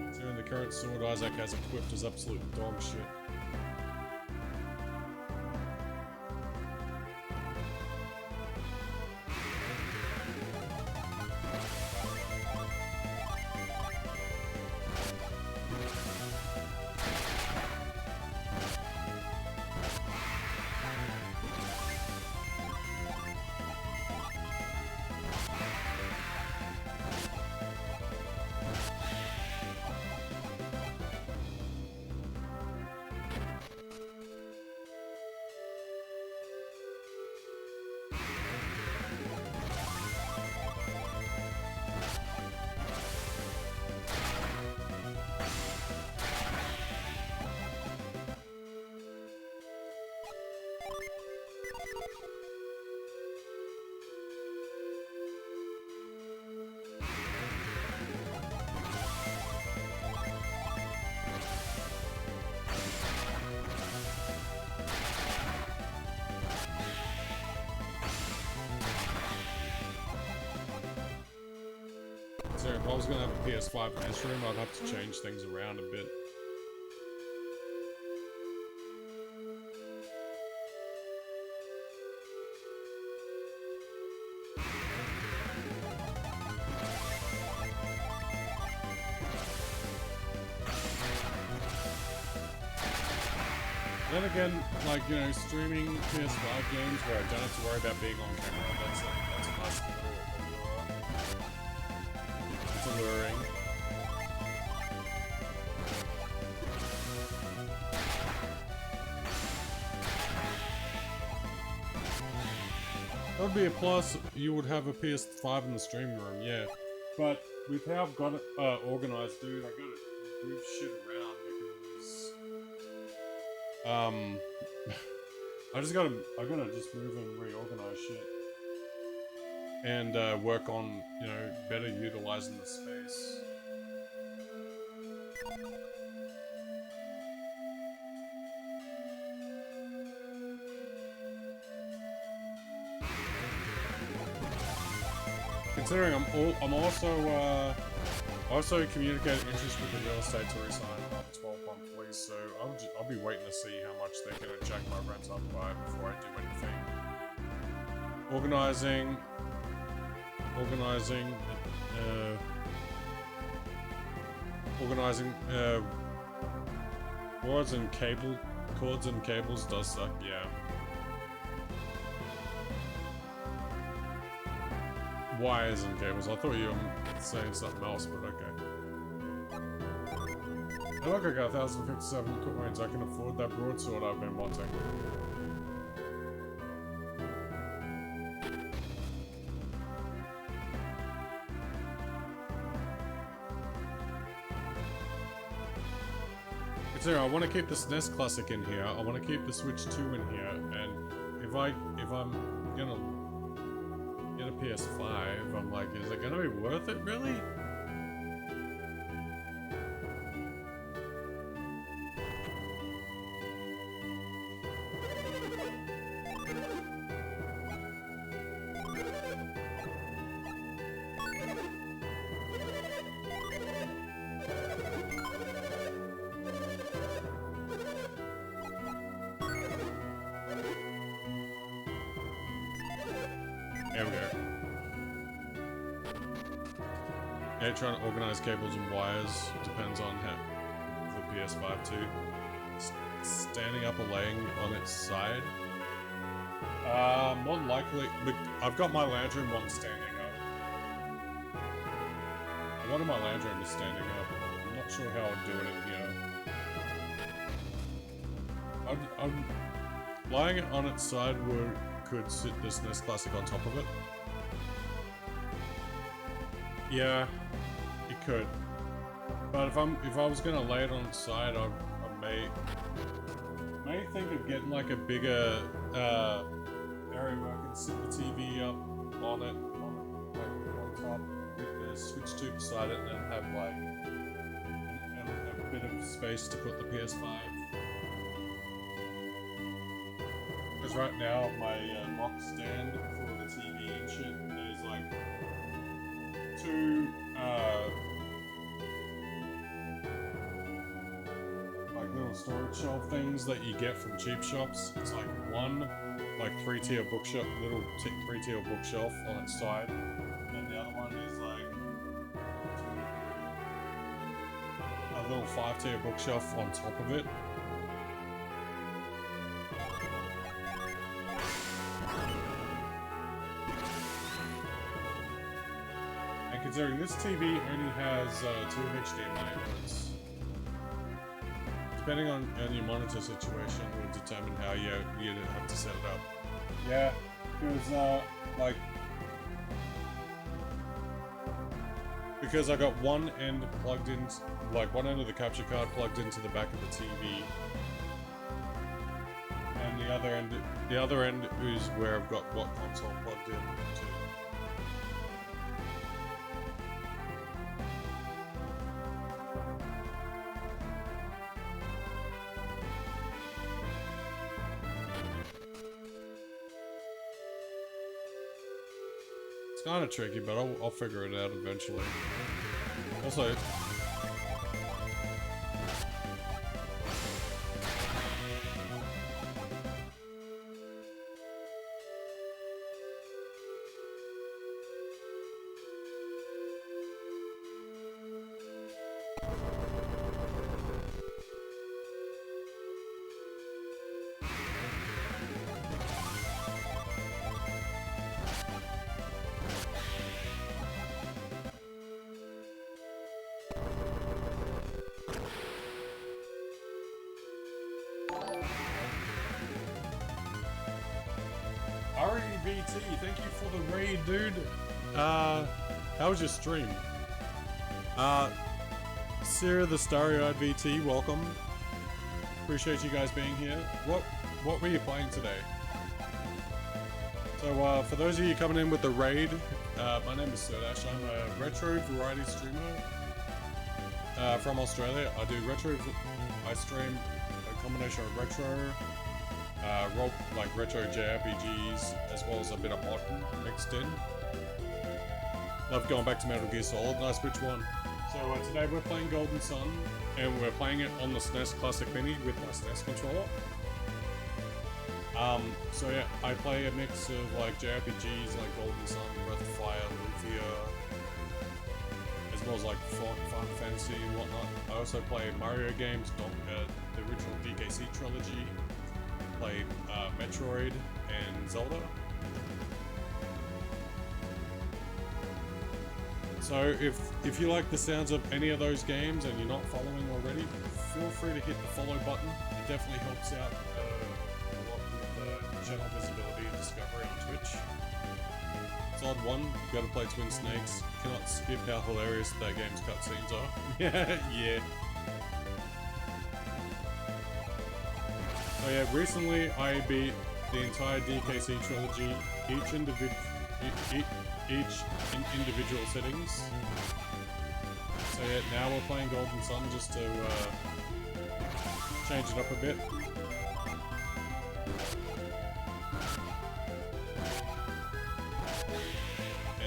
Considering the current sword Isaac has equipped is absolute dog shit. So if I was going to have a PS5 in this room, I'd have to change things around a bit. Then again, like, you know, streaming PS5 games where I don't have to worry about being on camera, that's a nice little allure. It's alluring. That would be a plus. You would have a PS5 in the stream room, yeah. But with how I've got it organized, dude, I gotta move shit around because I gotta just move and reorganize shit. And work on, you know, better utilizing the space. Considering I'm also communicating interest with the real estate to resign on a 12-month lease, so I'll be waiting to see how much they're gonna jack my rent up by before I do anything. Organizing cords and cables does suck, yeah. Wires and cables. I thought you were saying something else, but okay. Hey, look, I got 1,057 coins. I can afford that broadsword I've been wanting. Consider, I want to keep the SNES Classic in here. I want to keep the Switch 2 in here, and if I'm gonna get a PS5, I'm like, is it gonna be worth it, really? There we go. Yeah, trying to organize cables and wires depends on how the PS5 too. Standing up or laying on its side. More than likely, I've got my lantern one standing up. One of my lantern is standing up. I'm not sure how I'd do it in here. I'm lying it on its side could sit this SNES Classic on top of it. Yeah, it could. But if I was gonna lay it on its side, I may think of getting like a bigger area where I can sit the TV up on it, like on top with the Switch 2 beside it, and then have like a bit of space to put the PS5. Because right now, my box stand for the TV and shit, there's like two like little storage shelf things that you get from cheap shops. It's like one like three-tier bookshelf, little three-tier bookshelf on its side, and the other one is like a little five-tier bookshelf on top of it. And considering this TV only has two HDMI inputs, depending on your monitor situation will determine how you have to set it up. Yeah, because I got one end plugged in, like one end of the capture card plugged into the back of the TV, and the other end is where I've got what console plugged in to. Kind of tricky, but I'll figure it out eventually. Also, REVT, thank you for the raid, dude. How was your stream? Sarah the Starry-Eyed VT, welcome. Appreciate you guys being here. What were you playing today? So, for those of you coming in with the raid, my name is Serdash. I'm a retro variety streamer from Australia. I stream a combination of retro, retro JRPGs, as well as a bit of modern mixed in. Love going back to Metal Gear Solid. Nice, which one? So today we're playing Golden Sun, and we're playing it on the SNES Classic Mini with my SNES controller. So yeah, I play a mix of like JRPGs like Golden Sun, Breath of Fire, Lufia, as well as like Final Fantasy and whatnot. I also play Mario games, the original DKC trilogy. Play Metroid and Zelda. So if you like the sounds of any of those games and you're not following already, feel free to hit the follow button. It definitely helps out a lot with channel visibility and discovery on Twitch. Solid 1, you gotta play Twin Snakes. Cannot skip how hilarious that game's cutscenes are. Yeah. So yeah, recently I beat the entire DKC trilogy, each in individual settings. So yeah, now we're playing Golden Sun just to change it up a bit.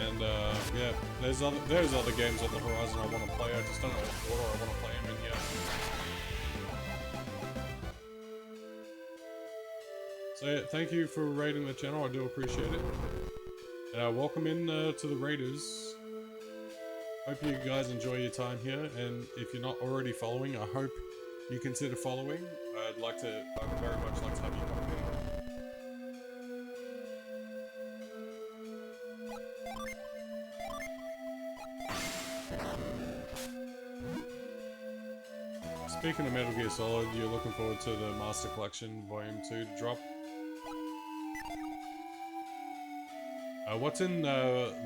And yeah, there's other games on the horizon I want to play. I just don't know what order I want to play them in yet. So yeah, thank you for raiding the channel, I do appreciate it. And welcome in to the raiders. Hope you guys enjoy your time here, and if you're not already following, I hope you consider following. I'd very much like to have you come in. Speaking of Metal Gear Solid, you're looking forward to the Master Collection Volume 2 to drop. What's in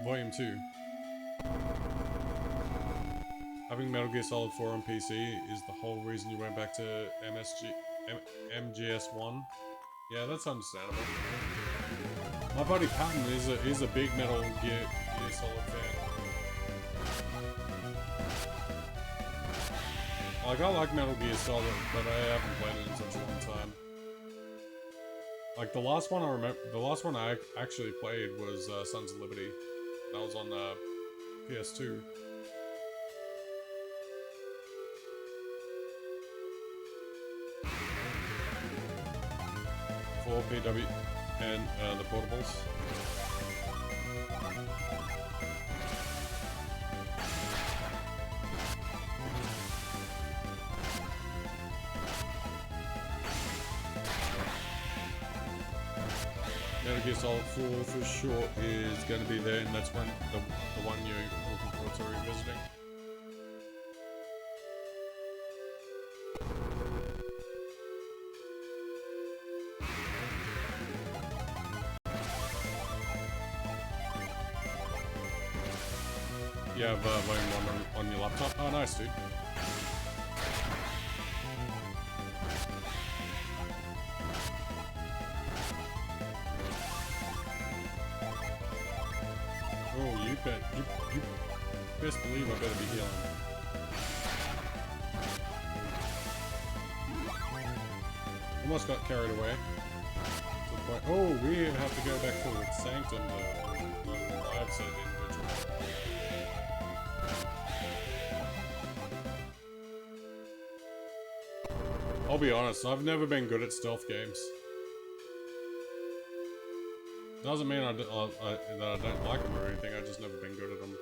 Volume 2? Having Metal Gear Solid 4 on PC is the whole reason you went back to MGS1. Yeah, that's understandable. My buddy Patton is a big Metal Gear Solid fan. Like, I like Metal Gear Solid, but I haven't played it in such a long time. Like the last one I remember, the last one I actually played was Sons of Liberty. That was on PS2. 4PW and the portables. Metal Gear Solid 4 for sure is going to be there, and that's when the one you're looking forward to revisiting. You have Volume 1 on your laptop. Oh, nice, dude. Oh, you best believe I better be healing. Almost got carried away. To the point. Oh, we have to go back to the Sanctum, the live set individual. I'll be honest, I've never been good at stealth games. Doesn't mean that I don't like them or anything, I've just never been good at them.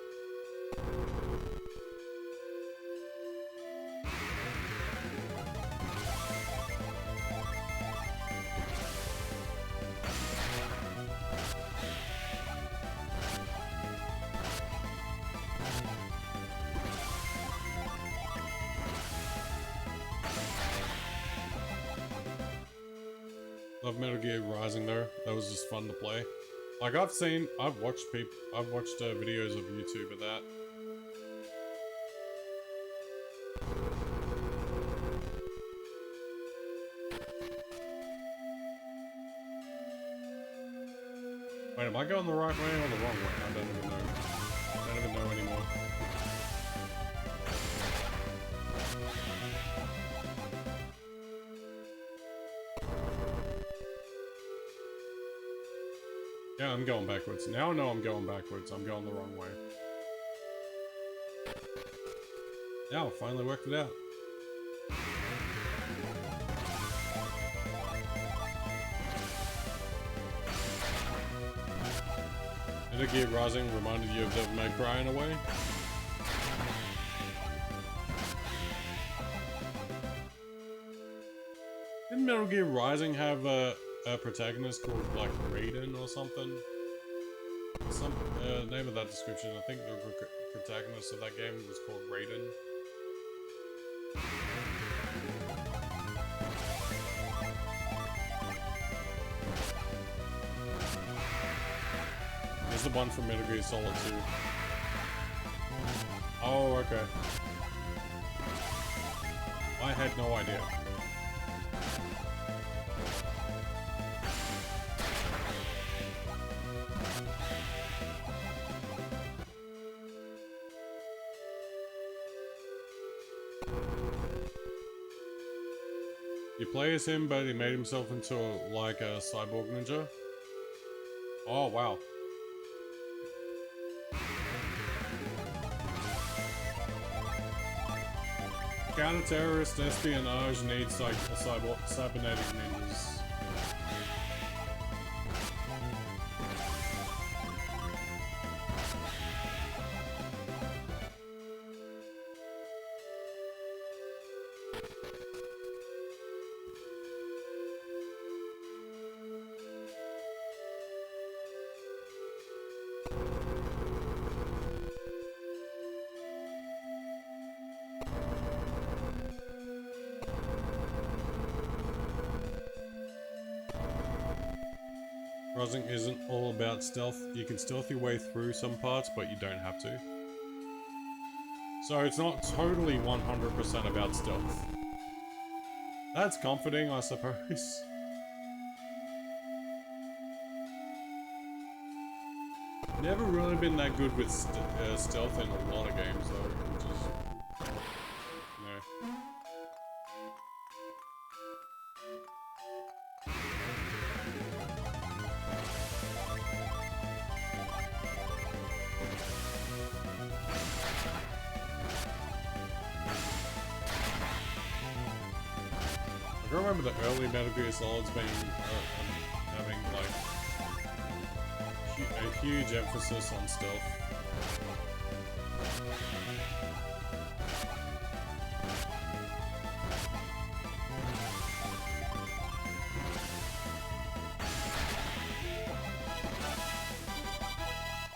Love Metal Gear Rising though. That was just fun to play. Like I've watched videos of YouTube of that. Wait, am I going the right way or the wrong way? I don't even know. I don't even know anymore. Yeah, I'm going backwards. Now I know I'm going backwards. I'm going the wrong way. Yeah, I finally worked it out. Metal Gear Rising reminded you of Devil May Cry in a way? Didn't Metal Gear Rising have a protagonist called like Raiden or something? Some name of that description. I think the protagonist of that game was called Raiden. Here's the one from Metal Gear Solid 2. Oh, okay. I had no idea. You play as him, but he made himself into like a cyborg ninja. Oh, wow. Counter-terrorist espionage needs like cybernetic ninjas. Rising isn't all about stealth. You can stealth your way through some parts, but you don't have to. So it's not totally 100% about stealth. That's comforting, I suppose. Never really been that good with stealth in a lot of games though, which is... no. remember the early Metal Gear Solids being having like a huge emphasis on stealth.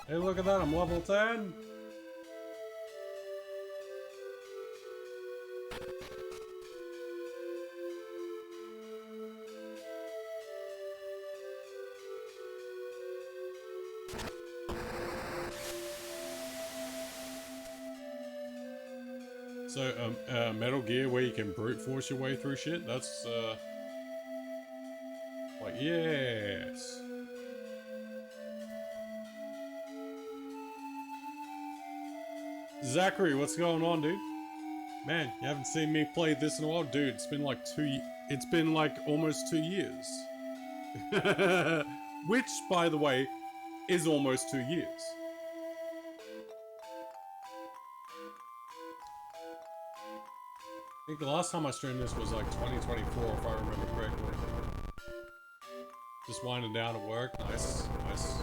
Hey, look at that! I'm level 10. So, Metal Gear where you can brute force your way through shit, that's, like, yes! Zachary, what's going on, dude? Man, you haven't seen me play this in a while? Dude, it's been like it's been like almost 2 years. Which, by the way, is almost 2 years. I think the last time I streamed this was like 2024, if I remember correctly. Just winding down at work. Nice, nice.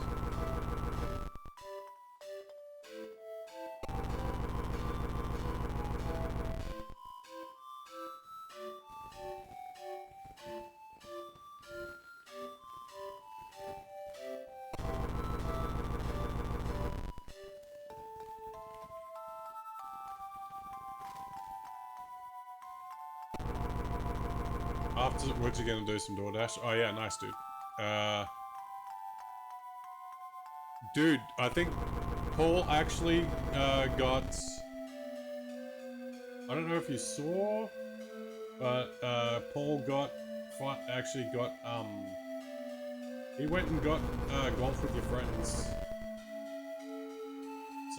Afterwards, you're gonna do some DoorDash. Oh yeah, nice, dude. Dude, I think Paul actually got. I don't know if you saw, but Paul actually got he went and got golf with your friends.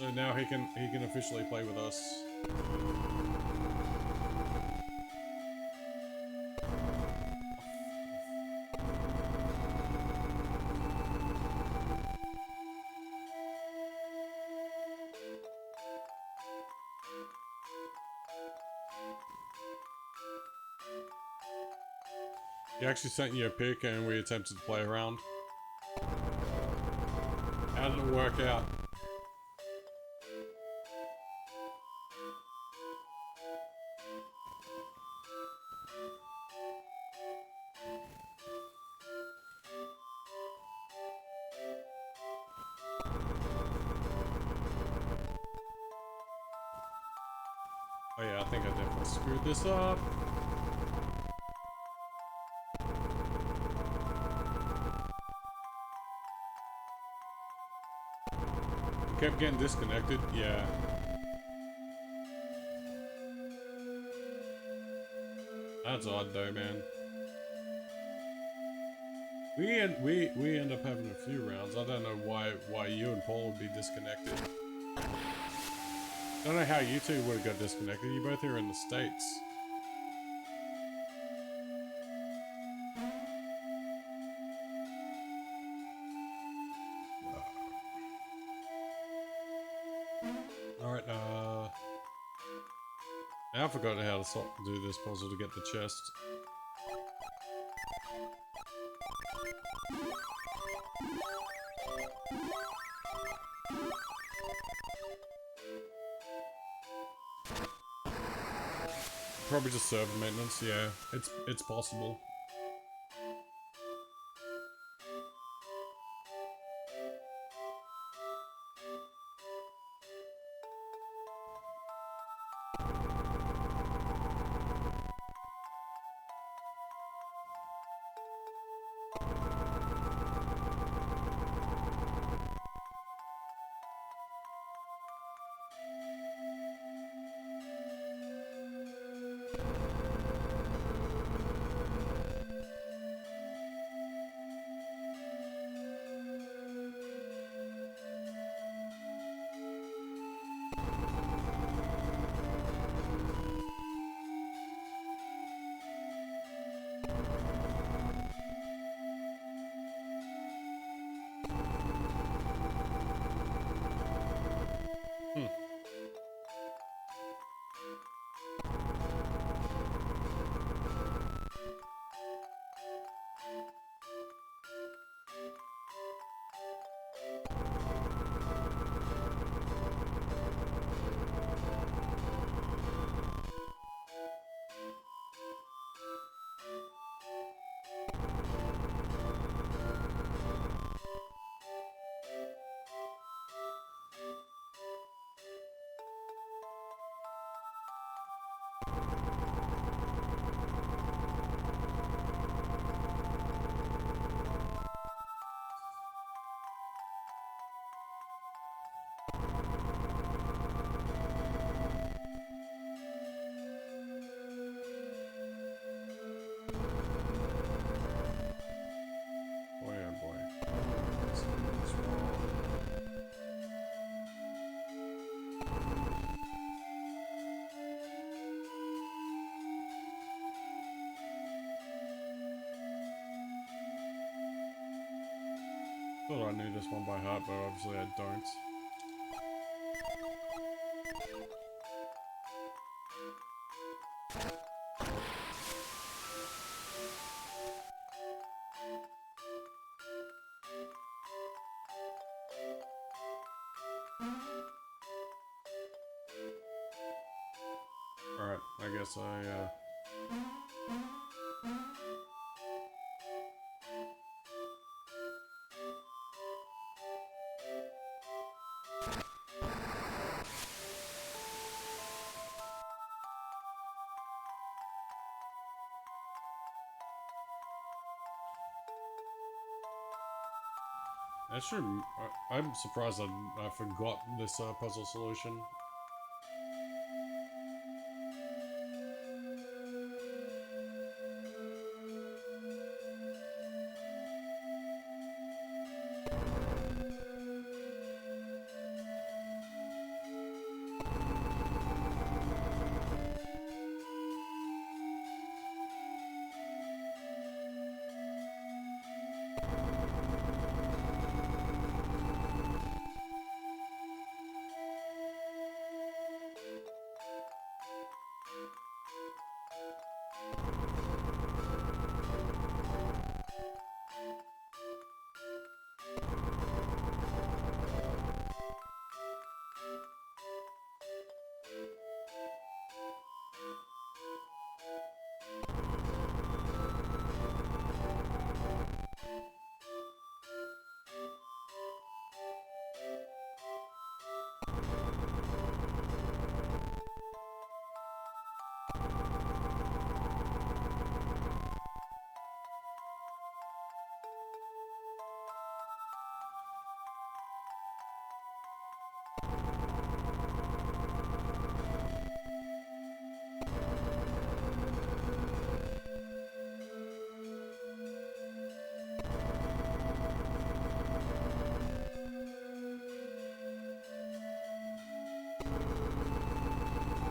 So now he can officially play with us. He actually sent you a pic and we attempted to play around. How did it work out? Oh yeah, I think I definitely screwed this up. Kept getting disconnected, yeah. That's odd though, man. We end up having a few rounds. I don't know why you and Paul would be disconnected. Don't know how you two would have got disconnected. You both are in the States. Alright, now I forgot how to do this puzzle to get the chest. Probably just server maintenance, yeah. It's possible. Thought I knew this one by heart, but obviously I don't. Alright, I guess Actually, I'm surprised I forgot this puzzle solution.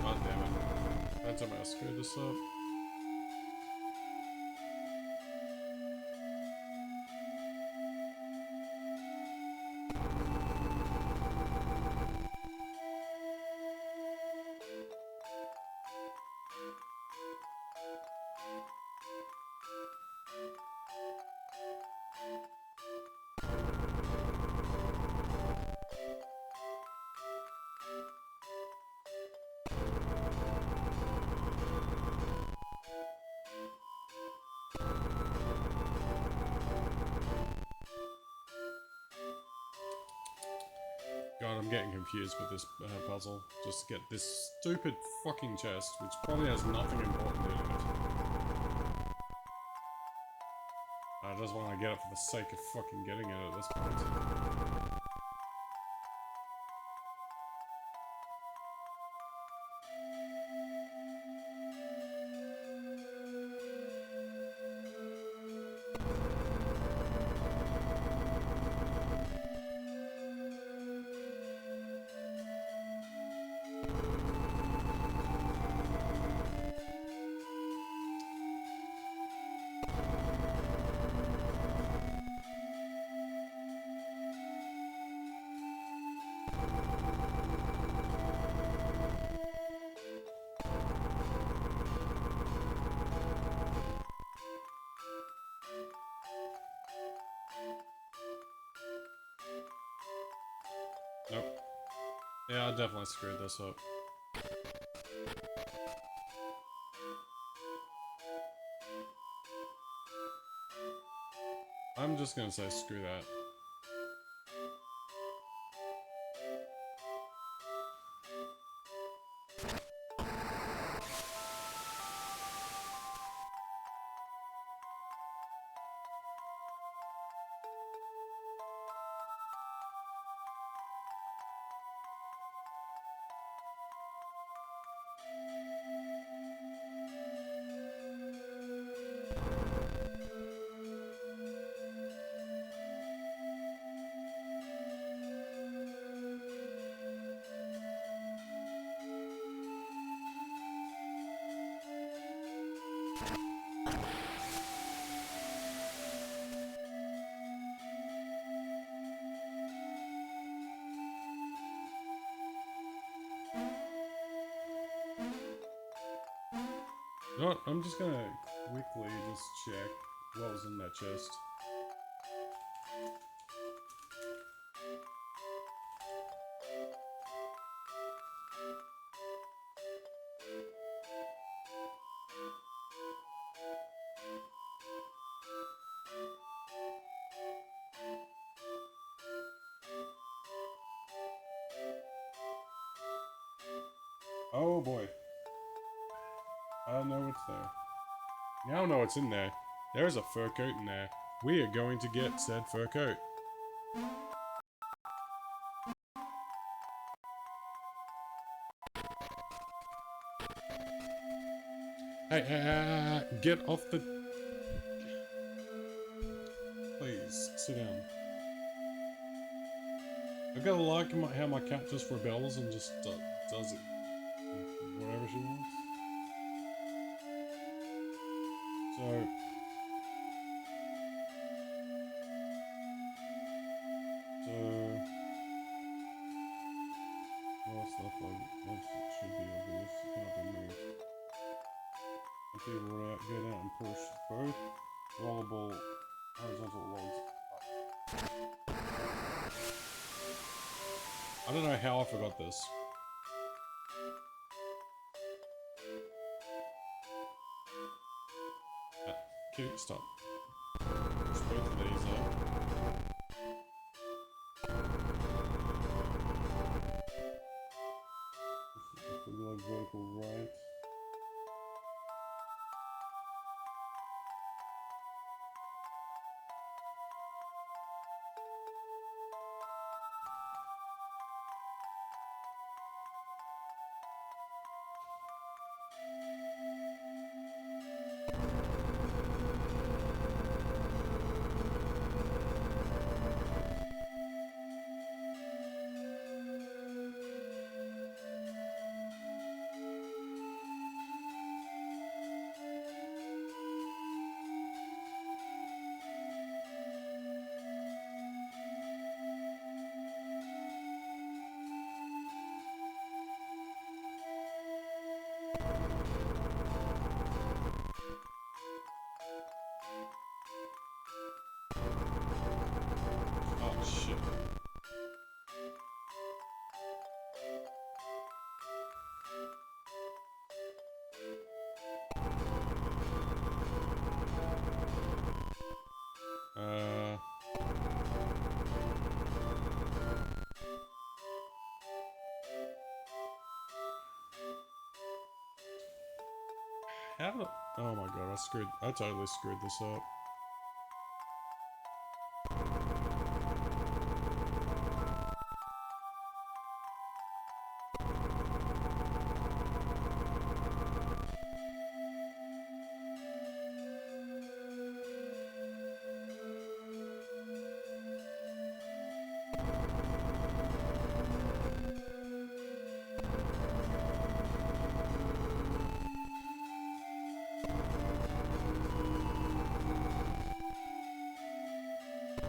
God damn it. That's a mess. Screw this up. God, I'm getting confused with this puzzle. Just to get this stupid fucking chest, which probably has nothing important in it. I just want to get it for the sake of fucking getting it at this point. Nope. Yeah, I definitely screwed this up. I'm just gonna say screw that. Oh, I'm just gonna quickly just check what was in that chest. Oh boy. I know what's there. Now I know what's in there. There's a fur coat in there. We are going to get said fur coat. Hey, get off the... Please, sit down. I gotta like how my cat just rebels and just does it. Whatever she wants. So... Well, stuff like that should be obvious. It cannot be moved. Until you roll out, get out and push both rollable horizontal logs up. I don't know how I forgot this. Okay, stop. Push both of these up. Like vertical right. Oh shit. How do... Oh my god, I totally screwed this up.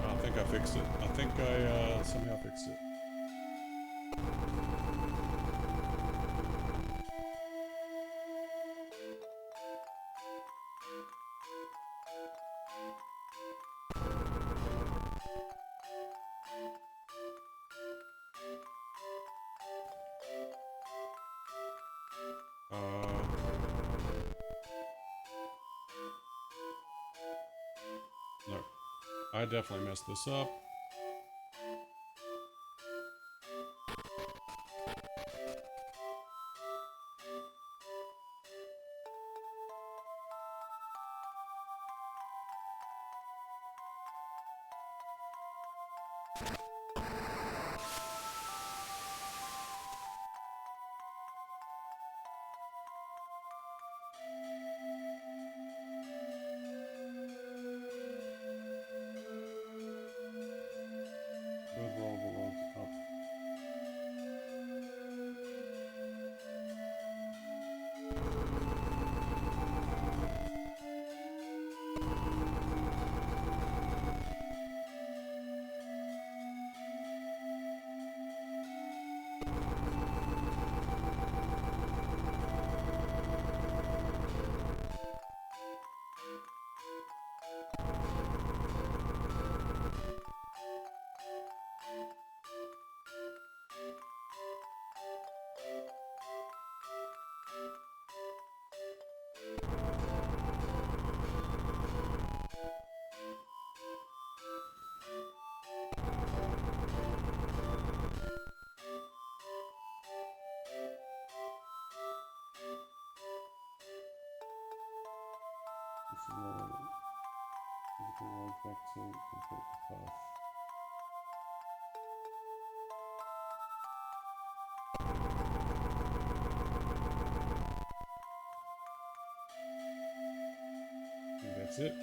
I think I fixed it. I think I somehow fixed it. No. I definitely messed this up. Both rollable logs up. log back to complete the path. I think that's it.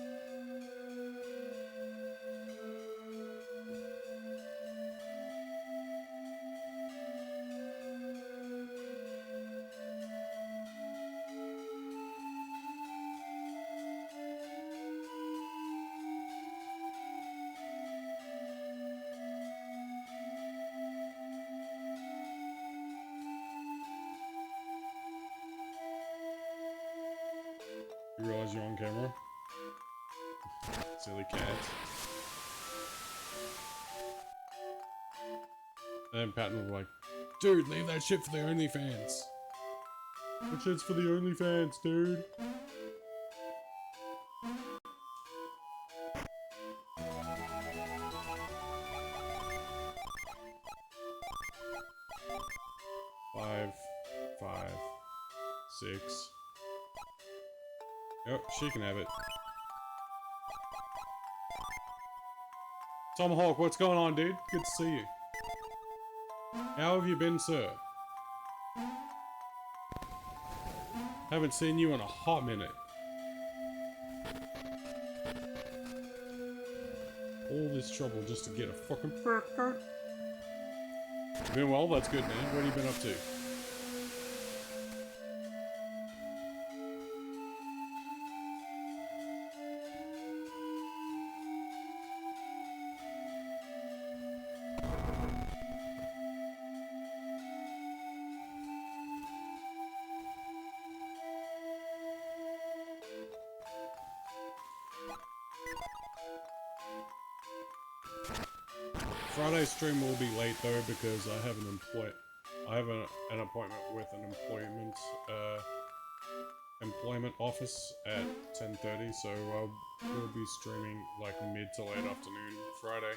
You realize you're on camera? Silly cat. And then Patton will be like, dude, leave that shit for the OnlyFans. That shit's for the OnlyFans, dude. Five, 6. Oh, she can have it. Tomahawk, what's going on, dude? Good to see you. How have you been, sir? Haven't seen you in a hot minute. All this trouble just to get a fucking fur coat. You been well? That's good, man. What have you been up to? Friday's stream will be late though because I have an appointment with an employment office at 10:30, so I will be streaming like mid to late afternoon Friday.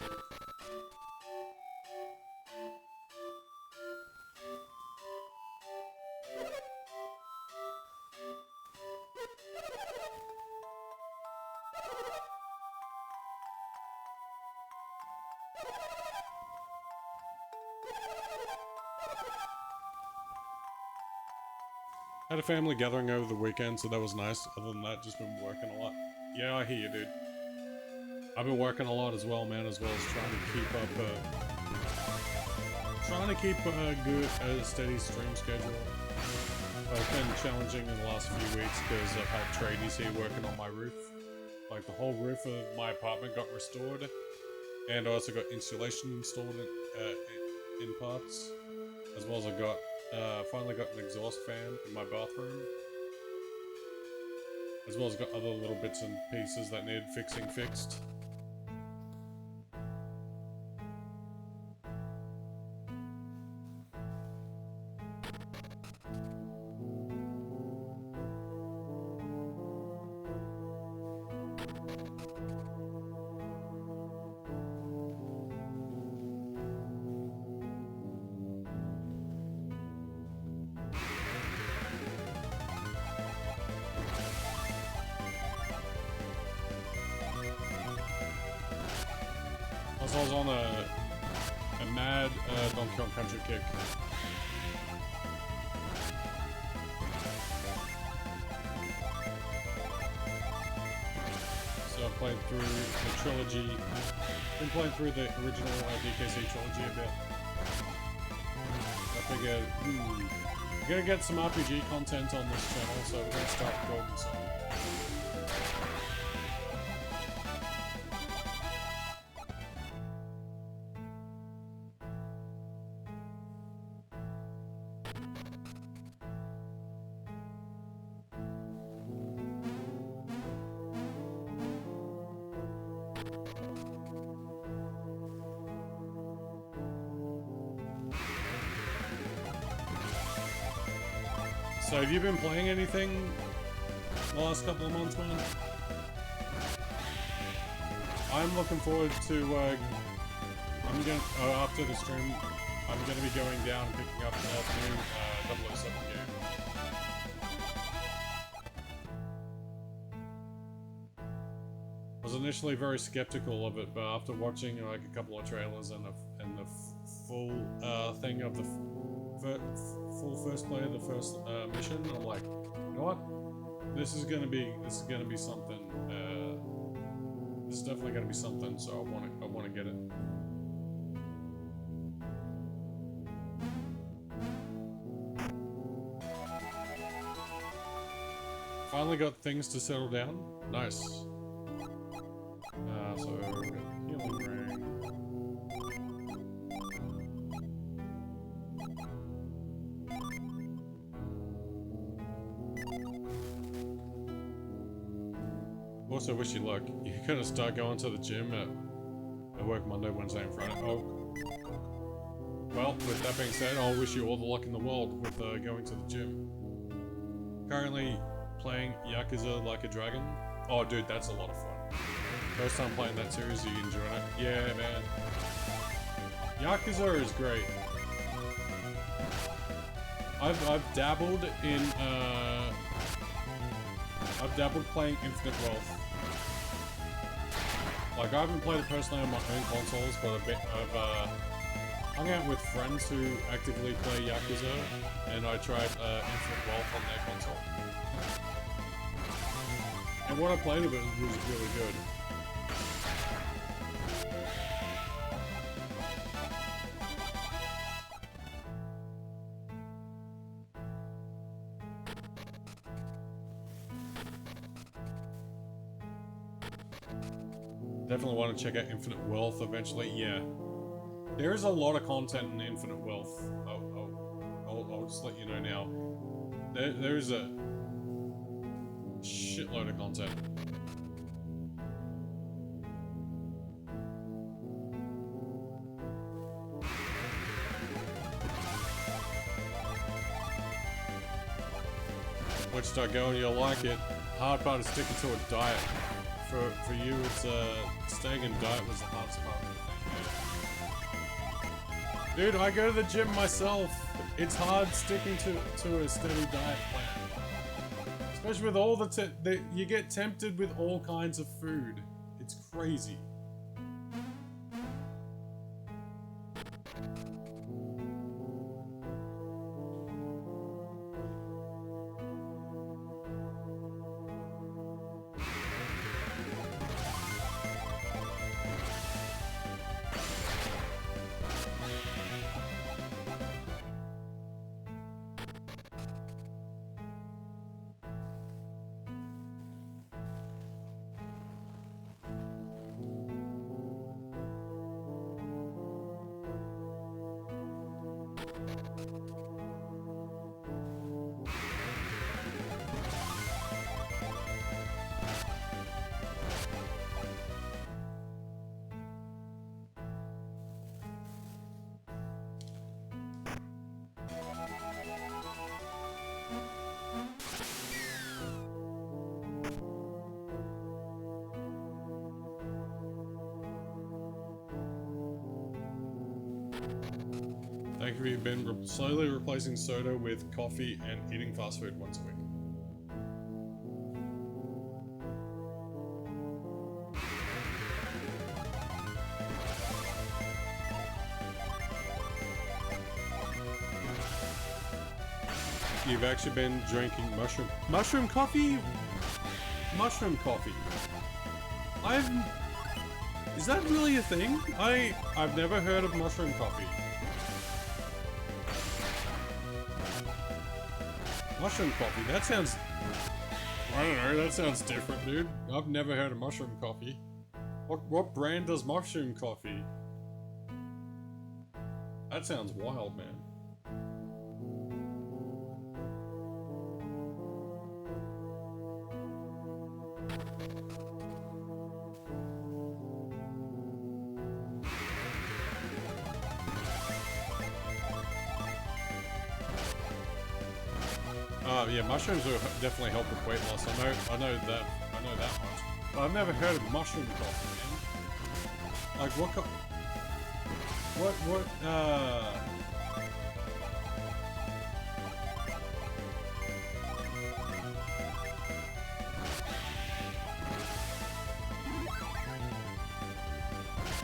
Had a family gathering over the weekend, so that was nice. Other than that, just been working a lot. Yeah, I hear you, dude. I've been working a lot as well, man, as well as trying to keep up, a good, steady stream schedule. It's been challenging in the last few weeks because I've had tradies here working on my roof. Like, the whole roof of my apartment got restored, and I also got insulation installed in parts, as well as I got finally got an exhaust fan in my bathroom. As well as got other little bits and pieces that needed fixed. I was on a mad Donkey Kong Country kick. So I played through the trilogy. Been playing through the original DKC trilogy a bit. I figured, we're gonna get some RPG content on this channel, so we're gonna start with Golden Sun. So have you been playing anything the last couple of months, man? I'm looking forward to, after the stream, I'm gonna be going down and picking up the new 007 game. Was it initially very skeptical of it, but after watching like a couple of trailers and the full thing of the full first play of the first mission, I'm like, you know what? This is gonna be something. This is definitely gonna be something. So I wanna get it. Finally got things to settle down. Nice. So healing ring. Also, wish you luck. You're gonna start going to the gym at work Monday, Wednesday, and Friday. Oh. Well, with that being said, I'll wish you all the luck in the world with going to the gym. Currently playing Yakuza Like a Dragon. Oh, dude, that's a lot of fun. First time playing that series, you enjoying it? Yeah, man. Yakuza is great. I've dabbled in I've dabbled playing Infinite Wealth. Like, I haven't played it personally on my own consoles, but I've hung out with friends who actively play Yakuza, and I tried Infinite Wealth on their console. And what I played of it was really good. Definitely want to check out Infinite Wealth eventually. Yeah, there is a lot of content in Infinite Wealth. I'll just let you know now. There's a shitload of content. Once you start going, you'll like it. Hard part is sticking to a diet. For you, it's staying in diet was the hardest part of the thing. Dude, I go to the gym myself. It's hard sticking to a steady diet plan. Especially with all you get tempted with all kinds of food. It's crazy. Thank you. You've been slowly replacing soda with coffee and eating fast food once a week. You've actually been drinking mushroom coffee? Mushroom coffee. Is that really a thing? I've never heard of mushroom coffee. Mushroom coffee, that sounds... I don't know, that sounds different, dude. I've never heard of mushroom coffee. What brand does mushroom coffee? That sounds wild, man. Yeah, mushrooms will definitely help with weight loss. I know that much. But I've never heard of mushroom coffee, man. Like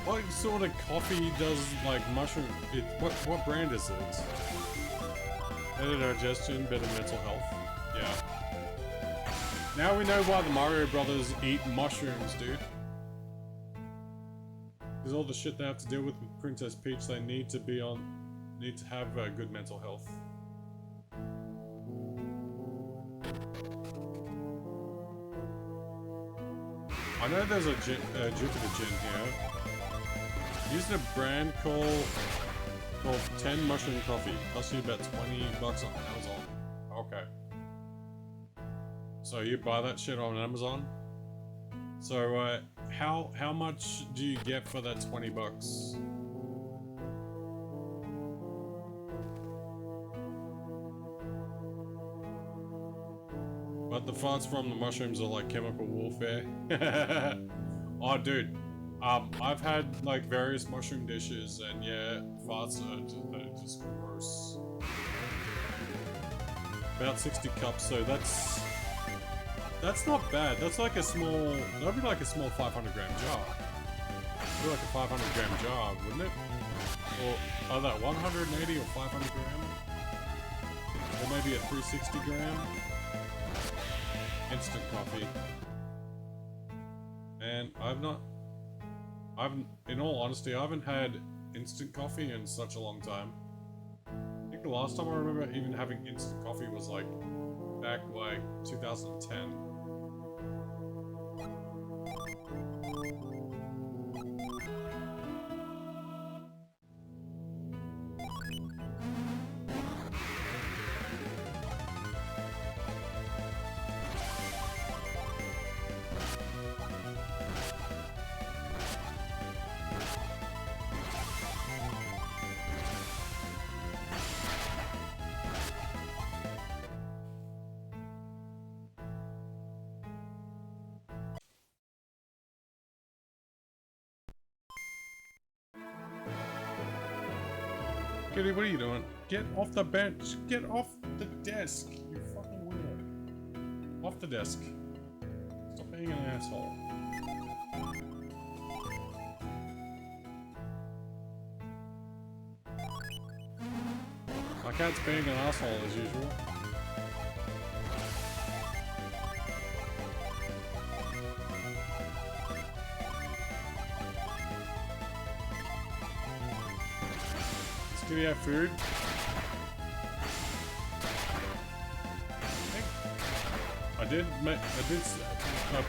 What sort of coffee does like mushroom? What brand is it? Better digestion, better mental health. Yeah. Now we know why the Mario Brothers eat mushrooms, dude. Because all the shit they have to deal with Princess Peach, they need to have good mental health. I know there's a Jupiter Gin here. Using a brand called 10 Mushroom Coffee. Costs you about 20 bucks on Amazon. Okay. So you buy that shit on Amazon? So how much do you get for that 20 bucks? But the farts from the mushrooms are like chemical warfare. Oh, dude. I've had like various mushroom dishes, and yeah, farts are just gross. About 60 cups, so that's not bad. That's like a small. That'd be like a small 500 gram jar. That'd be like a 500 gram jar, wouldn't it? Or are that 180 or 500 gram? Or maybe a 360 gram? Instant coffee. And in all honesty, I haven't had instant coffee in such a long time. I think the last time I remember even having instant coffee was like back like 2010. Kitty, what are you doing? Get off the bench! Get off the desk! You fucking weirdo. Off the desk. Stop being an asshole. My cat's being an asshole as usual. Do we have food? I did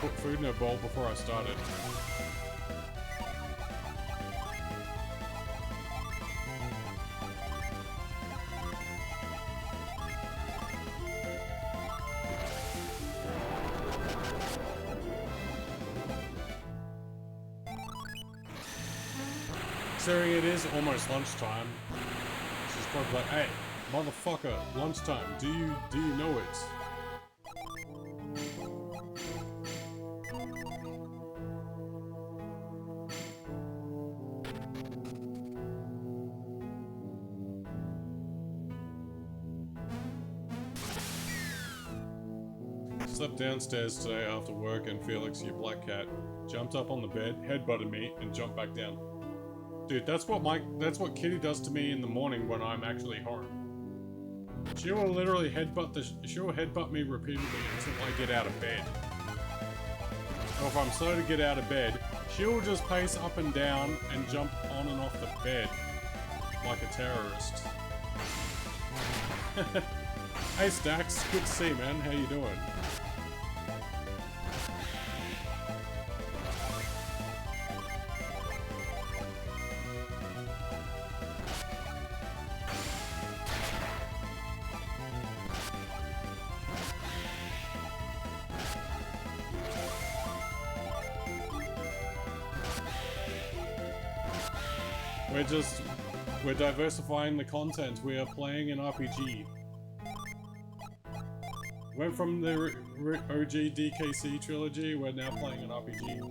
put food in a bowl before I started. Considering it is almost lunchtime. She's probably like, hey, motherfucker, lunchtime, do you know it? Slept downstairs today after work and Felix, your black cat, jumped up on the bed, headbutted me, and jumped back down. Dude, that's what Kitty does to me in the morning when I'm actually home. She will literally headbutt me repeatedly until I get out of bed. Or if I'm slow to get out of bed, she will just pace up and down and jump on and off the bed like a terrorist. Hey Stacks, good to see you, man. How you doing? We're diversifying the content. We are playing an RPG. Went from the OG DKC trilogy, we're now playing an RPG.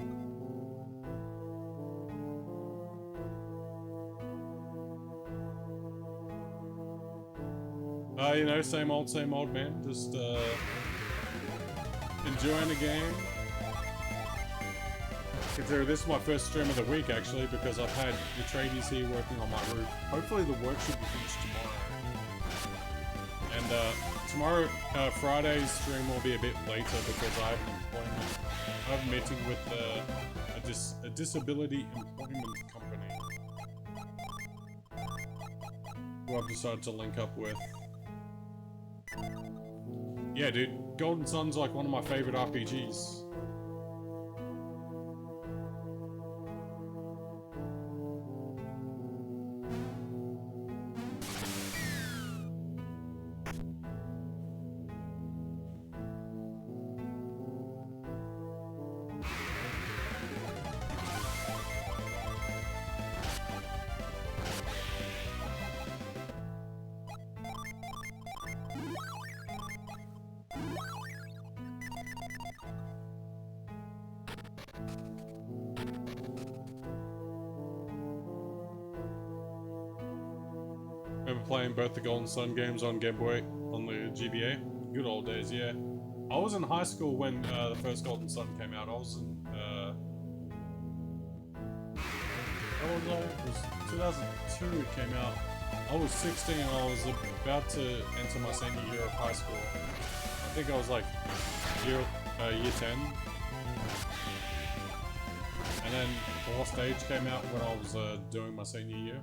You know, same old, man. Just, enjoying the game. consider this is my first stream of the week actually, because I've had the tradies here working on my roof. Hopefully the work should be finished tomorrow. And tomorrow, Friday's stream will be a bit later because I have an employment. I have a meeting with a disability employment company who I've decided to link up with. Yeah, dude, Golden Sun's like one of my favorite RPGs. Remember playing both the Golden Sun games on Game Boy on the GBA? Good old days, yeah. I was in high school when the first Golden Sun came out. I was in, how old was I? It was 2002 it came out. I was 16 and I was about to enter my senior year of high school. I think I was like year 10. And then The Lost Age came out when I was doing my senior year.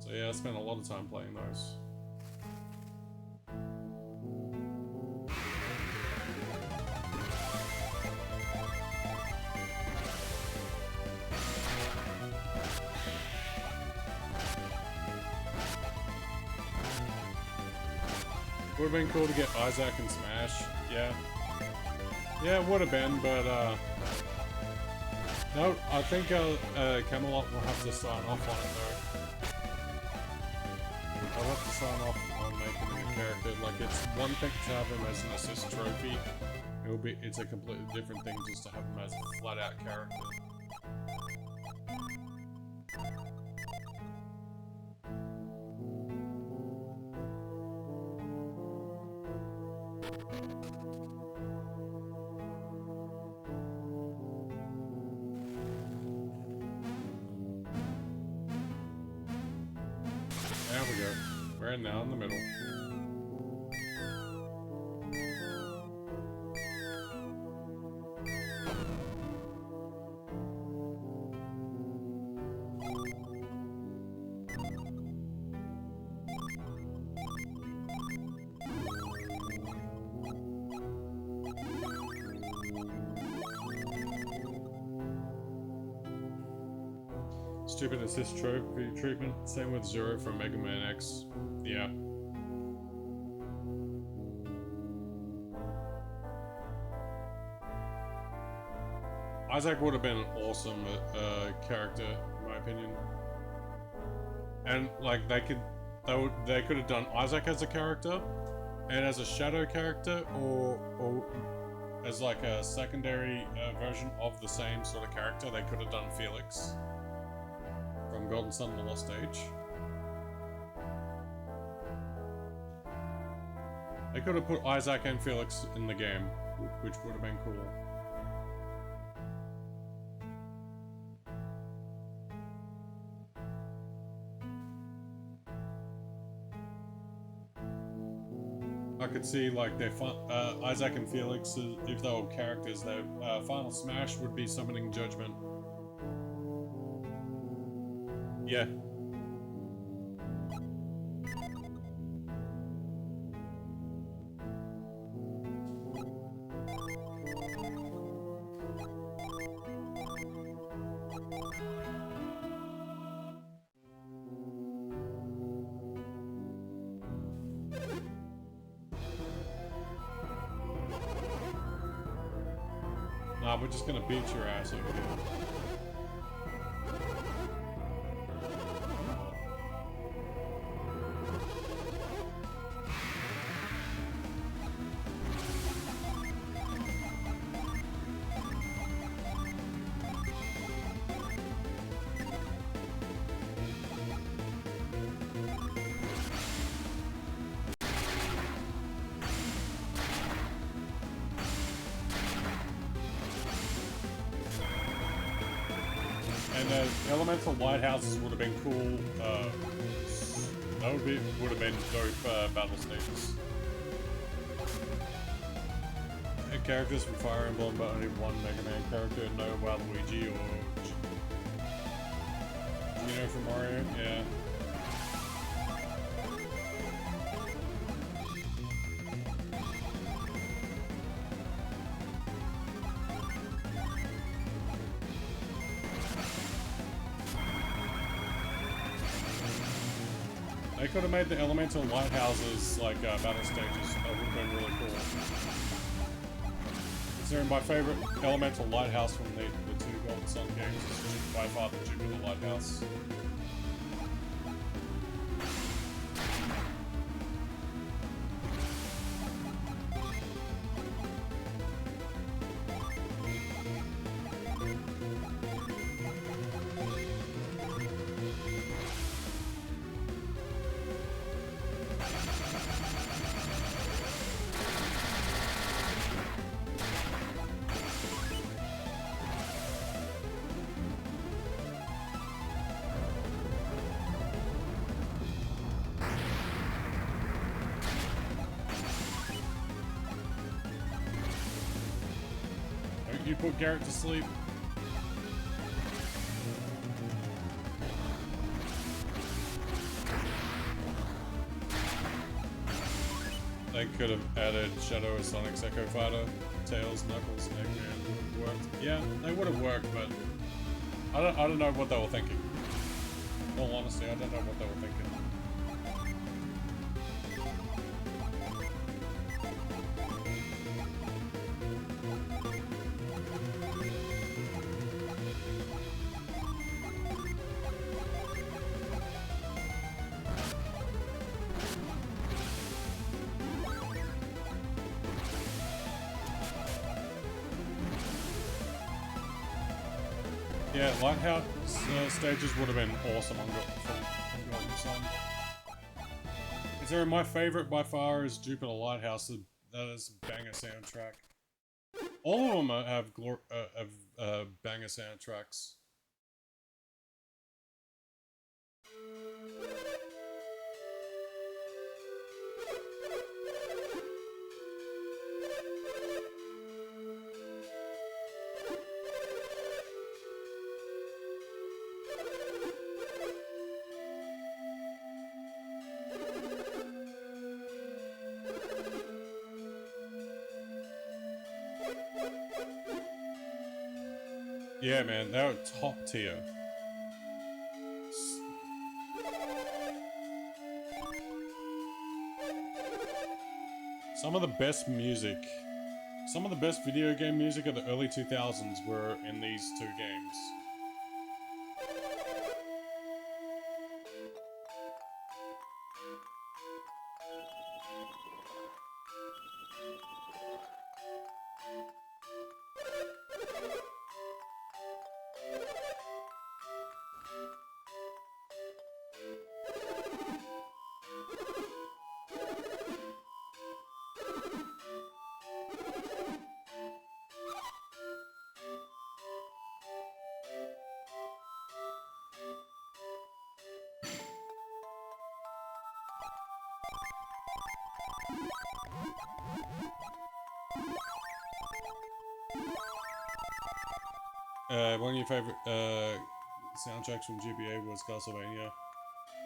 So yeah, I spent a lot of time playing those. Would have been cool to get Isaac and Smash, yeah. Yeah, it would have been, but no, I think Camelot will have to sign off on it though. I'll have to sign off on making him a character. Like, it's one thing to have him as an assist trophy. It's a completely different thing just to have him as a flat-out character. There we go. We're now in the middle. Stupid assist trophy treatment. Same with Zero from Mega Man X. Yeah. Isaac would have been an awesome character, in my opinion. And like they could have done Isaac as a character, and as a shadow character, or as like a secondary version of the same sort of character. They could have done Felix from Golden Sun and the Lost Age. They could have put Isaac and Felix in the game, which would have been cool. I could see like their Isaac and Felix, if they were characters, their final smash would be summoning Judgment. Yeah. Nah, we're just gonna beat your ass over here. the elemental lighthouses would have been cool. That would have been dope battle stages. Characters from Fire Emblem, but only one Mega Man character, no Waluigi or Gino from Mario. Yeah. They could have made the elemental lighthouses like battle stages. That would have been really cool. Considering my favorite elemental lighthouse from the two Golden Sun games is by far the Jupiter Lighthouse. You put Garrett to sleep. They could have added Shadow of Sonic's Echo Fighter, Tails, Knuckles, Eggman would have worked. Yeah, they would have worked, but I don't know what they were thinking. In all honesty, I don't know what they were thinking. Yeah, Lighthouse stages would have been awesome on Golden Sun. Considering my favorite by far is Jupiter Lighthouse, that is a banger soundtrack. All of them have banger soundtracks. Yeah, man, they were top tier. Some of the best music, some of the best video game music of the early 2000s were in these two games. One of your favorite soundtracks from GBA was Castlevania,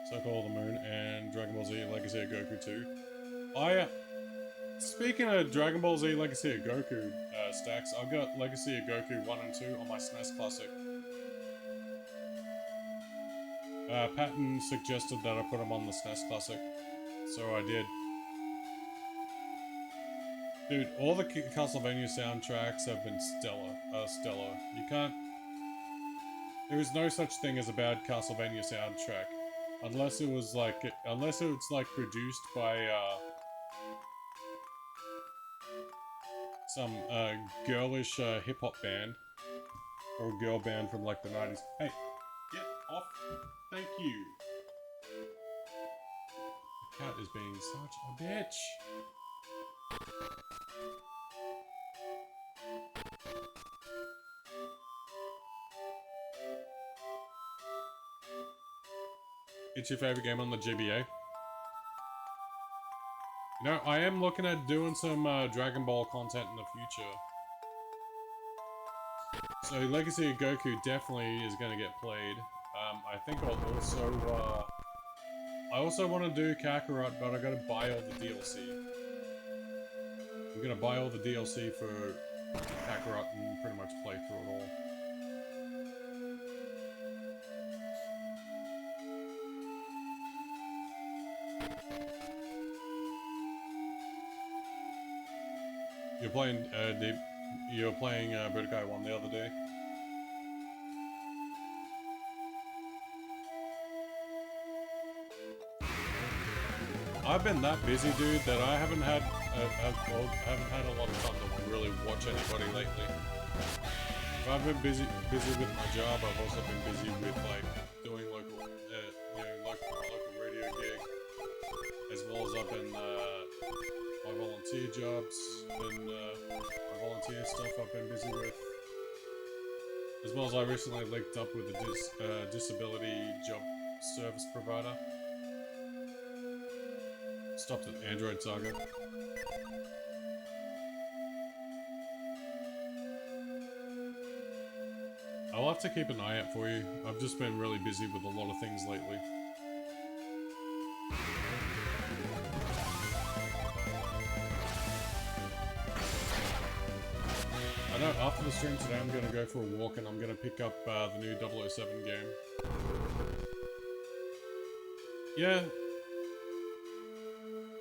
Circle of the Moon, and Dragon Ball Z Legacy of Goku 2. Speaking of Dragon Ball Z Legacy of Goku stacks, I've got Legacy of Goku 1 and 2 on my SNES Classic. Patton suggested that I put them on the SNES Classic, so I did. Dude, all the Castlevania soundtracks have been stellar. You can't... There is no such thing as a bad Castlevania soundtrack. Unless it was like... Unless it's like produced by, some, girlish, hip-hop band. Or girl band from like the 90s. Hey, get off. Thank you. The cat is being such a bitch. It's your favorite game on the GBA? You know, I am looking at doing some Dragon Ball content in the future. So Legacy of Goku definitely is going to get played. I think I'll also... I also want to do Kakarot, but I gotta buy all the DLC. I'm gonna buy all the DLC for Kakarot and pretty much play through it all. You were playing Budokai 1 the other day. I've been that busy, dude, that I haven't had a lot of time to really watch anybody lately. If I've been busy with my job, I've also been busy with like doing local radio gig, as well as I've been my volunteer jobs and my volunteer stuff I've been busy with, as well as I recently linked up with a disability job service provider. Stopped at Android Saga. I'll have to keep an eye out for you. I've just been really busy with a lot of things lately. I know after the stream today I'm going to go for a walk and I'm going to pick up the new 007 game. Yeah.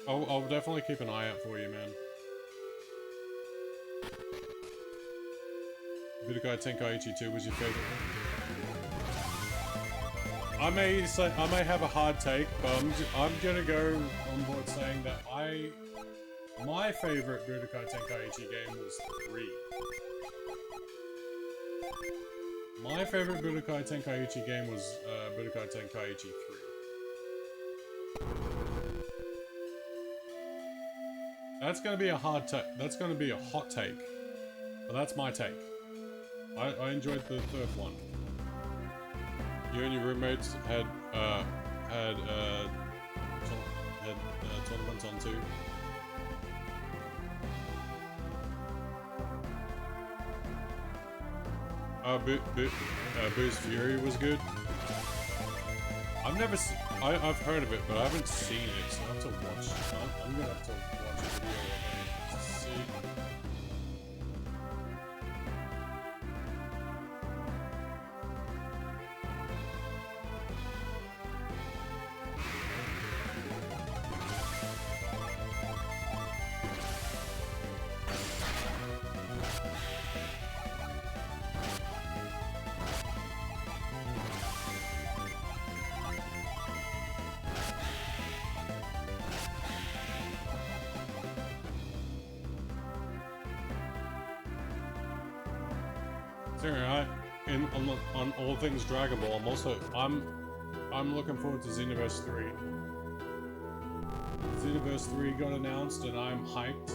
I'll definitely keep an eye out for you, man. Budokai Tenkaichi 2 was your favorite. I may have a hard take, but I'm gonna go on board saying that my favorite Budokai Tenkaichi game was 3. My favorite Budokai Tenkaichi game was Budokai Tenkaichi 3. That's gonna be a hard take. That's gonna be a hot take, but that's my take. I enjoyed the third one. You and your roommates had tournaments on too. Boo's Fury was good. I've heard of it, but I haven't seen it, so I have to watch. I'm gonna have to watch a video of it to see. On all things Dragon Ball, I'm looking forward to Xenoverse 3. Xenoverse 3 got announced and I'm hyped.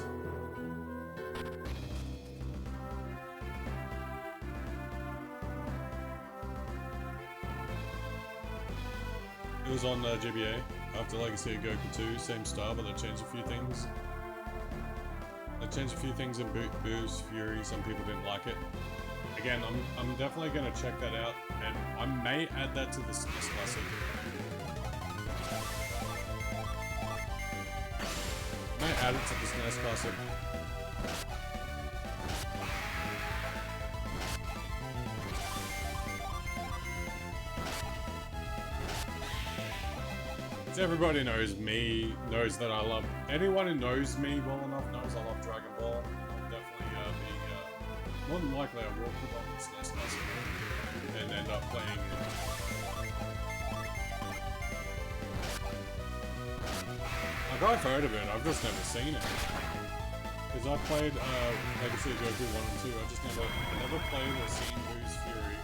It was on GBA after Legacy of Goku 2, same style, but they changed a few things. They changed a few things in Boo's Fury. Some people didn't like it. Again, I'm definitely gonna check that out, and I may add that to the SNES Classic. I may add it to the SNES Classic. Everybody knows that I love. Anyone who knows me well enough knows I love Dragon Ball. I'll definitely be more than likely I will put on the SNES Classic and end up playing it. Like, I've heard of it, I've just never seen it. Because I've played Legacy of Goku 1 and 2, I never played or seen Boo's Fury.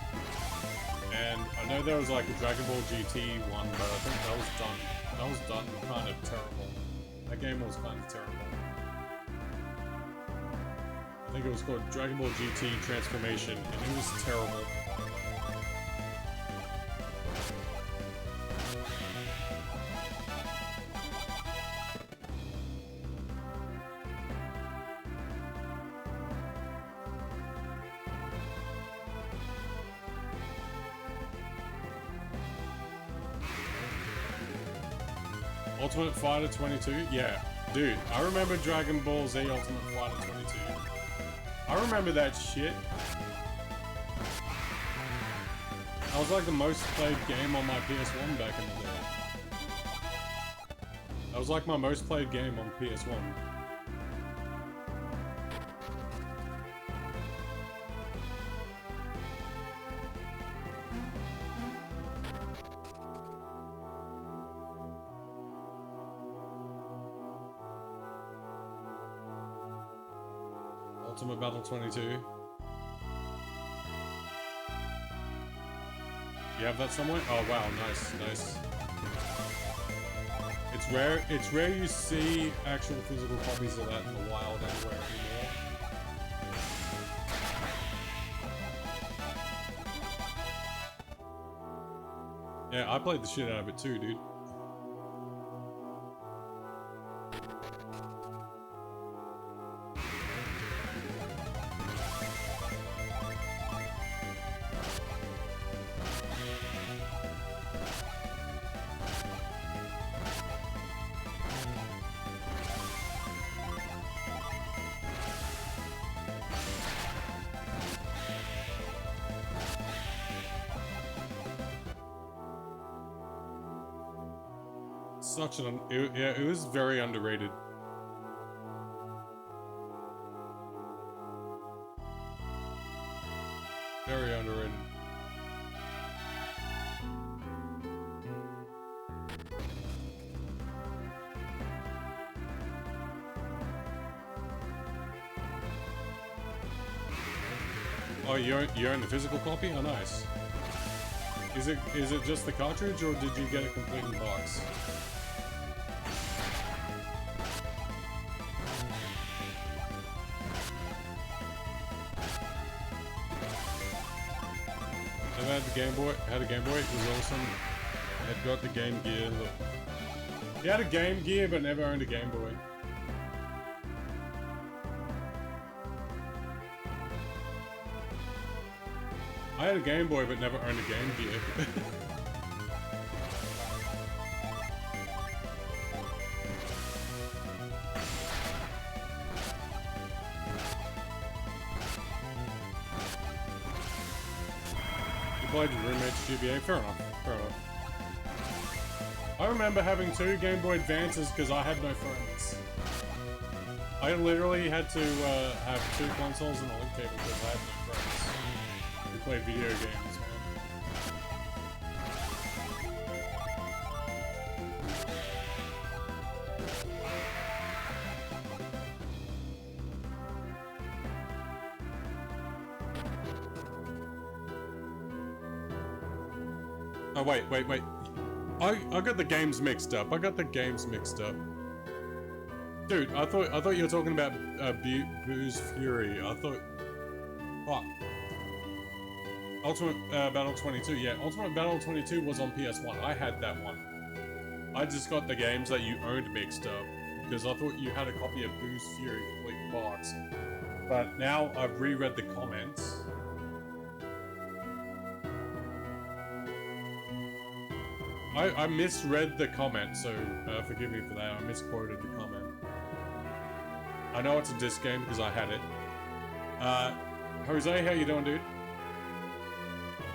And I know there was like a Dragon Ball GT one, but I think that was done kind of terrible. That game was kind of terrible. I think it was called Dragon Ball GT Transformation, and it was terrible. Ultimate Fighter 22? Yeah. Dude, I remember Dragon Ball Z Ultimate Fighter 22. I remember that shit. That was like the most played game on my PS1 back in the day. That was like my most played game on PS1. Ultimate Battle 22. You have that somewhere? Oh wow, nice, nice. It's rare you see actual physical copies of that in the wild anywhere anymore. Yeah, I played the shit out of it too, dude. Such an yeah, it was very underrated. Very underrated. Oh, you own the physical copy? Oh, nice. Is it just the cartridge, or did you get it complete in box? I've had the Game Boy. Had a Game Boy. It was awesome. Had got the Game Gear. He had a Game Gear, but never owned a Game Boy. I had a Game Boy, but never owned a Game Gear. Played with roommates GBA. Fair enough. Fair enough. I remember having 2 Game Boy Advances because I had no friends. I literally had to have 2 consoles and a link table because I had no friends. We played video games, man. Oh, wait. I got the games mixed up. Dude, I thought you were talking about Boo's Fury. I thought... Fuck. Ultimate Battle 22. Yeah, Ultimate Battle 22 was on PS1. I had that one. I just got the games that you owned mixed up. Because I thought you had a copy of Boo's Fury complete box. But now I've reread the comments. I misread the comment, so forgive me for that. I misquoted the comment. I know it's a disc game because I had it. Jose, how you doing, dude?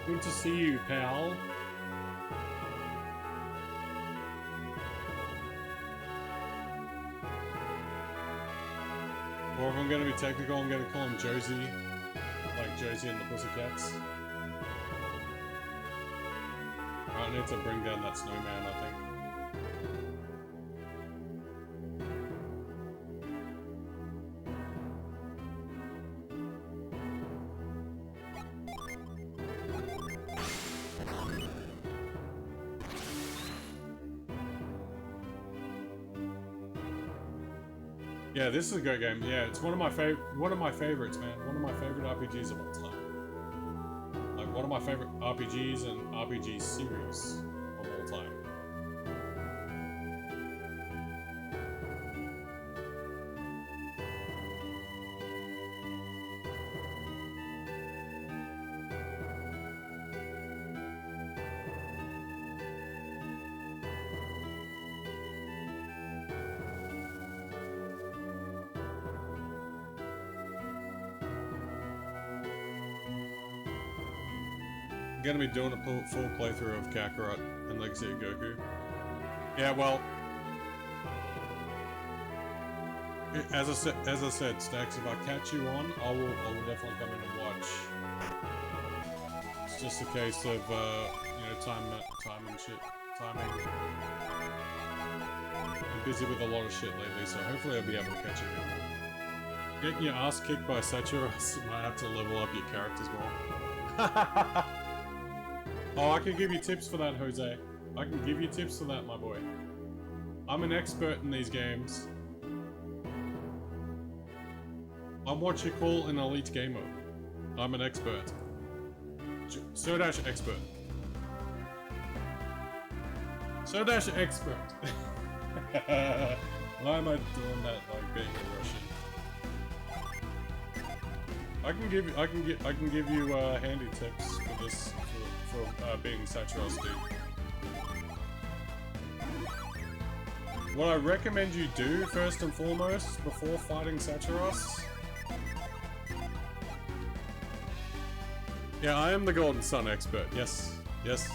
Good to see you, pal. Or if I'm gonna be technical, I'm gonna call him Josie. Like Josie and the Pussycats. I need to bring down that snowman, I think. Yeah, this is a great game. Yeah, it's one of my favorites, man. One of my favorite RPGs of all time. Like one of my favorite RPGs and RPG series of all time. I'm gonna be doing a full playthrough of Kakarot and Legacy of Goku. Yeah, well, as I said, Stacks, if I catch you on, I will definitely come in and watch. It's just a case of you know, time and shit, timing. I'm busy with a lot of shit lately, so hopefully I'll be able to catch you. Getting your ass kicked by Saturas might have to level up your characters more. Oh, I can give you tips for that, Jose. I can give you tips for that, my boy. I'm an expert in these games. I'm what you call an elite gamer. I'm an expert. Sodash expert. Sodash expert. Why am I doing that like being a Russian? I can give you handy tips for this for being Saturos, dude. What I recommend you do first and foremost before fighting Saturos. Yeah, I am the Golden Sun expert. Yes, yes.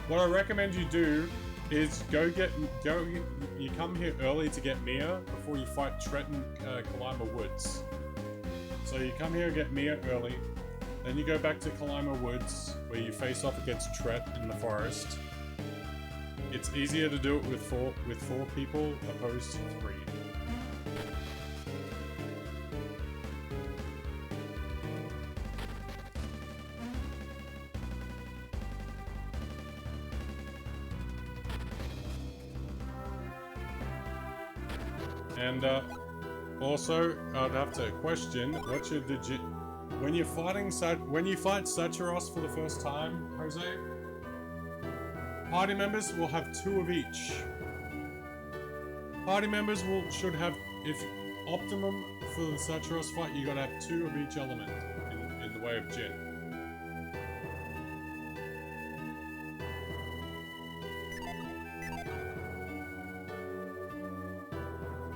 What I recommend you do is you come here early to get Mia before you fight Tret in Kalima Woods. So you come here and get Mia early, then you go back to Kalima Woods where you face off against Tret in the forest. It's easier to do it with four people opposed to 3. And also, I'd have to question what's your when you fight Saturos for the first time, Jose. Party members will have 2 of each. Party members should have, if optimum for the Saturos fight, you gotta have 2 of each element in the way of Jin.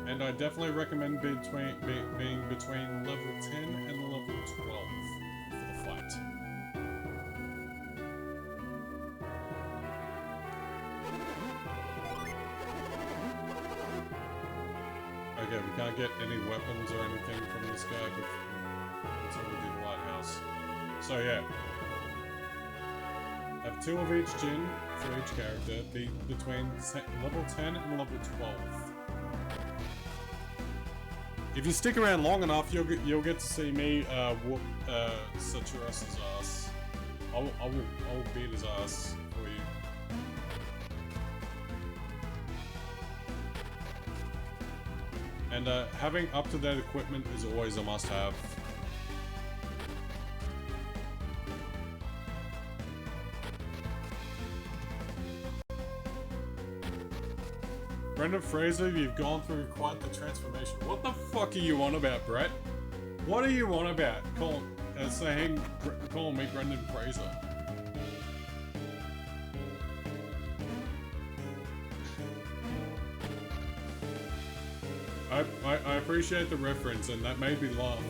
And I definitely recommend being between level 10 and level 12 for the fight. Okay, we can't get any weapons or anything from this guy until we do the lighthouse. So yeah. Have 2 of each Jin for each character, be between level 10 and level 12. If you stick around long enough, you'll get to see me whoop Saturus' ass. I will beat his ass for you. And having up-to-date equipment is always a must-have. Brendan Fraser, you've gone through quite the transformation. What the fuck are you on about, Brett? What are you on about? Calling me Brendan Fraser. I appreciate the reference, and that made me laugh.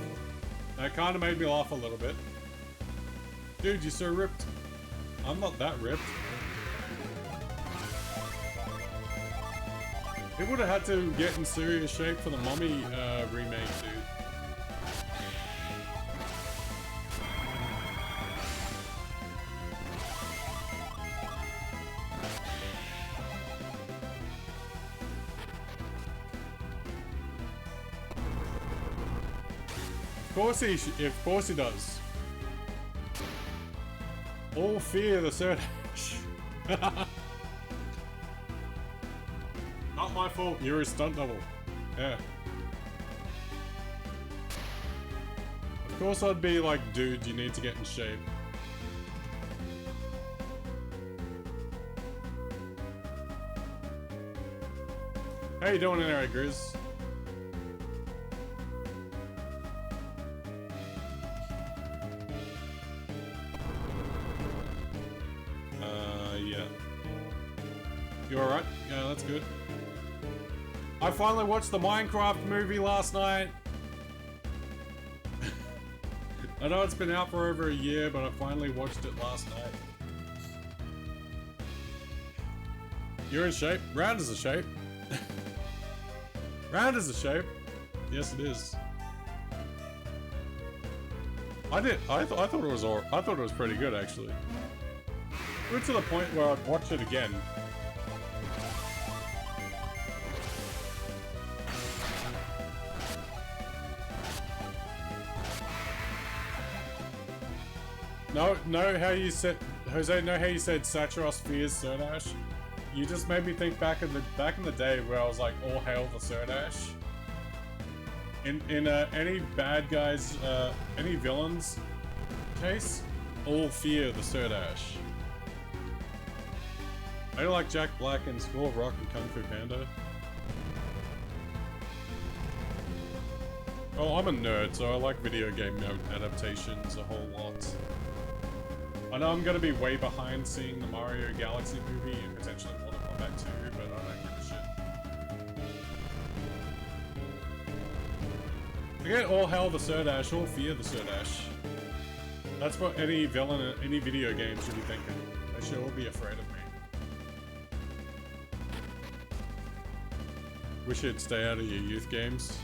That kind of made me laugh a little bit. Dude, you're so ripped. I'm not that ripped. He would have had to get in serious shape for the Mummy remake, dude. Of course he does. All fear the Surdash. Not my fault, you're a stunt double. Yeah. Of course I'd be like, dude, you need to get in shape. How you doing in there, Grizz? Yeah. You alright? Yeah, that's good. I finally watched the Minecraft movie last night. I know it's been out for over a year, but I finally watched it last night. You're in shape? Round is a shape. Round is a shape. Yes, it is. I thought it was I thought it was pretty good actually. We're to the point where I'd watch it again. No, how you said, Jose, know how you said Satros fears Cerdash? You just made me think back in the day where I was like, all hail the Cerdash. In any bad guys, any villains case, all fear the Cerdash. I like Jack Black in School of Rock and Kung Fu Panda. Oh, I'm a nerd, so I like video game adaptations a whole lot. I know I'm gonna be way behind seeing the Mario Galaxy movie and potentially Mortal Kombat 2, but I don't give a shit. Forget all hell the Cerdash, all fear the Cerdash. That's what any villain in any video game should be thinking. They should all be afraid of me. Wish you'd stay out of your youth games.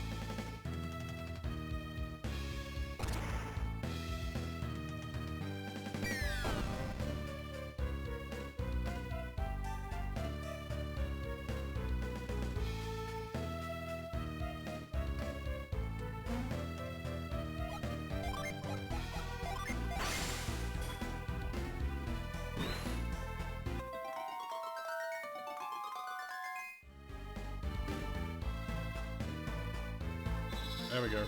There we go.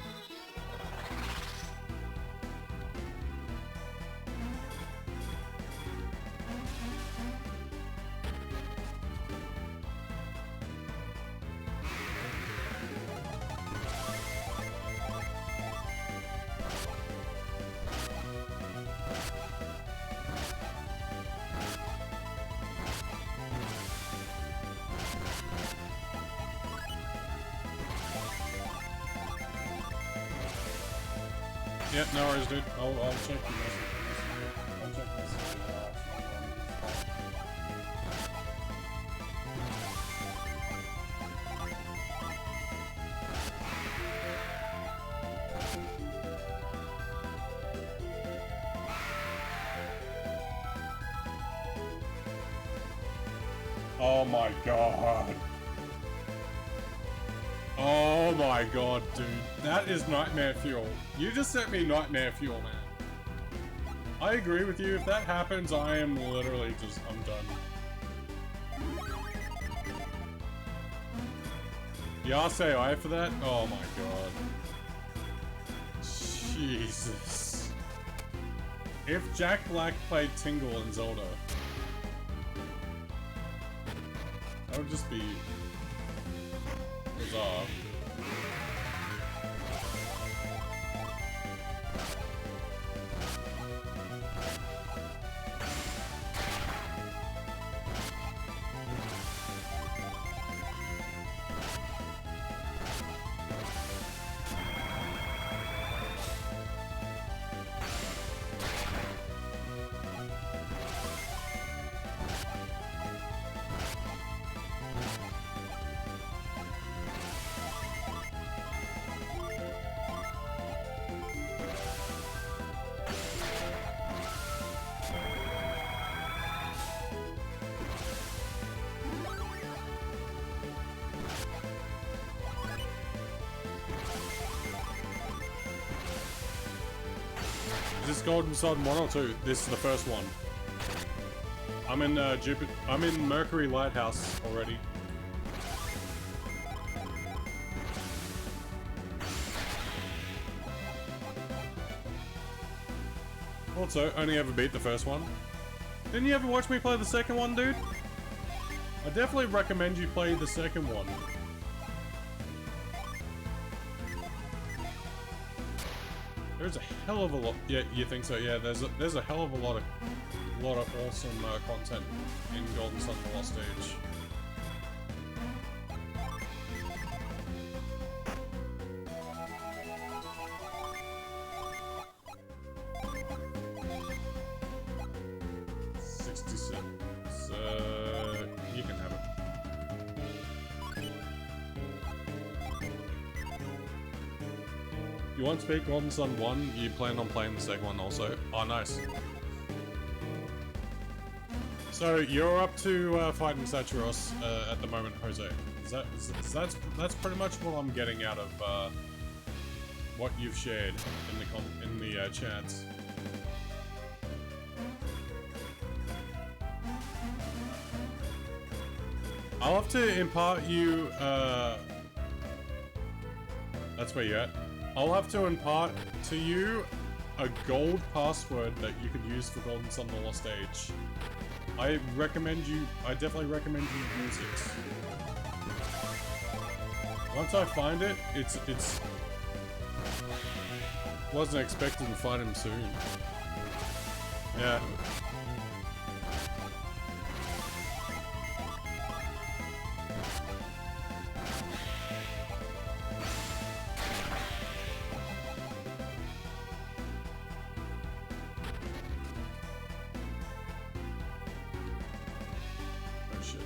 Yeah, no worries, dude. I'll check your message. I'll check message. Oh my god. Oh my god, dude. That is nightmare fuel. You just sent me nightmare fuel, man. I agree with you. If that happens, I am literally just, I'm done. Yasei for that? Oh my god. Jesus. If Jack Black played Tingle in Zelda, that would just be bizarre. Is this Golden Sun 1 or 2? This is the first one. I'm in Jupiter. I'm in Mercury Lighthouse already. Also, only ever beat the first one. Didn't you ever watch me play the second one, dude? I definitely recommend you play the second one. There's a hell of a lot. Yeah, you think so? Yeah, there's a hell of a lot of awesome content in Golden Sun: The Lost Age. 66. You can have it. You want to beat Golden Sun 1, you plan on playing the second one also? Oh, nice. So, you're up to fighting Saturos at the moment, Jose. That's pretty much what I'm getting out of what you've shared in the chats. I'll have to impart you, that's where you're at. I'll have to impart to you a gold password that you could use for Golden Sun The Lost Age. I definitely recommend you use it. Once I find it, it's wasn't expecting to find him soon. Yeah. Oh shit.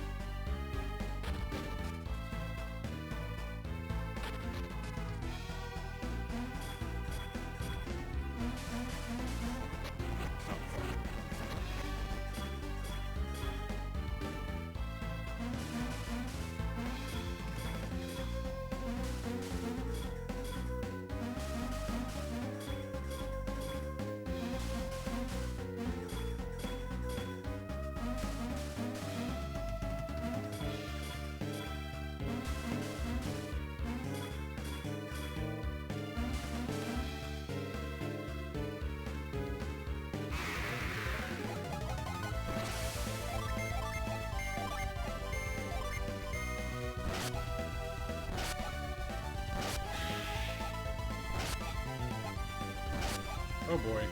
Oh boy.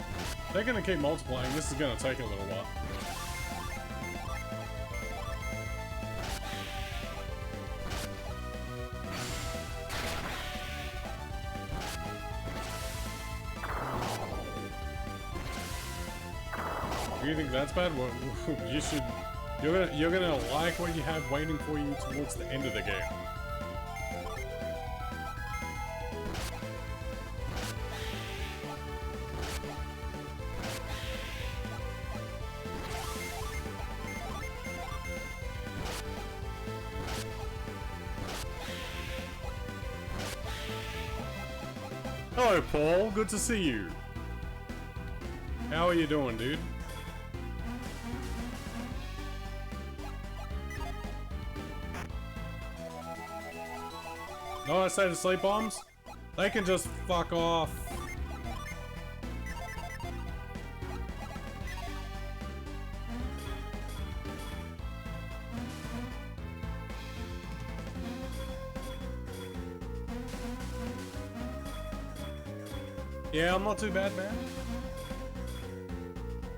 They're gonna keep multiplying. This is gonna take a little while. You think that's bad? Well, you should. You're gonna like what you have waiting for you towards the end of the game. Hello, Paul. Good to see you. How are you doing, dude? Know what I say to sleep bombs? They can just fuck off. Yeah, I'm not too bad, man.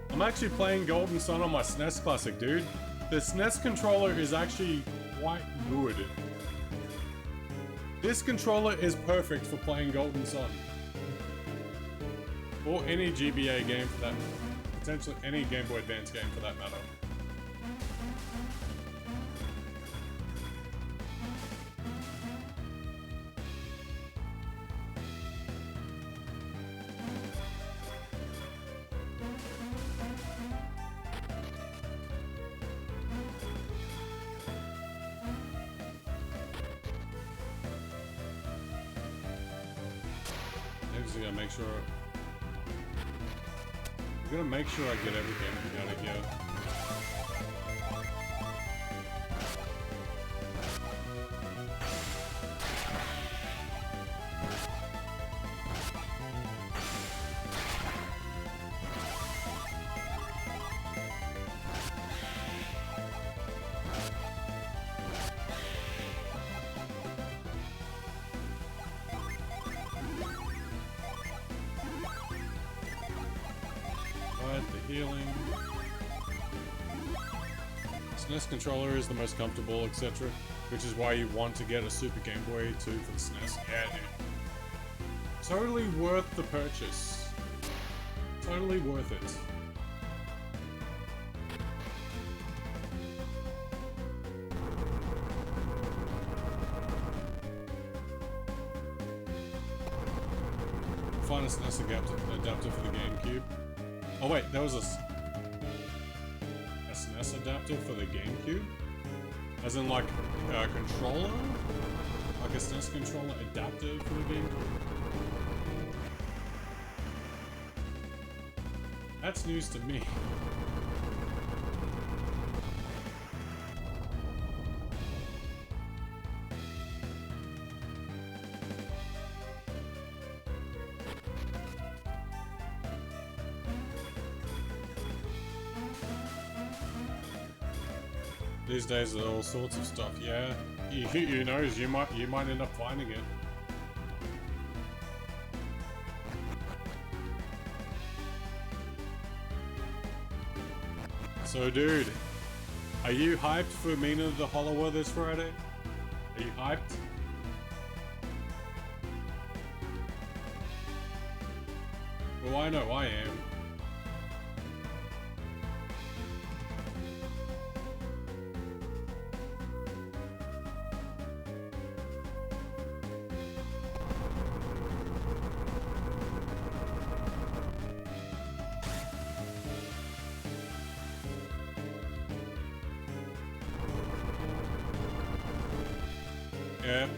I'm actually playing Golden Sun on my SNES Classic, dude. The SNES controller is actually quite good. This controller is perfect for playing Golden Sun. Or any GBA game for that, potentially any Game Boy Advance game for that matter. I'm gonna make sure I get everything out of here. Healing. SNES controller is the most comfortable, etc. Which is why you want to get a Super Game Boy 2 for the SNES. Yeah, dude. Totally worth the purchase. Totally worth it. find a SNES adapter for the GameCube. Oh wait, there was a SNES adapter for the GameCube? As in like a controller? Like a SNES controller adapter for the GameCube? That's news to me. These days there's all sorts of stuff, yeah. Who knows, you might end up finding it. So dude, are you hyped for Mina the Hollower this Friday? Are you hyped? Well, I know I am.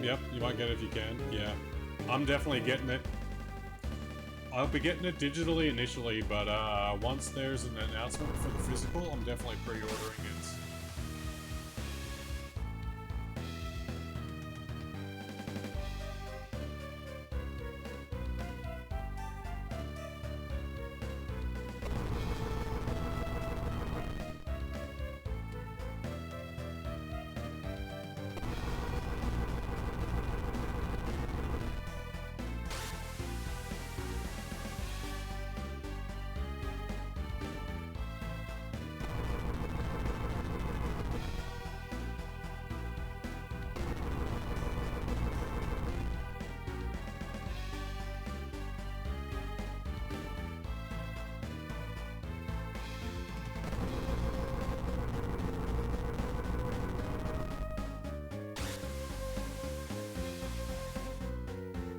Yep, you might get it if you can. Yeah, I'm definitely getting it. I'll be getting it digitally initially, but once there's an announcement for the physical, I'm definitely pre-ordering it.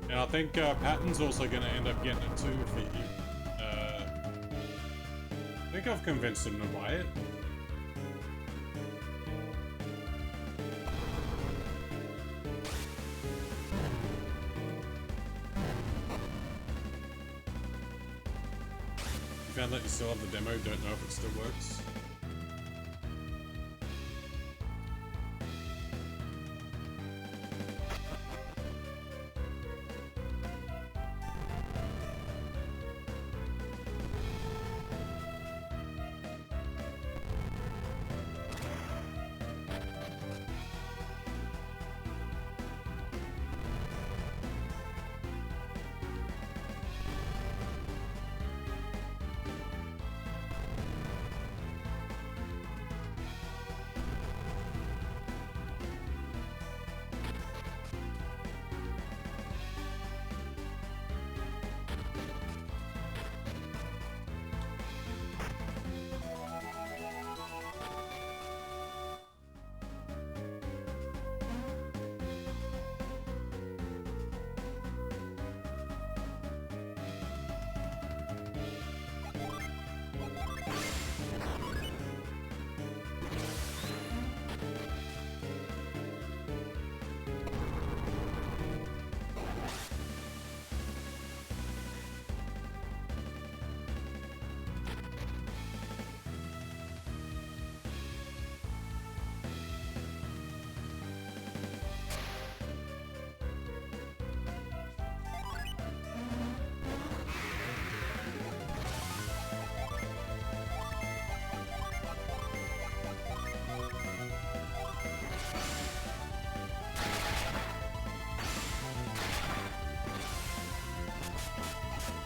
And I think Patton's also going to end up getting it too for you. I think I've convinced him to buy it. You found that you still have the demo, don't know if it still works.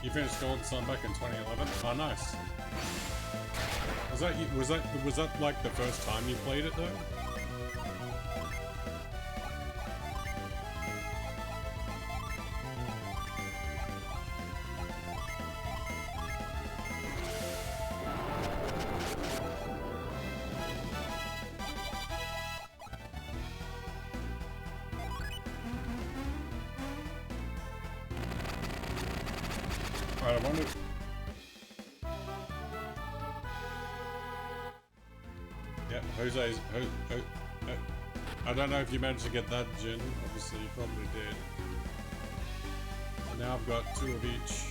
You finished Golden Sun back in 2011? Oh, nice. Was that like the first time you played it though? I wonder. Yeah, Jose's. I don't know if you managed to get that, Jin. Obviously, you probably did. So now I've got 2 of each.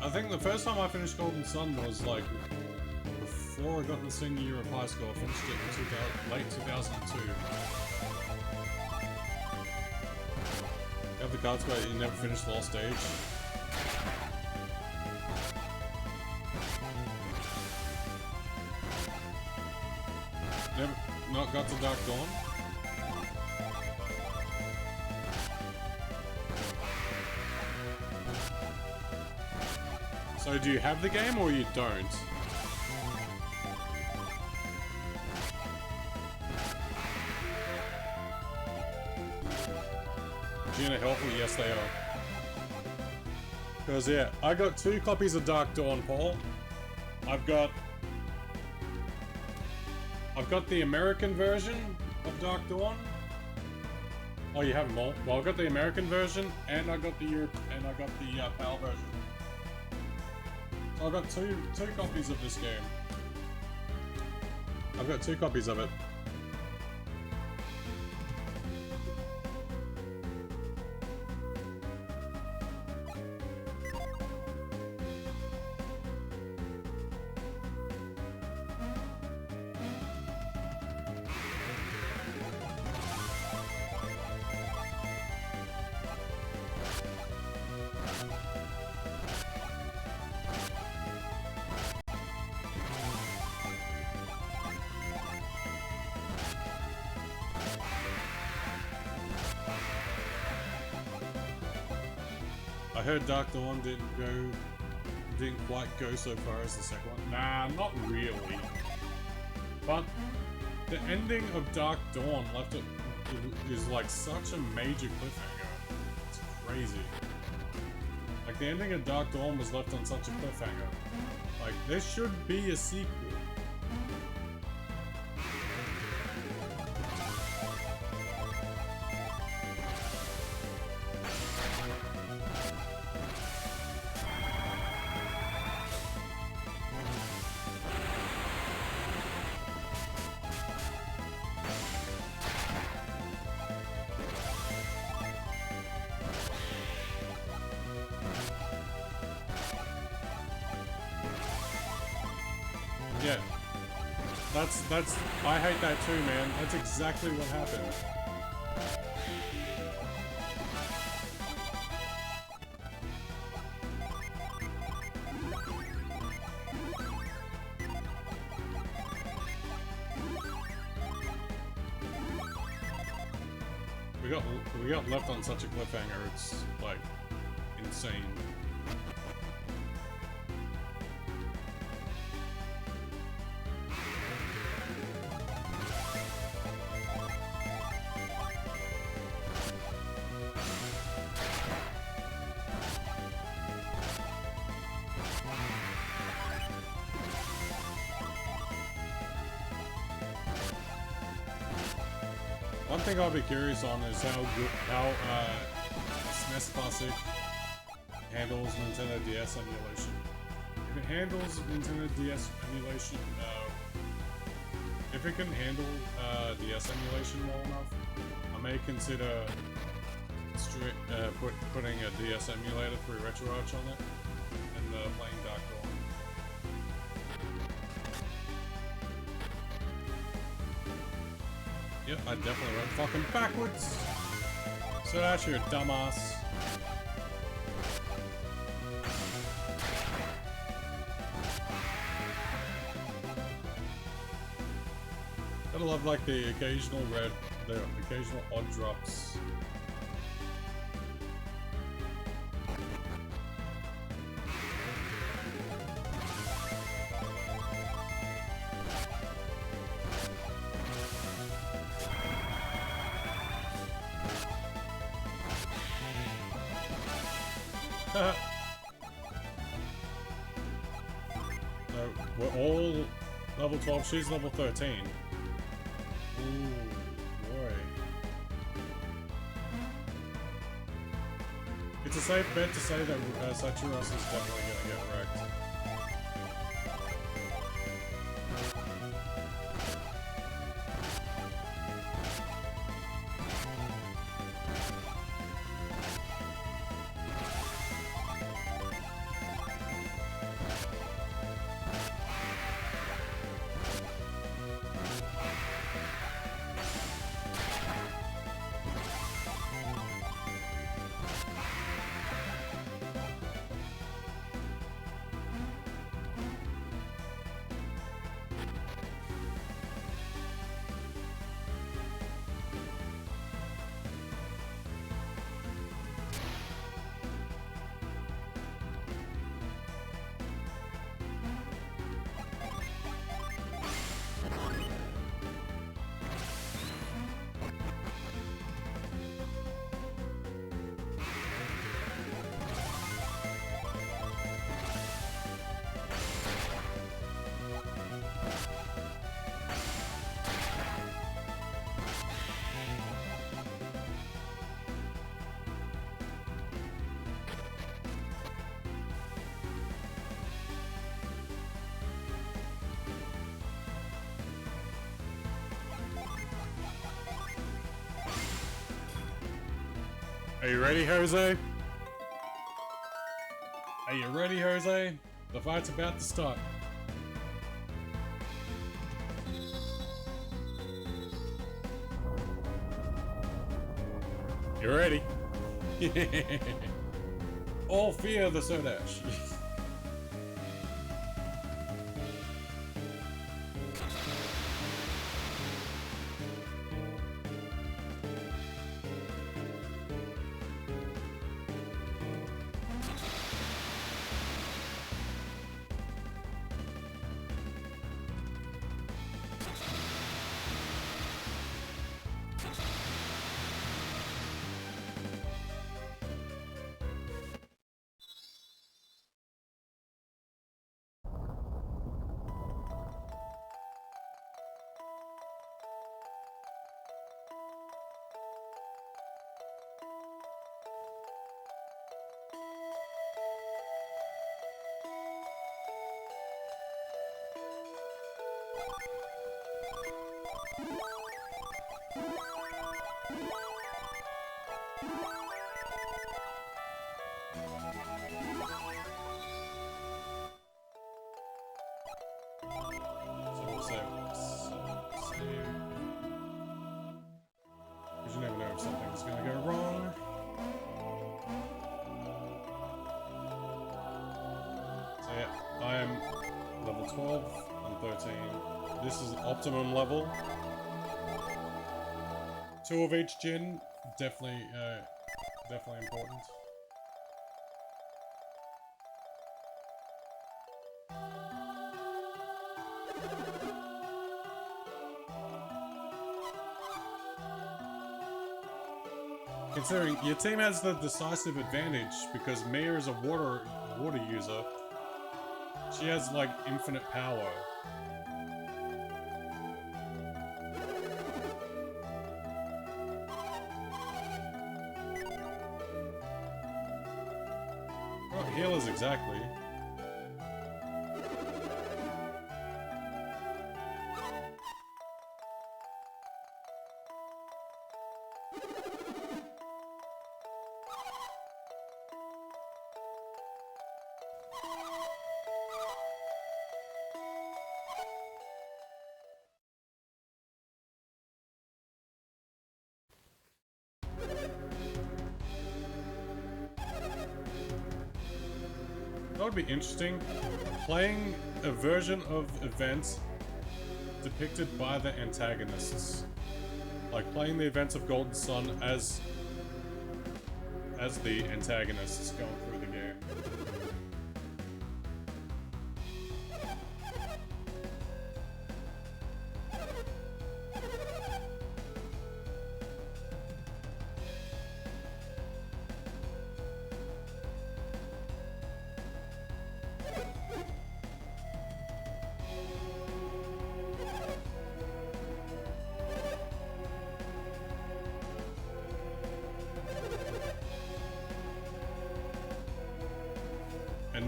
I think the first time I finished Golden Sun was like before I got in the senior year of high school. I finished it in late 2002. You have the cards where you never finished the last stage. Never, not got to Dark Dawn. So do you have the game or you don't? Gina helpful? Yes, they are. Because yeah, I got 2 copies of Dark Dawn, Paul. I've got the American version of Dark Dawn. Oh, you have them all. Well, I got the American version, and I got the PAL version. So I've got two copies of this game. I've got 2 copies of it. I heard Dark Dawn didn't quite go so far as the second one. Nah, not really. But the ending of Dark Dawn left it is like such a major cliffhanger. It's crazy. Like the ending of Dark Dawn was left on such a cliffhanger. Like there should be a sequel. Yeah. That's I hate that too, man. That's exactly what happened. We got left on such a cliffhanger, it's like insane. One thing I'll be curious on is how SNES Classic handles Nintendo DS emulation. If it handles Nintendo DS emulation, if it can handle DS emulation well enough, I may consider putting a DS emulator through RetroArch on it and playing Dark Dawn. Yep, I definitely went fucking backwards. So that's your dumbass. Gotta love like the occasional odd drops. We're all level 12. She's level 13. Ooh, boy. It's a safe bet to say that Saturas is definitely gonna get wrecked. Are you ready, Jose? Are you ready, Jose? The fight's about to start. You ready? All fear the Sodash. Because you never know if something's gonna go wrong. So yeah, I am level 12 and 13. This is optimum level. 2 of each gin, definitely important. Considering your team has the decisive advantage because Mia is a water user. She has like infinite power. Not healers exactly. That would be interesting. Playing a version of events depicted by the antagonists. Like playing the events of Golden Sun as the antagonists going through the game.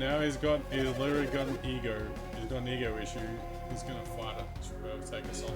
now he's literally got an ego. He's got an ego issue. He's gonna fight it. Take us on.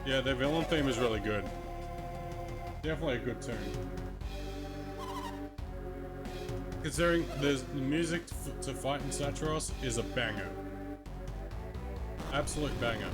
Yeah, their villain theme is really good. Definitely a good tune. Considering the music to fight in Satros is a banger. Absolute banger.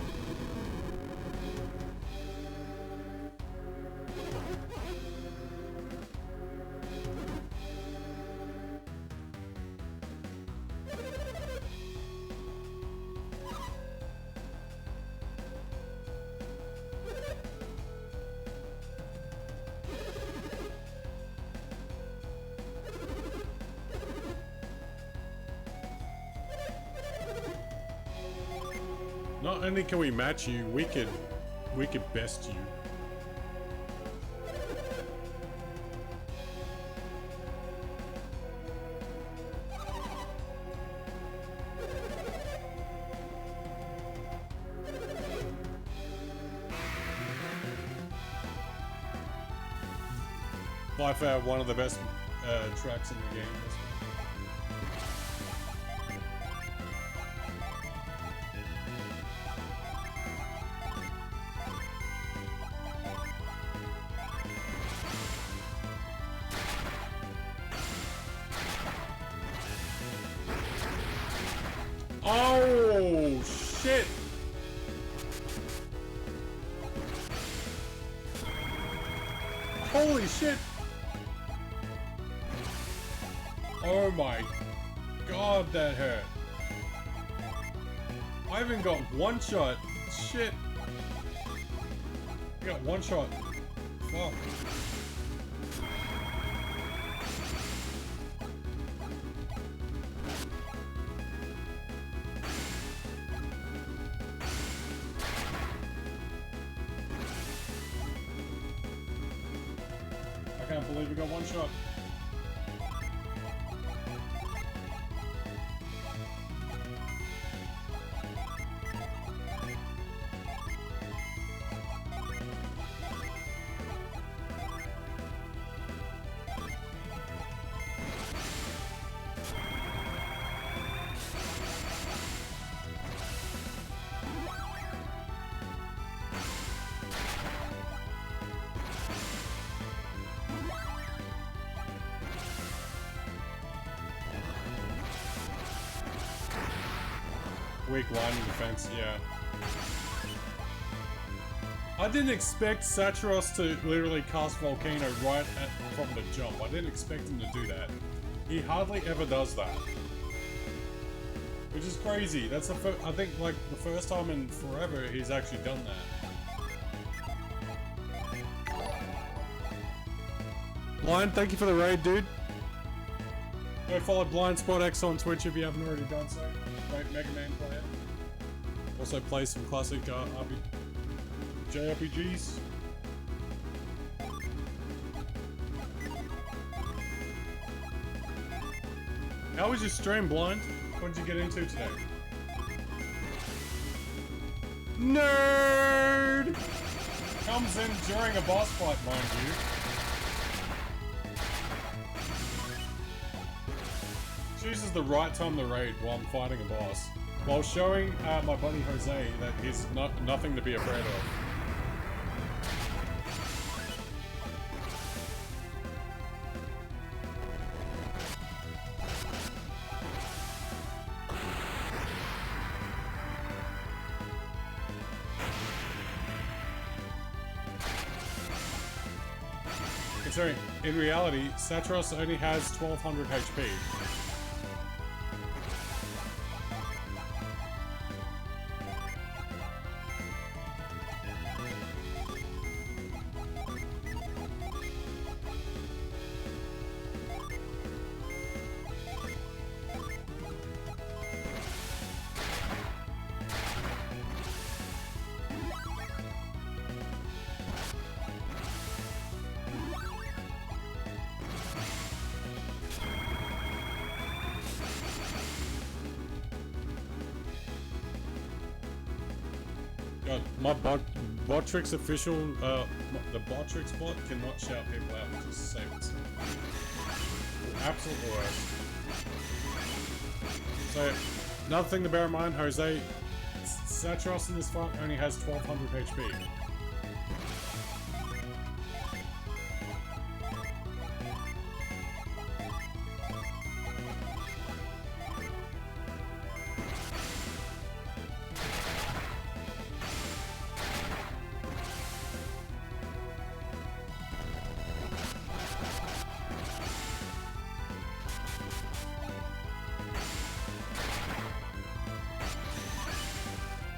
Not only can we match you, we could best you. By far one of the best tracks in the game. Oh, shit! Holy shit! Oh my god, that hurt. I even got one shot. Shit. I got one shot. Fuck. I can't believe we got one shot. Weak line of defense, yeah. I didn't expect Satros to literally cast Volcano from the jump. I didn't expect him to do that. He hardly ever does that. Which is crazy. That's the I think like the first time in forever he's actually done that. Blind, thank you for the raid, dude. Go follow Blind Spot X on Twitch if you haven't already done so. Great Mega Man player. Also play some classic JRPGs. How was your stream, Blind? What did you get into today? Nerd! Comes in during a boss fight, mind you. Chooses the right time to raid while I'm fighting a boss, while showing my buddy Jose that he's nothing to be afraid of. considering in reality, Satros only has 1200 HP. God, my Botrix official, the Botrix bot cannot shout people out, which is the same. It's absolute worst. So, another thing to bear in mind, Jose, Satros in this fight only has 1200 HP.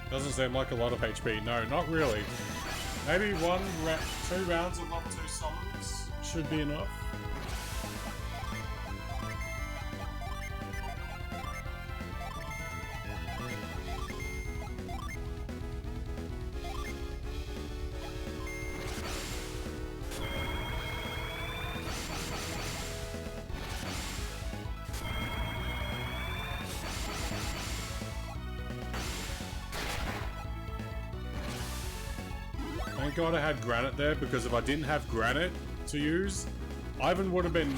Doesn't seem like a lot of HP. No, not really. Maybe 2 rounds of level 2 summons should be enough. Thank God I had Granite there, because if I didn't have Granite to use, Ivan would have been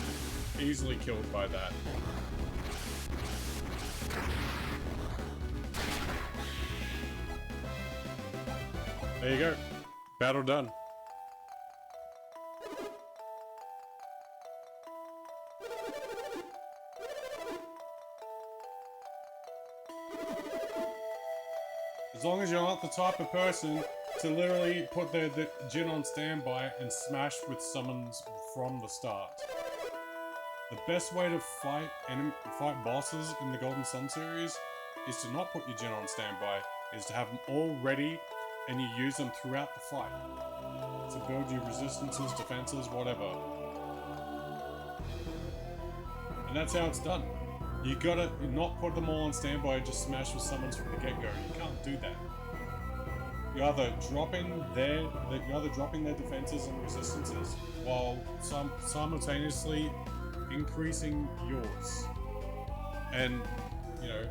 easily killed by that. There you go. Battle done. As long as you're not the type of person to literally put the Jin on standby and smash with summons from the start. The best way to fight bosses in the Golden Sun series is to not put your Jin on standby, is to have them all ready and you use them throughout the fight. To build your resistances, defenses, whatever. And that's how it's done. You gotta not put them all on standby and just smash with summons from the get-go. You can't do that. You're either dropping their defenses and resistances while simultaneously increasing yours. And, you know,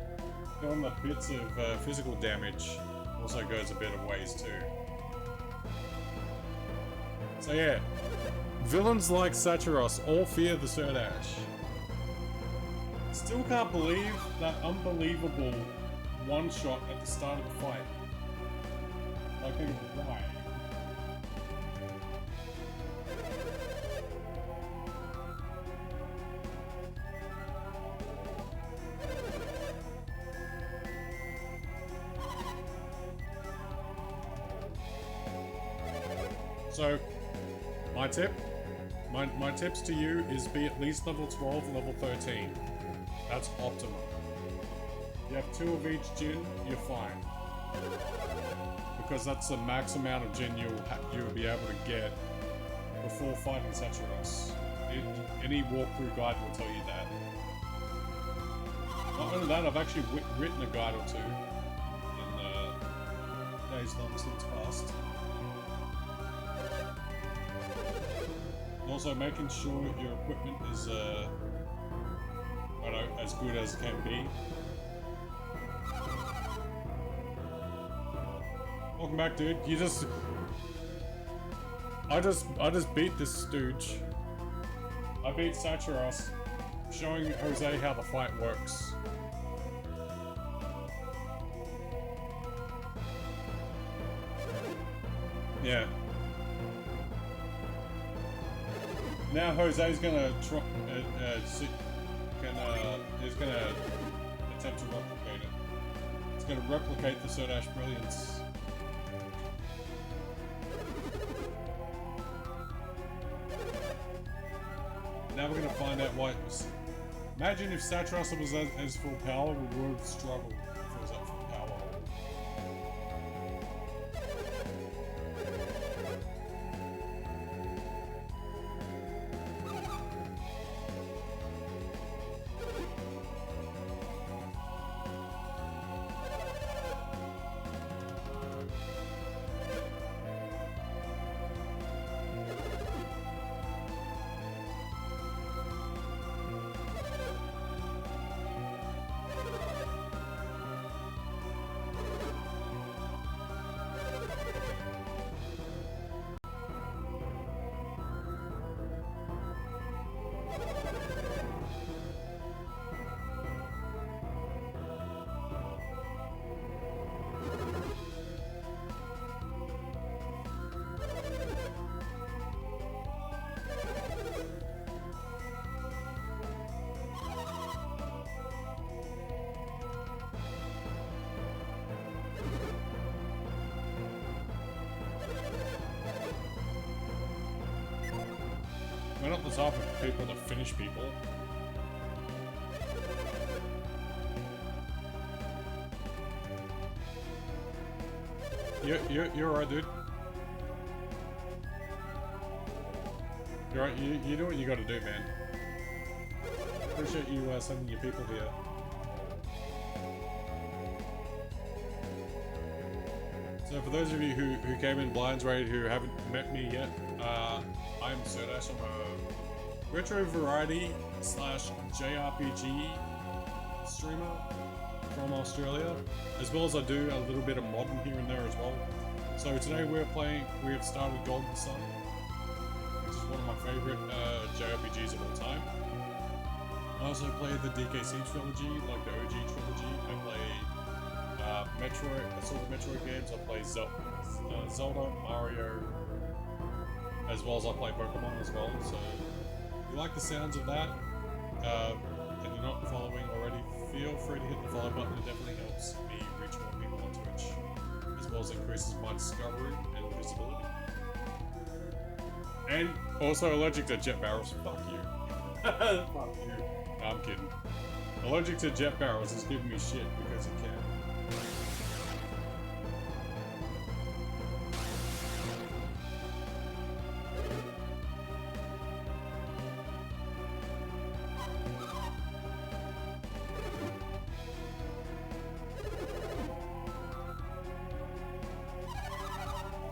doing the bits of physical damage also goes a bit of ways too. So yeah, villains like Saturos all fear the Surdash. Still can't believe that unbelievable one-shot at the start of the fight. Like, why? So, my tips to you is be at least level 12, level 13. That's optimum. You have 2 of each Jin, you're fine. Because that's the max amount of Jin you'll be able to get before fighting Saturos. Any walkthrough guide will tell you that. Not only that, I've actually written a guide or two in days long since past. And also making sure your equipment is I don't know, as good as it can be. Welcome back, dude. I just beat this stooge. I beat Saturos, showing Jose how the fight works. Yeah. Now Jose's gonna is gonna attempt to replicate it. It's gonna replicate the Surdash brilliance. now we're gonna find out why it was. Imagine if Satros was as full power, we would struggle if it was at full power. We're not the type of people to finish people. You're alright, dude. You're right, you do what you gotta do, man. Appreciate you sending your people here. So for those of you who came in Blinds Raid who haven't met me yet, I'm Serdash. I'm a retro variety / JRPG streamer from Australia, as well as I do a little bit of modern here and there as well. So today we have started Golden Sun, which is one of my favorite JRPGs of all time. I also played the DKC trilogy, like the OG trilogy. I play Metroid, all the Metroid games. I play Zelda, Mario, as well as I play Pokemon as well. So if you like the sounds of that, and you're not following already, feel free to hit the follow button. It definitely helps me reach more people on Twitch, as well as increases my discovery and visibility. And also allergic to jet barrels. Fuck you. Fuck you. No, I'm kidding. Allergic to jet barrels is giving me shit because it can.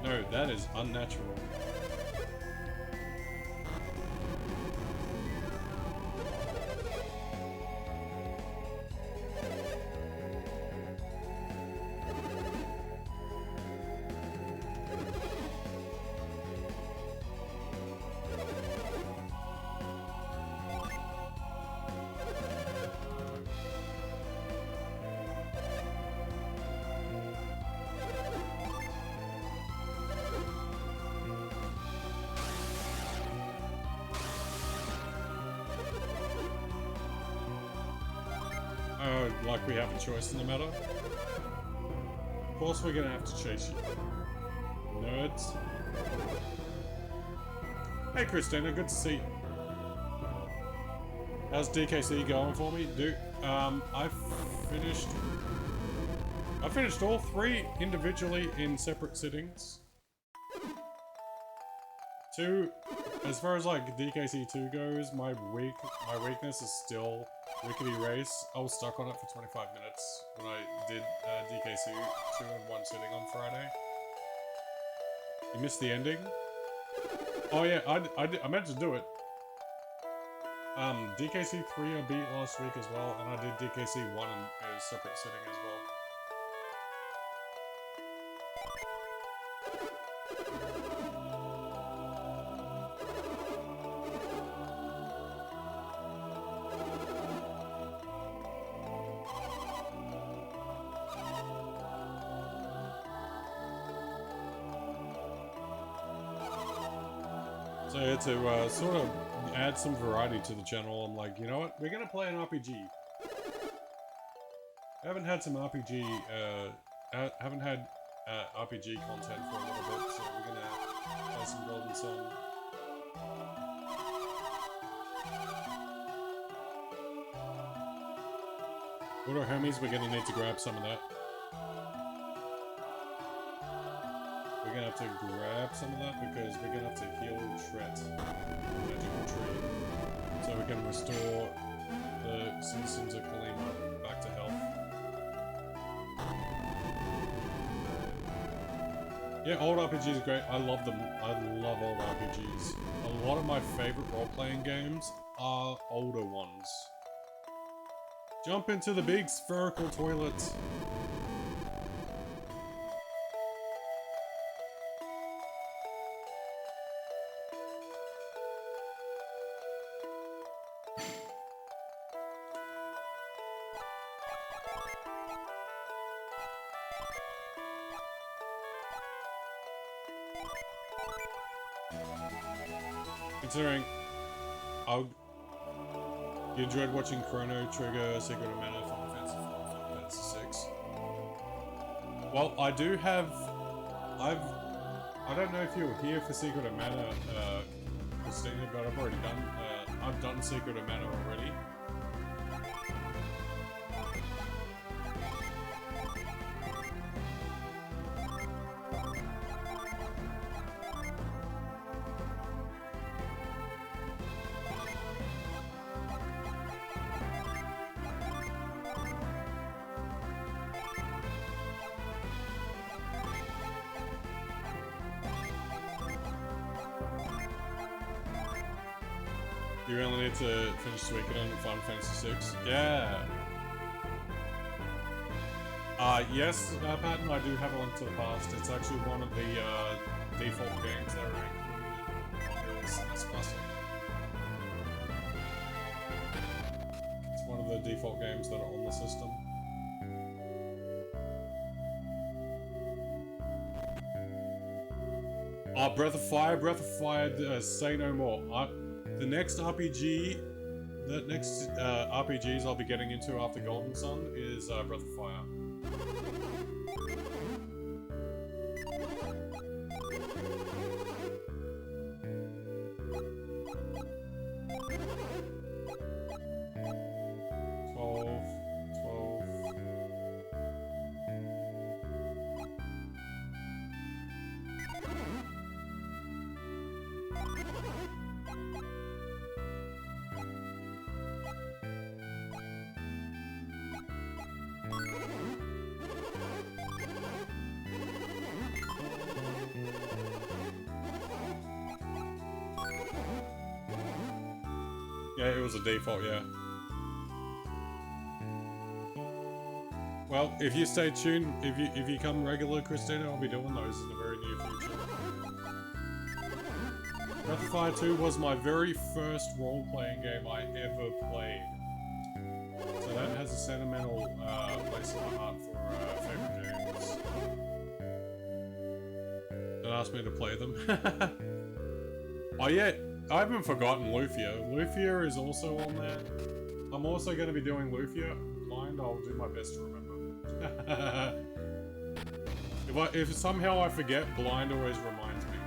No, that is unnatural. Like we have a choice in the matter. Of course we're gonna have to chase you. Nerds. Hey Christina, good to see you. How's DKC going for me? Dude, I finished all 3 individually in separate sittings. 2, as far as like DKC 2 goes, my weakness is still Rickety Race. I was stuck on it for 25 minutes when I did DKC 2 in one sitting on Friday. You missed the ending? Oh yeah, I meant to do it. DKC 3 I beat last week as well, and I did DKC 1 in a separate sitting as well. So to sort of add some variety to the channel, I'm like, you know what? We're gonna play an RPG. I haven't had some RPG, haven't had RPG content for a little bit, so we're gonna play some Golden Sun. What are homies? We're gonna need to grab some of that. We're gonna have to grab some of that because we're gonna have to heal Tret, magical tree, so we can restore the citizens of Kalima back to health. Yeah, old RPGs are great. I love them. I love old RPGs. A lot of my favorite role-playing games are older ones. Jump into the big spherical toilet. Considering you enjoyed watching Chrono Trigger, Secret of Mana, Final Fantasy VI. Well, I do have. I don't know if you were here for Secret of Mana, Christina, but I've already done. I've done Secret of Mana already. You really need to finish Suikoden in Final Fantasy VI. Yeah. Yes, Patton, I do have a Link to the Past. It's actually one of the default games that are included in the SNES Classic. It's one of the default games that are on the system. Breath of Fire, say no more. The next RPG, RPGs I'll be getting into after Golden Sun is Breath of Fire. Yeah, it was a default, yeah. Well, if you stay tuned, if you come regular, Christina, I'll be doing those in the very near future. Breath of Fire 2 was my very first role-playing game I ever played. So that has a sentimental place in my heart for favorite games. Don't ask me to play them. Oh yeah, I haven't forgotten Lufia. Lufia is also on there. I'm also going to be doing Lufia. Blind, I'll do my best to remember. If somehow I forget, Blind always reminds me.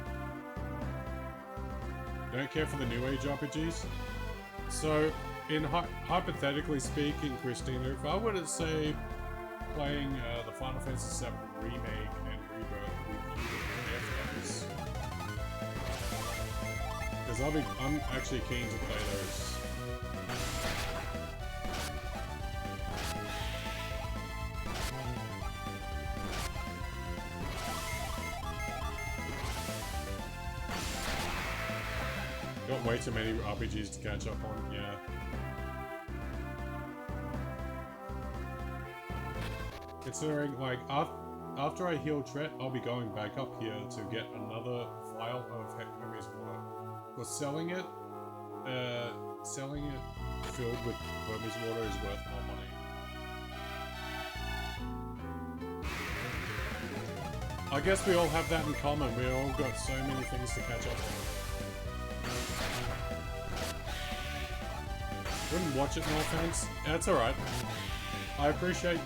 Don't care for the new age RPGs. So, in hypothetically speaking, Christina, if I were to say playing the Final Fantasy VII remake and rebirth with you, FFs, because I'm actually keen to play those. Got way too many RPGs to catch up on, yeah. Considering, like, after I heal Tret, I'll be going back up here to get another vial of Hermes water. But selling it filled with Hermes water is worth more money. I guess we all have that in common. We all got so many things to catch up on. Wouldn't watch it, no offense. That's alright. I appreciate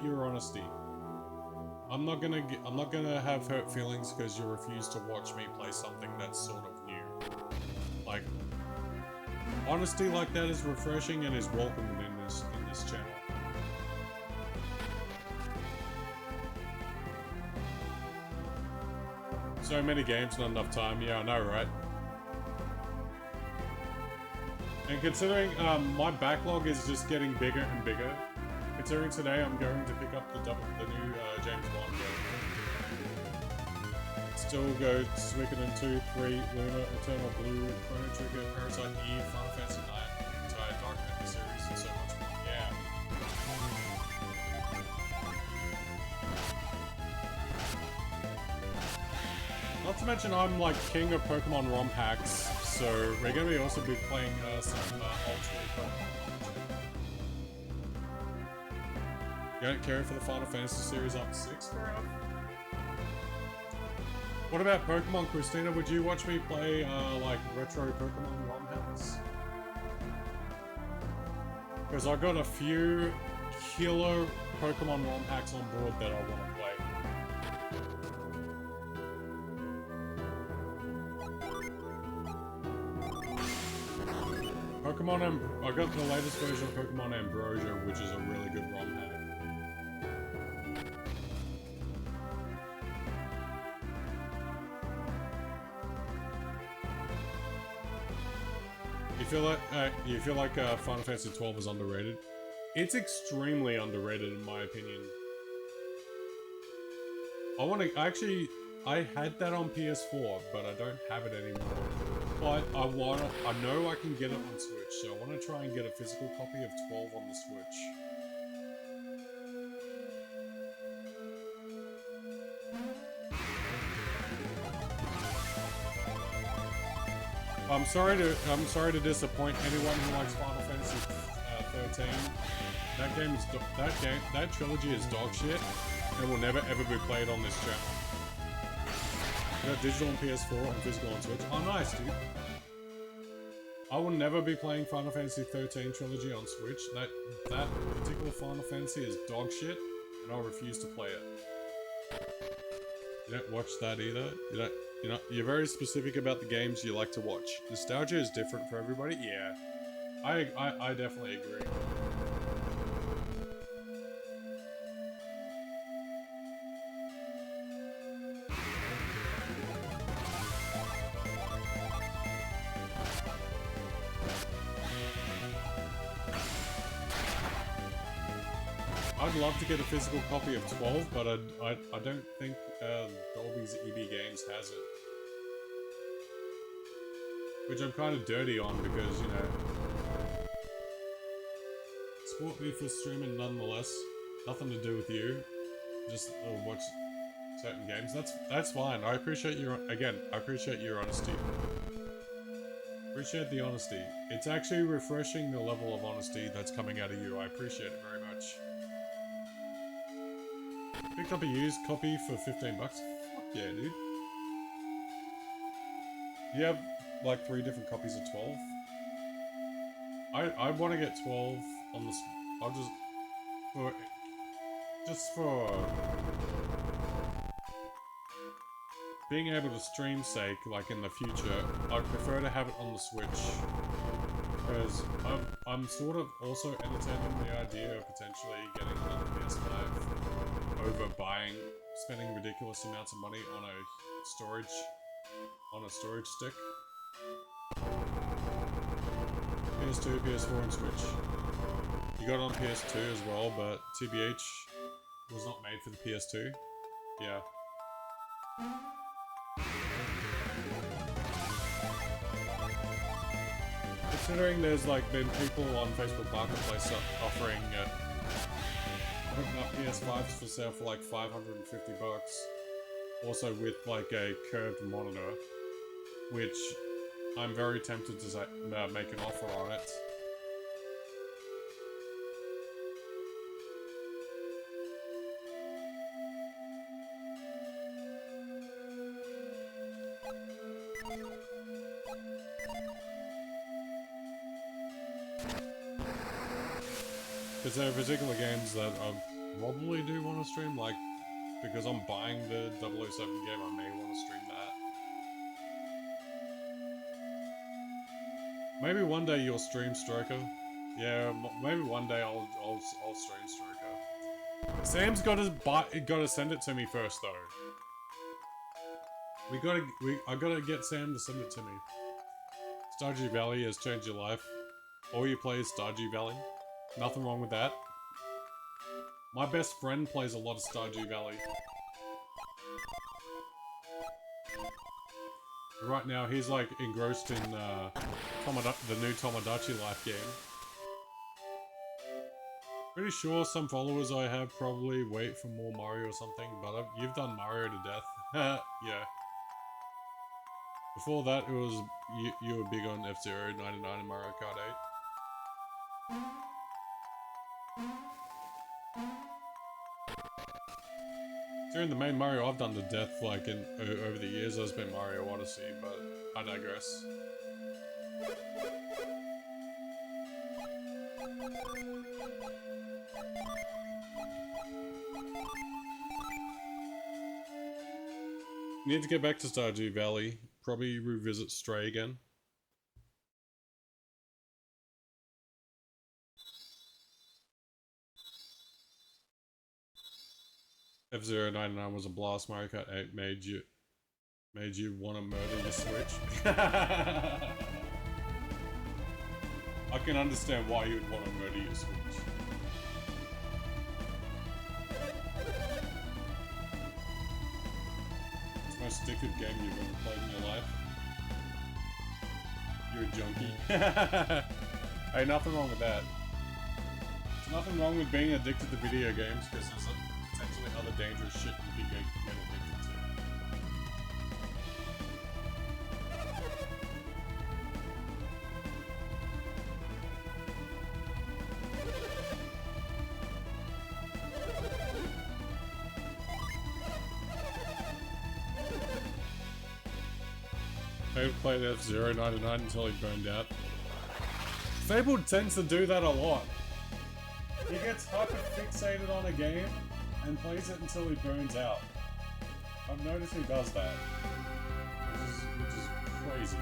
your honesty. I'm not gonna have hurt feelings because you refuse to watch me play something that's sort of new. Like, honesty like that is refreshing and is welcomed in this channel. So many games, not enough time. Yeah, I know, right? And considering my backlog is just getting bigger and bigger, considering today I'm going to pick up the new James Bond game. Still go Suikoden 2, 3, Luna, Eternal Blue, Chrono Trigger, Parasite Eve, Final Fantasy 9, the entire Dark Knight series, and so much more. Yeah. Not to mention I'm like king of Pokemon ROM hacks, so we're going to also be playing some old school Pokemon. You don't care for the Final Fantasy series up 6, fair enough. What about Pokemon, Christina? Would you watch me play like retro Pokemon ROM hacks? Because I got a few killer Pokemon ROM hacks on board that I want to play. I got the latest version of Pokemon Ambrosia, which is a really good ROM hack. You feel like Final Fantasy 12 is underrated? It's extremely underrated in my opinion. I had that on PS4, but I don't have it anymore. But I know I can get it on Switch, so I want to try and get a physical copy of 12 on the Switch. I'm sorry to disappoint anyone who likes Final Fantasy 13. That trilogy is dog shit and will never ever be played on this channel. You got digital on PS4 and physical on Switch. Oh, nice, dude. I will never be playing Final Fantasy 13 trilogy on Switch. That particular Final Fantasy is dog shit, and I'll refuse to play it. You don't watch that either. You're very specific about the games you like to watch. Nostalgia is different for everybody. Yeah, I definitely agree. I'd love to get a physical copy of 12, but I don't think Dolby's EB Games has it. Which I'm kind of dirty on because, you know... Support me for streaming nonetheless. Nothing to do with you. Just watch certain games. That's fine. I appreciate your... Again, I appreciate your honesty. Appreciate the honesty. It's actually refreshing the level of honesty that's coming out of you. I appreciate it very much. Picked up a used copy for 15 bucks. Fuck yeah, dude. You have like 3 different copies of 12. I want to get 12 on the. I'll just for being able to stream sake, like in the future. I'd prefer to have it on the Switch because I'm sort of also entertaining the idea of potentially getting another PS5. Over spending ridiculous amounts of money on a storage stick. PS2, PS4, and Switch. You got it on PS2 as well, but TBH was not made for the PS2. Yeah. Considering there's like been people on Facebook Marketplace offering putting up PS5s for sale for like 550 bucks. Also with like a curved monitor, which I'm very tempted to make an offer on it. Because there are particular games that I probably do want to stream, like, because I'm buying the 007 game, I may want to stream that. Maybe one day you'll stream Stroker. Yeah, maybe one day I'll stream Stroker. Sam's gotta send it to me first though. I gotta get Sam to send it to me. Stardew Valley has changed your life. All you play is Stardew Valley. Nothing wrong with that. My best friend plays a lot of Stardew Valley. Right now, he's like engrossed in the new Tomodachi Life game. Pretty sure some followers I have probably wait for more Mario or something, but you've done Mario to death. Yeah. Before that, it was you were big on F-Zero, 99 and Mario Kart 8. During the main Mario I've done to death, like over the years, has been Mario Odyssey, but I digress. Need to get back to Stardew Valley. Probably revisit Stray again. F-Zero 99 was a blast. Mario Kart 8 made you want to murder your Switch. I can understand why you would want to murder your Switch. It's the most addictive game you've ever played in your life. You're a junkie. Hey, nothing wrong with that. There's nothing wrong with being addicted to video games, because there's potentially other dangerous shit you can get addicted to. Fable played F-Zero 99 until he burned out. Fable tends to do that a lot. He gets hyper fixated on a game and plays it until he burns out. I've noticed he does that, which is crazy.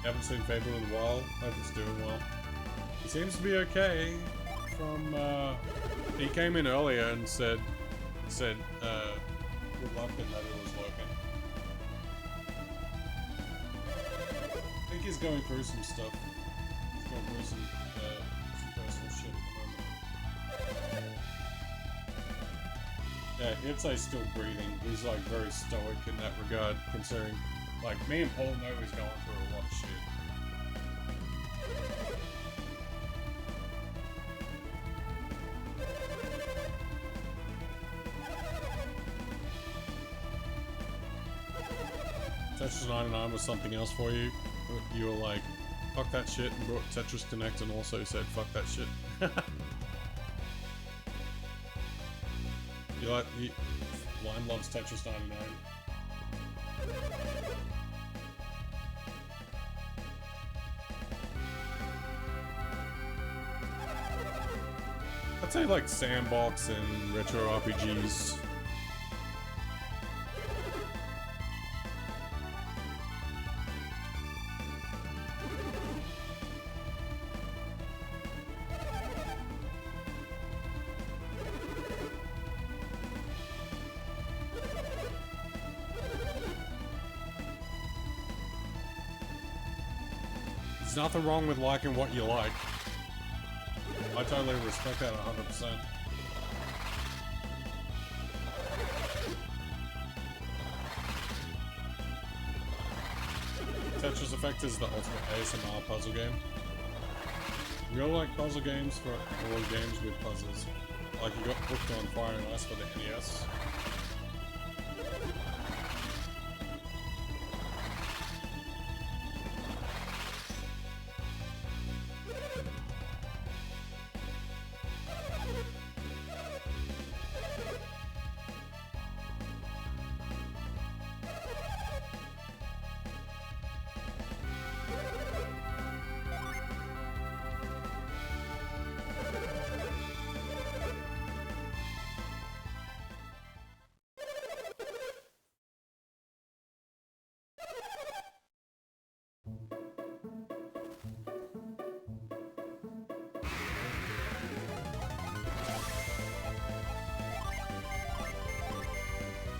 Haven't seen Fable in a while. Hope it's doing well. He seems to be okay. From he came in earlier and said good luck and that it was working. I think he's going through some stuff. He's going through some personal shit at the moment. Yeah, he'd say still breathing. He's like very stoic in that regard, considering like me and Paul know he's going through a lot of shit. Tetris 99 was something else for you. You were like, fuck that shit, and brought Tetris Connect and also said, fuck that shit. Lime loves Tetris 99. I'd say like sandbox and retro RPGs. There's nothing wrong with liking what you like. I totally respect that 100%. Tetris Effect is the ultimate ASMR puzzle game. You really like puzzle games for all games with puzzles. Like you got hooked on Fire and Ice for the NES.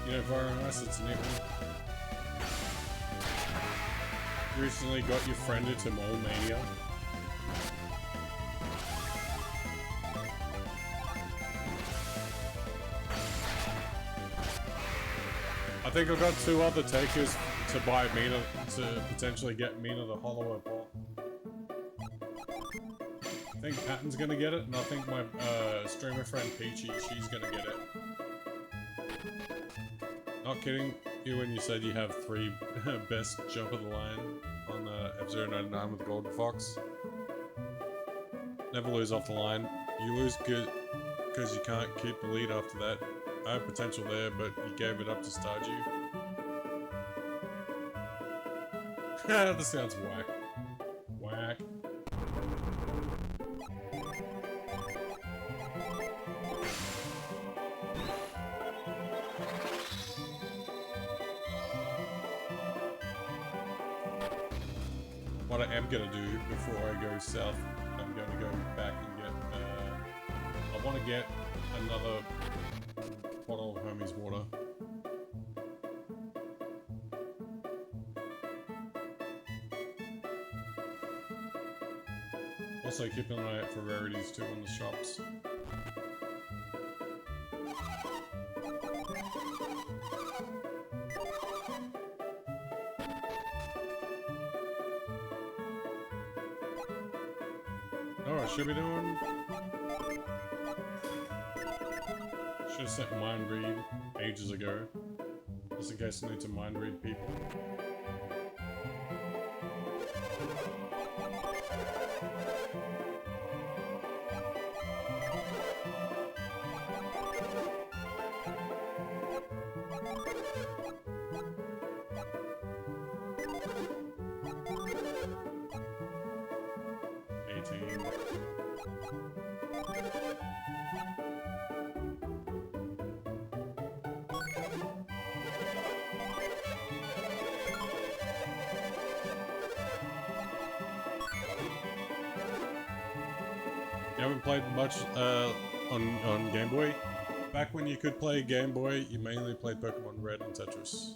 Yeah, very nice. It's a neat one. Recently got your friend into Mole Mania. I think I've got 2 other takers to buy Mina to potentially get Mina the Hollow Ball. I think Patton's gonna get it, and I think my streamer friend Peachy, she's gonna get it. Not kidding you when you said you have 3 best jump of the line on F-099 with Golden Fox. Never lose off the line. You lose because you can't keep the lead after that. I have potential there, but you gave it up to Stardew. That sounds whack. Whack. What I am gonna do before I go south, I'm gonna go back and get, I want to get another bottle of Hermes water. Also keep an eye out for rarities too in the shops. Oh, I should be doing... Should have set mind read ages ago. Just in case I need to mind read people. You haven't played much on Game Boy? Back when you could play Game Boy, you mainly played Pokemon Red and Tetris.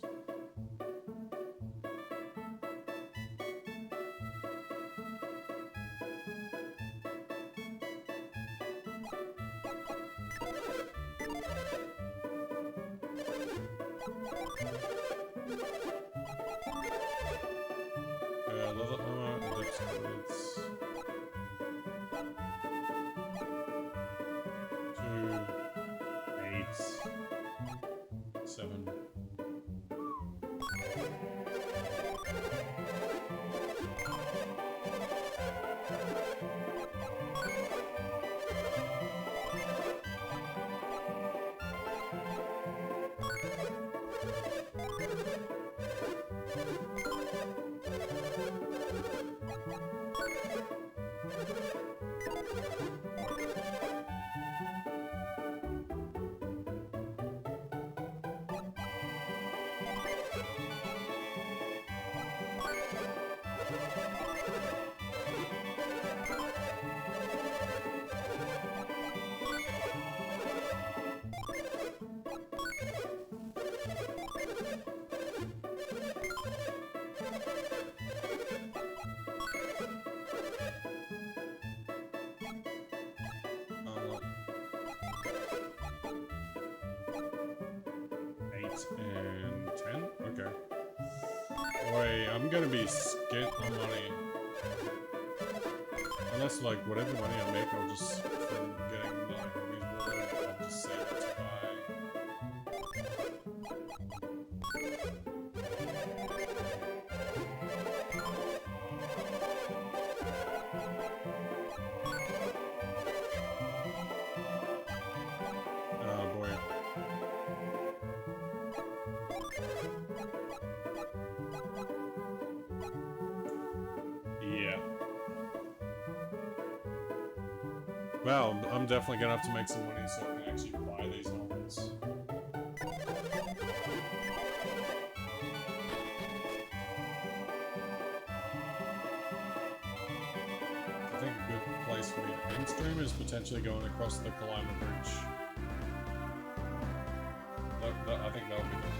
Leather armor, adept boots. 2, 8, 7. And 10? Okay. Boy, I'm gonna be skint on money. Unless, like, whatever money I make, I'll just, from getting, like, Hermes water, I'll just save it to buy. Oh, boy. Yeah. Well, I'm definitely gonna have to make some money so I can actually buy these helmets. I think a good place for me to end stream is potentially going across the Kalima Bridge. I think that would be the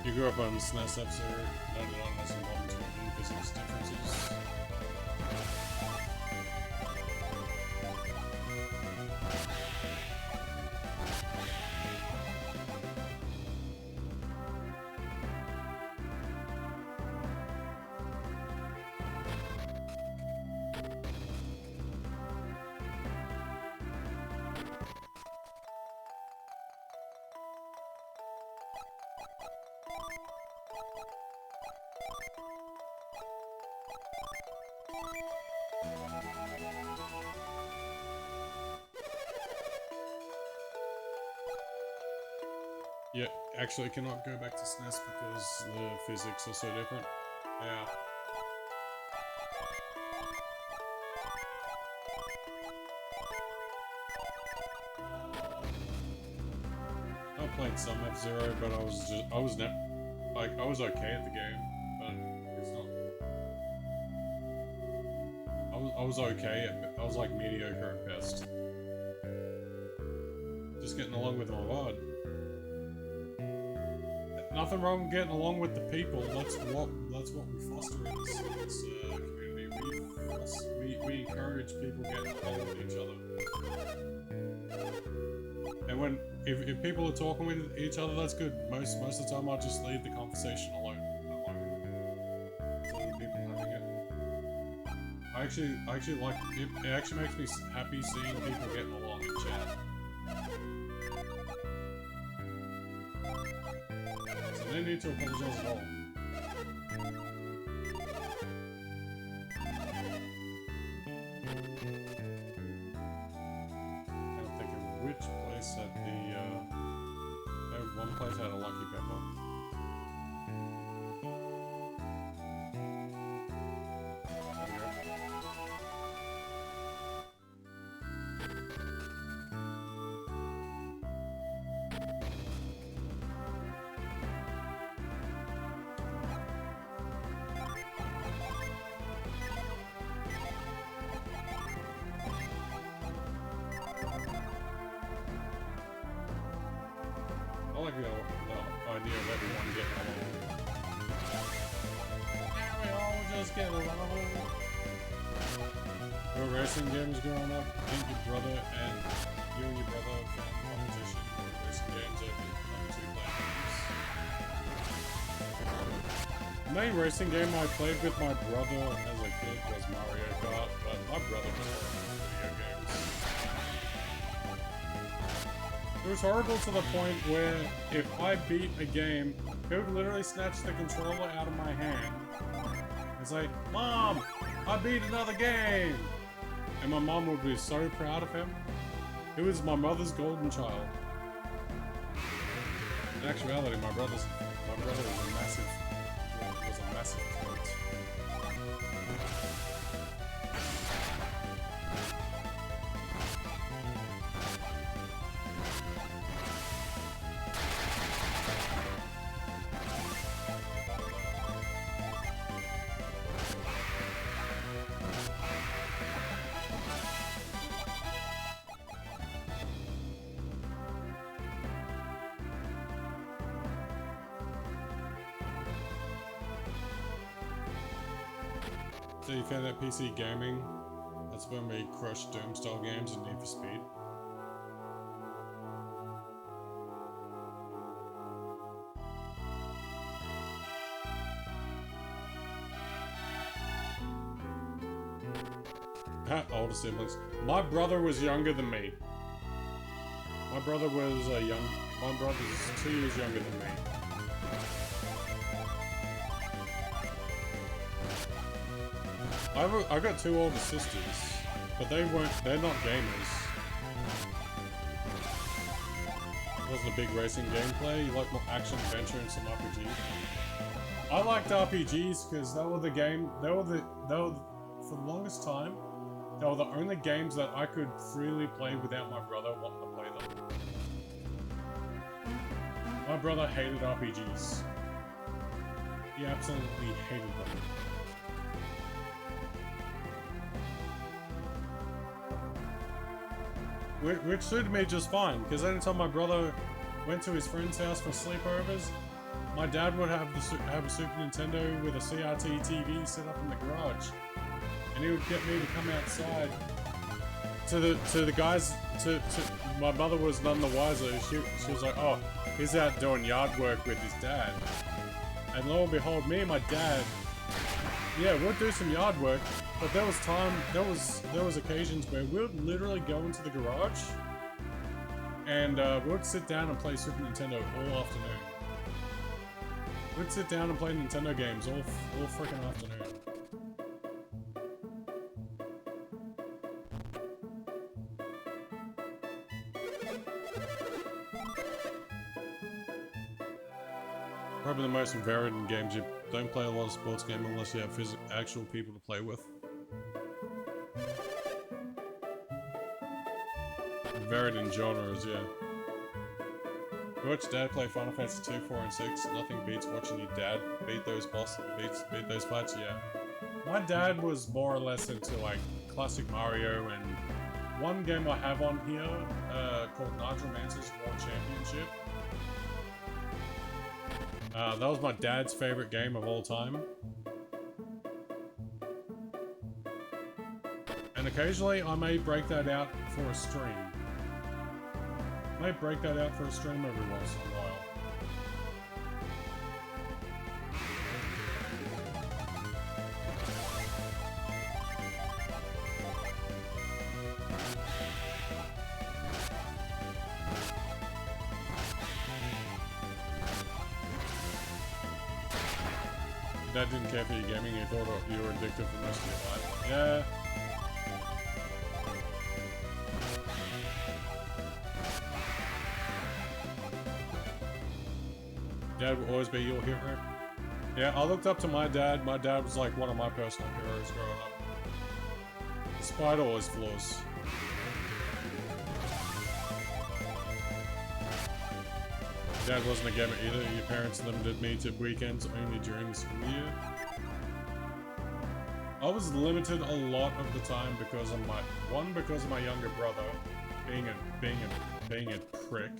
You grew up on SNES F-Zero, 99 has some modern tweaking physics differences. Yeah, actually I cannot go back to SNES because the physics are so different. Yeah. I played some F-Zero, but I was okay at the game, but it's not. I was okay I was like mediocre at best. Just getting along with my VOD. Nothing wrong with getting along with the people. That's what we foster in this community. We encourage people getting along with each other. And if people are talking with each other, that's good. Most of the time, I'll just leave the conversation alone. So people having it. I actually like it. It actually makes me happy seeing people getting along in chat. They need to apologize at all. I'm thinking which place had the, one place had a Lucky Pepper. I like the idea of everyone getting along. Yeah, we all just get along. Were racing games growing up? I think you and your brother found competition in racing games over two platforms. The main racing game I played with my brother as a kid was Mario Kart, but my brother was into video games. It was horrible to the point where if I beat a game, he would literally snatch the controller out of my hand and say, "Mom, I beat another game!" And my mom would be so proud of him. He was my mother's golden child. In actuality, my brother was a massive twit. So you found that PC gaming? That's when we crushed Doom style games and Need for Speed. Older siblings. My brother was younger than me. My brother was my brother's 2 years younger than me. I got 2 older sisters, but they're not gamers. It wasn't a big racing gameplay, you like more action, adventure, and some RPG. I liked RPGs because for the longest time, they were the only games that I could freely play without my brother wanting to play them. My brother hated RPGs. He absolutely hated them. Which suited me just fine, because anytime my brother went to his friend's house for sleepovers, my dad would have have a Super Nintendo with a CRT TV set up in the garage, and he would get me to come outside to the guys. To my mother was none the wiser. She was like, "Oh, he's out doing yard work with his dad," and lo and behold, me and my dad, yeah, we'd do some yard work. But there was occasions where we would literally go into the garage and we would sit down and play Super Nintendo all afternoon. We'd sit down and play Nintendo games all freaking afternoon. Probably the most varied in games. You don't play a lot of sports games unless you have actual people to play with. Varied in genres, yeah. You watch Dad play Final Fantasy 2, 4, and 6. Nothing beats watching your dad beat those beat those fights, yeah. My dad was more or less into like classic Mario, and one game I have on here called Nigel Mansell's World Championship. That was my dad's favorite game of all time. And occasionally I may break that out for a stream. Every once in a while. Dad didn't care for your gaming, he thought you were addicted for most of your life. Yeah. Dad will always be your hero. Yeah, I looked up to my dad. My dad was like one of my personal heroes growing up. Despite all his flaws. Dad wasn't a gamer either. Your parents limited me to weekends only during the school year. I was limited a lot of the time because of my younger brother being a prick.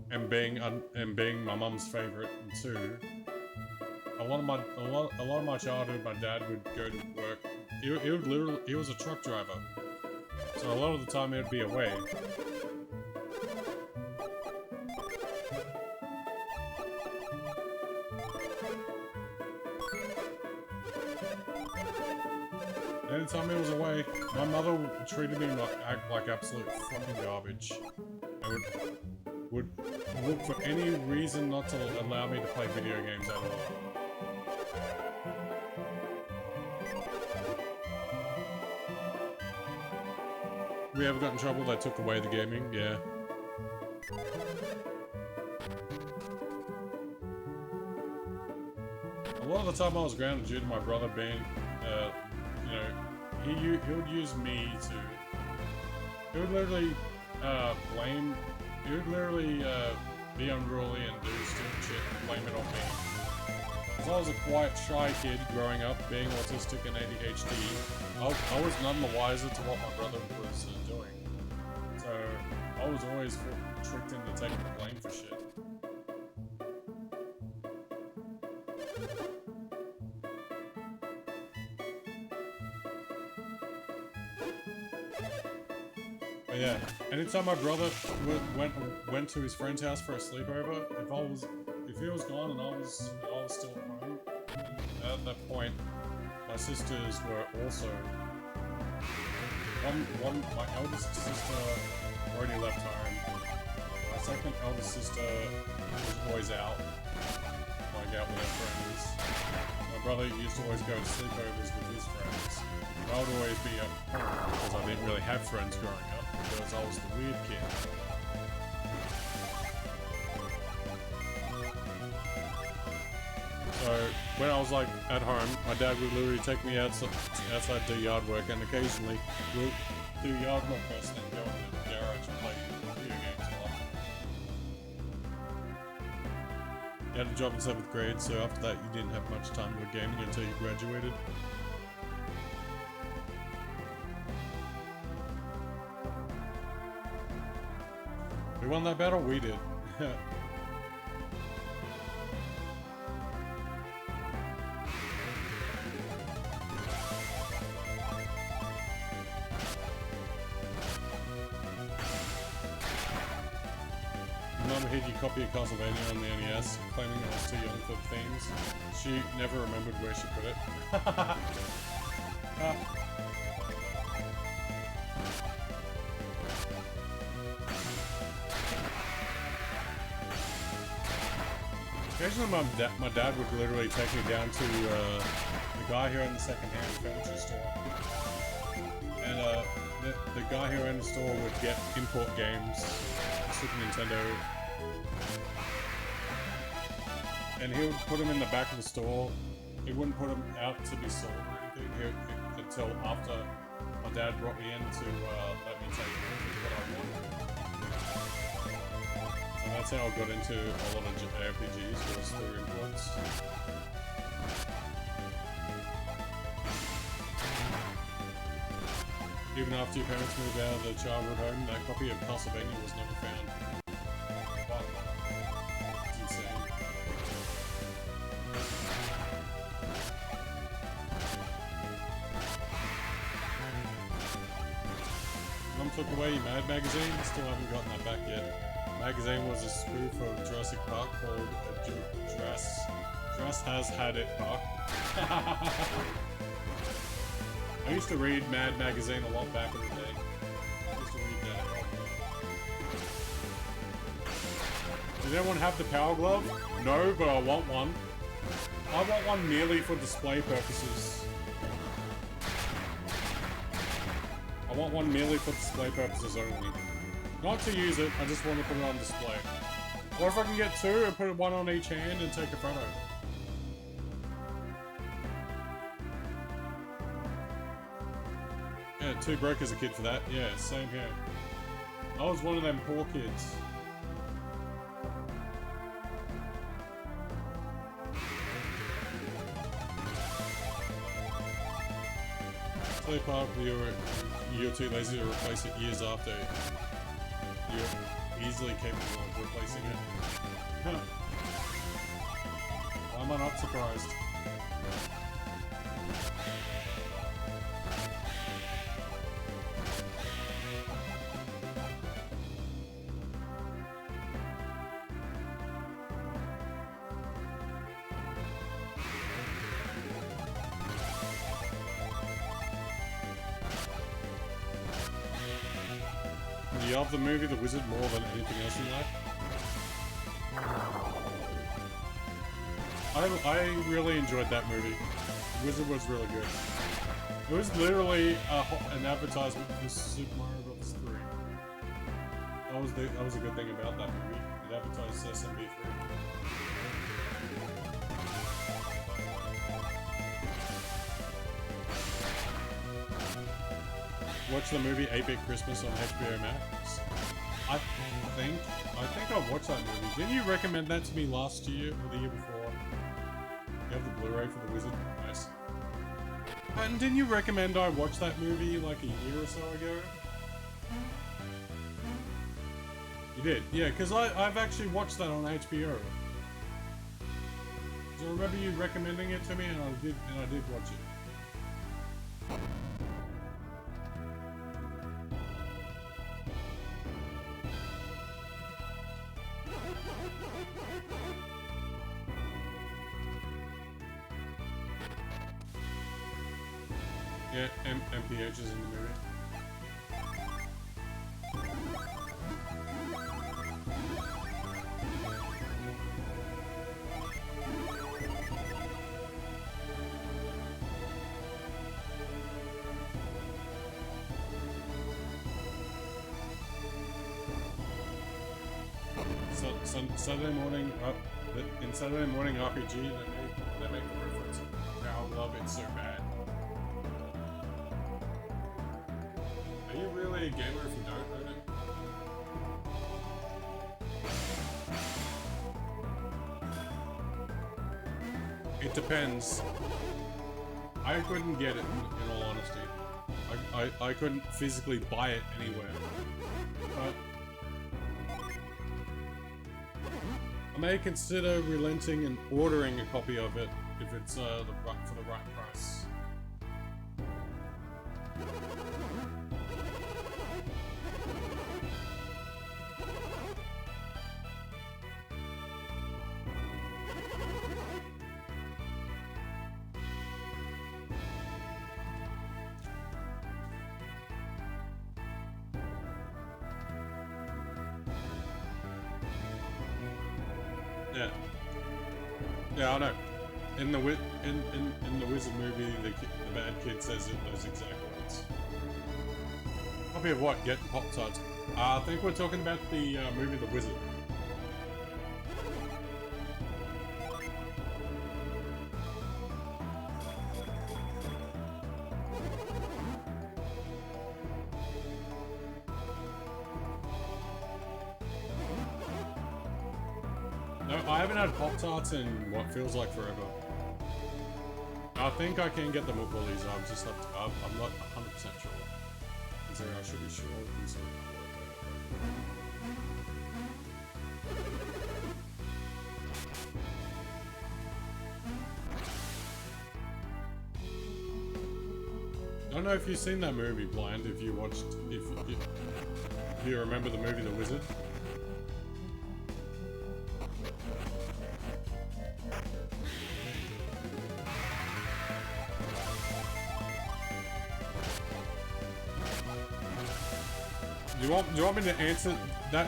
And being my mum's favorite, and two, a lot of my childhood, my dad would go to work. He was a truck driver, so a lot of the time he'd be away. Anytime he was away, my mother treated me like absolute fucking garbage. And would look for any reason not to allow me to play video games at all. We ever got in trouble? They took away the gaming? Yeah. A lot of the time I was grounded due to my brother being, you know, he would use me to... He would literally blame... He would literally be unruly and do stupid shit and blame it on me. Because I was a quiet, shy kid growing up, being autistic and ADHD, I was none the wiser to what my brother was doing. So I was always tricked into taking the blame for shit. But yeah, anytime my brother went to his friend's house for a sleepover, if he was gone and I was still at home, at that point, my sisters were also my eldest sister already left home. My second eldest sister was always out, like out with her friends. My brother used to always go to sleepovers with his friends. I would always be at home because I didn't really have friends growing up, because I was the weird kid. So when I was like at home, my dad would literally take me outside to do yard work, and occasionally we'll do yard work first, then go into the garage and play video games a lot. You had a job in 7th grade, so after that you didn't have much time for gaming until you graduated. We won that battle? We did. Mum hid your copy of Castlevania on the NES, claiming I was too young for the themes. She never remembered where she put it. Occasionally my dad would literally take me down to the guy who owned the second-hand furniture store. And the guy who owned the store would get import games, Super Nintendo, and he would put them in the back of the store. He wouldn't put them out to be sold or anything until after my dad brought me in to let me take what I wanted. So that's how I got into a lot of RPGs, was through imports. Even after your parents moved out of the childhood home, that copy of Castlevania was never found. Wow. It's insane. Mum took away your Mad magazine, still haven't gotten that back yet. Magazine was a spoof of Jurassic Park called Jurass Has Had It Park. I used to read Mad magazine a lot back in the day. I used to read that. Does anyone have the Power Glove? No, but I want one. I want one merely for display purposes. I want one merely for display purposes only. Not to use it, I just want to put it on display. Or if I can get two, and put one on each hand and take a photo. Yeah, too broke as a kid for that. Yeah, same here. I was one of them poor kids. Play Park, you're too lazy to replace it years after. You're easily capable of replacing it. Huh. Why am I not surprised? Do you love the movie The Wizard more than anything else in life? I really enjoyed that movie. The Wizard was really good. It was literally an advertisement for Super Mario Bros. 3. That was a good thing about that movie. It advertised SMB3. Watch the movie 8-Bit Christmas on HBO Max. I think I watched that movie. Didn't you recommend that to me last year or the year before? You have the Blu-ray for The Wizard? Nice. And didn't you recommend I watch that movie like a year or so ago? You did? Yeah, because I've actually watched that on HBO. So I remember you recommending it to me and I did watch it. Yeah, MPH is in the movie. Saturday morning, in Saturday Morning RPG, they make a reference to Power Glove, it's so bad. Are you really a gamer if you don't own it? It depends. I couldn't get it, in all honesty. I couldn't physically buy it anywhere. But I may consider relenting and ordering a copy of it if it's for the right price. Yeah. Yeah, I know. In the Wizard movie, the bad kid says it those exact words. Copy of what? Get Pop-Tarts. I think we're talking about the movie The Wizard. No, I haven't had Pop-Tarts in what feels like forever. I think I can get them at Woolies, I'm not 100% sure. I should be sure. I don't know if you've seen that movie, Blind, if you remember the movie The Wizard. Do you want me to answer that?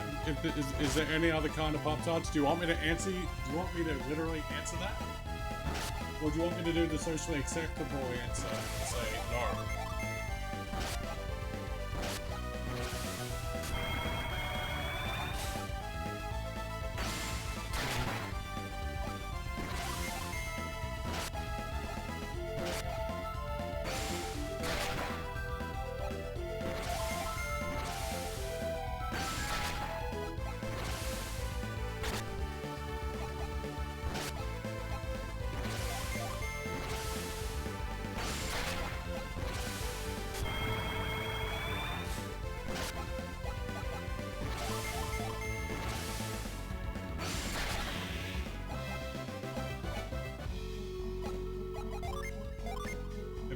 Is there any other kind of Pop-Tarts? Do you want me to answer? Do you want me to literally answer that, or do you want me to do the socially acceptable answer and say no?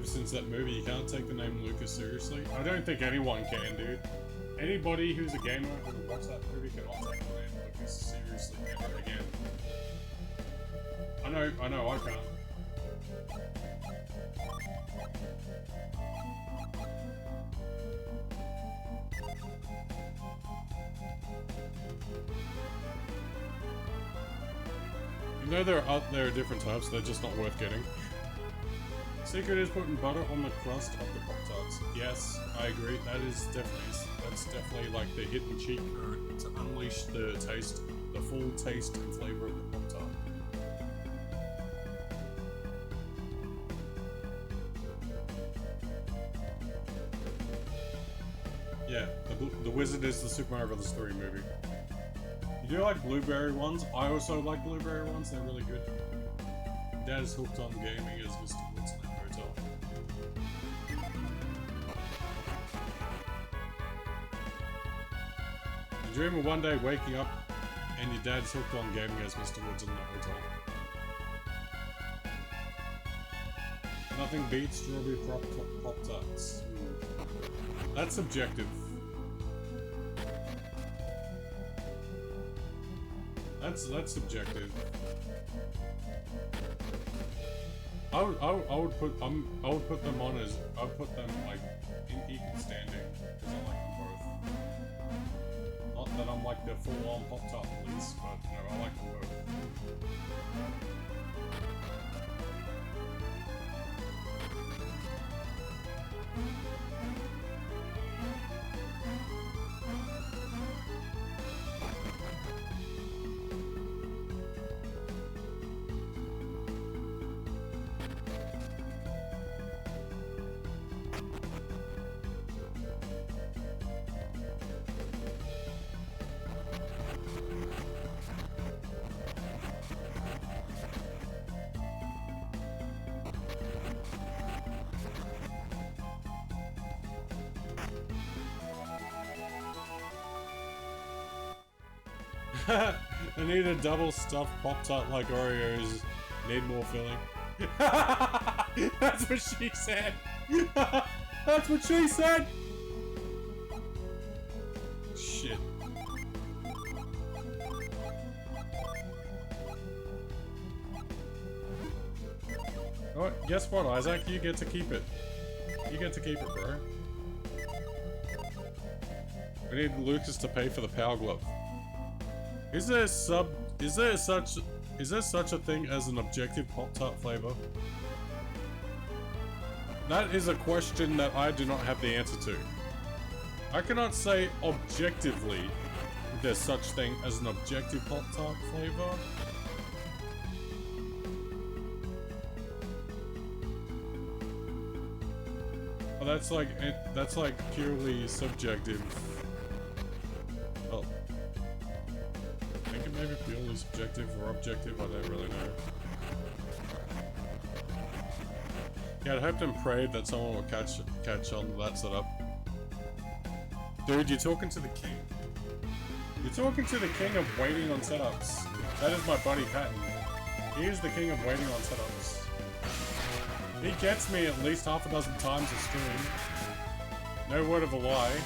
Since that movie, you can't take the name Lucas seriously. I don't think anyone can, dude. Anybody who's a gamer who watched that movie cannot take the name Lucas seriously ever again. I know, I can't. You know there are different types, they're just not worth getting. Secret is putting butter on the crust of the Pop-Tarts. Yes, I agree. That's definitely like the hidden cheat code to unleash the full taste and flavor of the Pop-Tart. Yeah, the Wizard is the Super Mario Bros. 3 movie. You do like blueberry ones? I also like blueberry ones. They're really good. Dad is hooked on gaming as Mr. Woods in that hotel. You dream of one day waking up and your dad's hooked on gaming as Mr. Woods in that hotel. Nothing beats strawberry Pop-Tarts. That's subjective. That's subjective. I would put them like in equal standing because I like them both. Not that I'm like the full-on Pop-Tart police, but no, I like them both. I need a double stuffed Pop-Tart like Oreos. Need more filling. That's what she said. That's what she said. Shit. Oh, guess what, Isaac? You get to keep it. You get to keep it, bro. We need Lucas to pay for the Power Glove. Is there such a thing as an objective Pop-Tart flavor? That is a question that I do not have the answer to. I cannot say objectively there's such thing as an objective Pop-Tart flavor. Oh, that's like purely subjective. Oh. I think it may be purely subjective or objective, I don't really know. Yeah, I'd hoped and prayed that someone would catch on to that setup. Dude, you're talking to the king. You're talking to the king of waiting on setups. That is my buddy Patton. He is the king of waiting on setups. He gets me at least half a dozen times a stream. No word of a lie.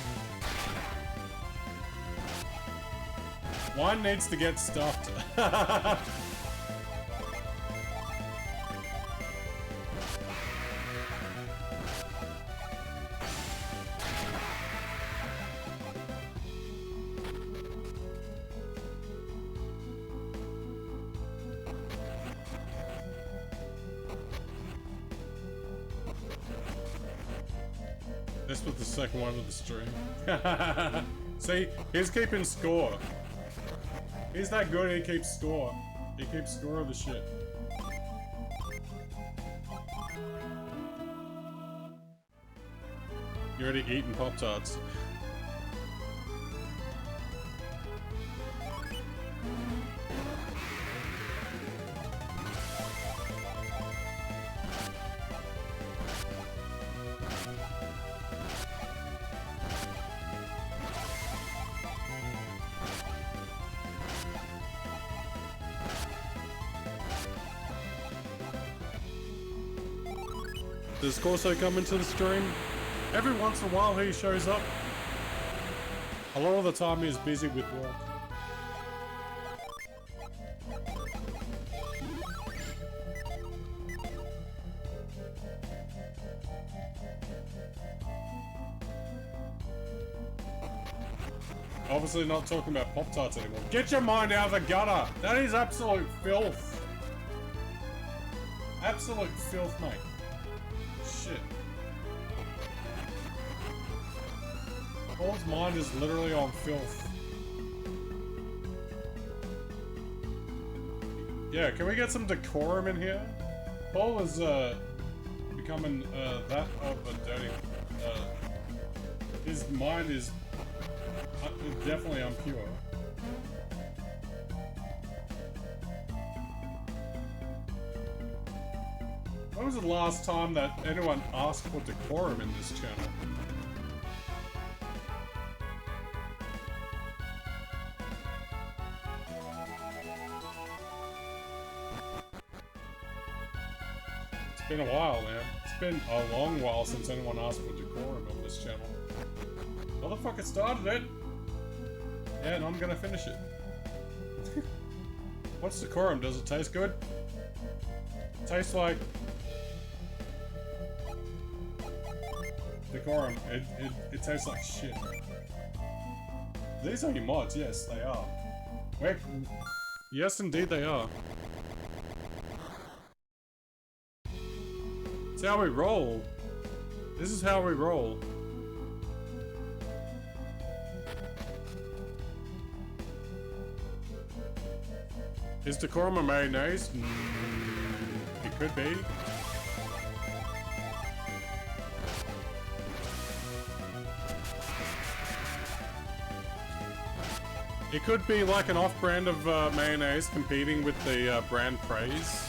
One needs to get stuffed. This was the second one of the stream. See, he's keeping score. He's that good, he keeps score. He keeps score of the shit. You're already eating Pop-Tarts. Does Corso come into the stream? Every once in a while he shows up. A lot of the time he's busy with work. Obviously not talking about Pop-Tarts anymore. Get your mind out of the gutter! That is absolute filth! Absolute filth, mate. Shit. Paul's mind is literally on filth. Yeah, can we get some decorum in here? Paul is becoming that of a dirty. His mind is definitely impure. When was the last time that anyone asked for decorum in this channel? It's been a while, man. It's been a long while since anyone asked for decorum on this channel. Motherfucker started it! Yeah, and I'm gonna finish it. What's decorum? Does it taste good? It tastes like... Decorum. It tastes like shit. These are your mods, yes, they are. Wait, yes, indeed they are. It's how we roll. This is how we roll. Is decorum a mayonnaise? It could be. It could be like an off-brand of mayonnaise competing with the brand Praise.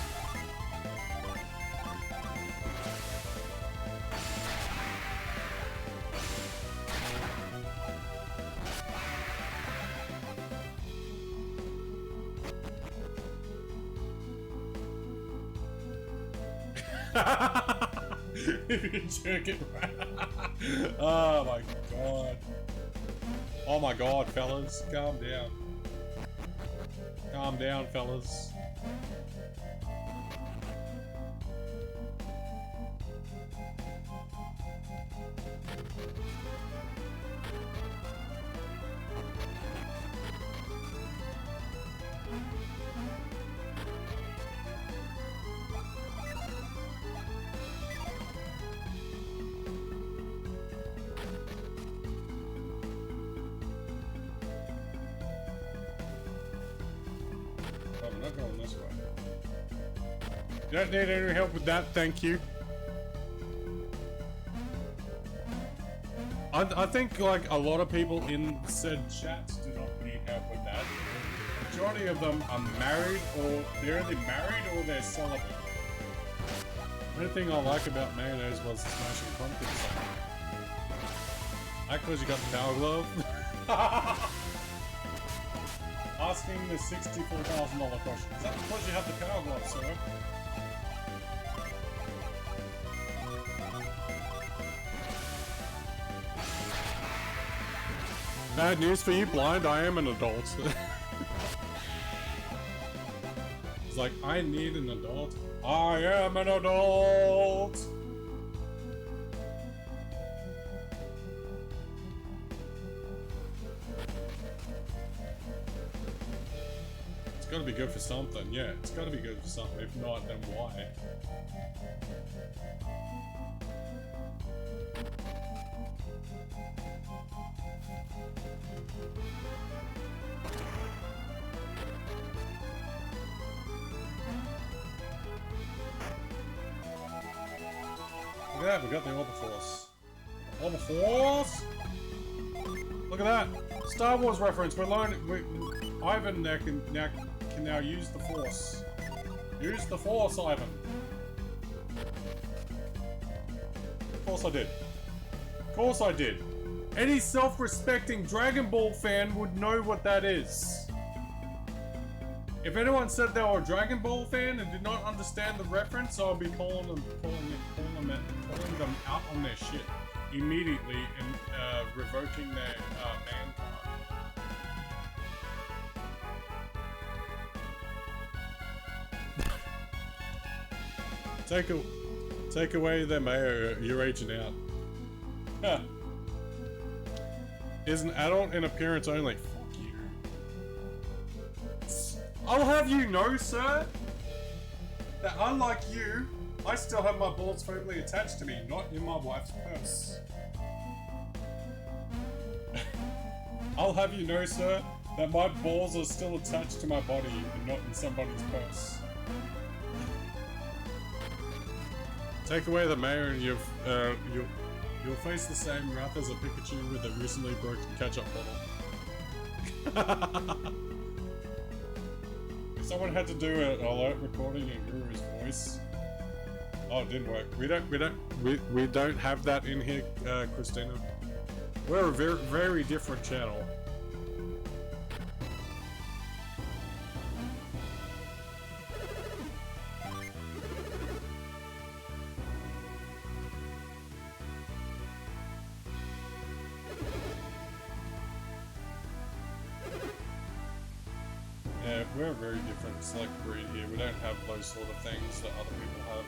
If you jerk it right. Oh my god. Oh my god, fellas. Calm down. Calm down, fellas. I'm not going this way. Don't need any help with that, thank you. I think like a lot of people in said chats do not need help with that. The majority of them are married, or they're either married or they're celibate. The only thing I like about mayonnaise was the smashing pumpkin song. That because you got the power glove. Asking the $64,000 question. Is that because you have the power glove, sir? Bad news for you, blind. I am an adult. It's like, I need an adult. I am an adult! It's gotta be good for something, yeah. It's gotta be good for something. If not, then why? Look at that, we got the Orbital Force. Orbital Force! Look at that! Star Wars reference, we're learning. Ivan can now use the Force. Use the Force, Ivan! Of course I did. Of course I did. Any self-respecting Dragon Ball fan would know what that is. If anyone said they were a Dragon Ball fan and did not understand the reference, I'll be calling them out on their shit immediately and revoking their ban card. Take away their mayo, you're aging out. Huh. Is an adult in appearance only. Fuck you. I'll have you know, sir, that unlike you, I still have my balls firmly attached to me, not in my wife's purse. I'll have you know, sir, that my balls are still attached to my body and not in somebody's purse. Take away the mayo and you'll face the same wrath as a Pikachu with a recently broken ketchup bottle. If someone had to do an alert recording in Guru's voice. Oh, it didn't work. We don't have that in here, Christina. We're a very, very different channel. Yeah, we're a very different select breed here. We don't have those sort of things that other people have.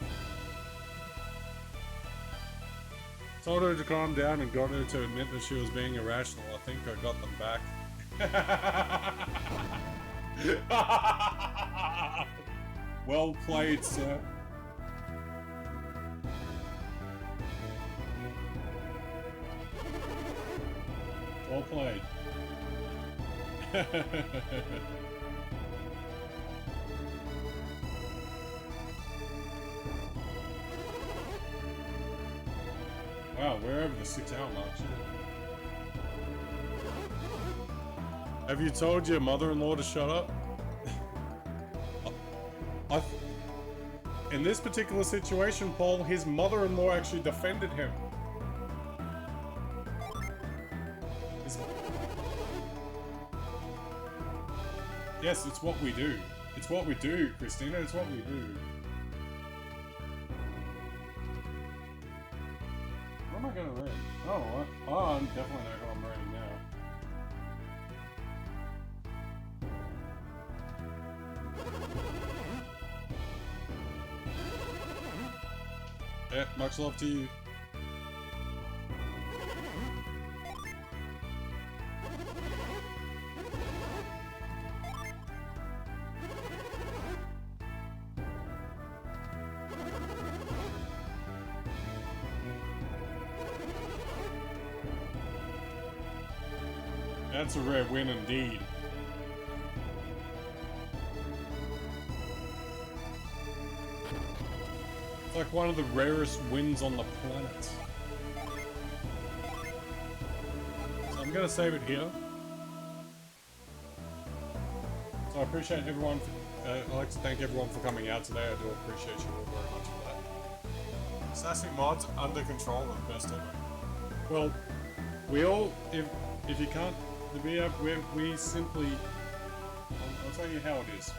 Told her to calm down and got her to admit that she was being irrational. I think I got them back. Well played, sir. Well played. Wow, we're over the 6 hour mark. Have you told your mother-in-law to shut up? In this particular situation, Paul, his mother-in-law actually defended him. Yes, it's what we do. It's what we do, Christina. It's what we do. am I gonna raid? Oh, what? Oh, I definitely know who I'm raiding now. Yeah, much love to you. That's a rare win indeed. It's like one of the rarest wins on the planet. So I'm gonna save it here. So I appreciate everyone. I'd like to thank everyone for coming out today. I do appreciate you all very much for that. Sassy mods under control and best ever. Well, we all, if you can't, we simply. I'll tell you how it is.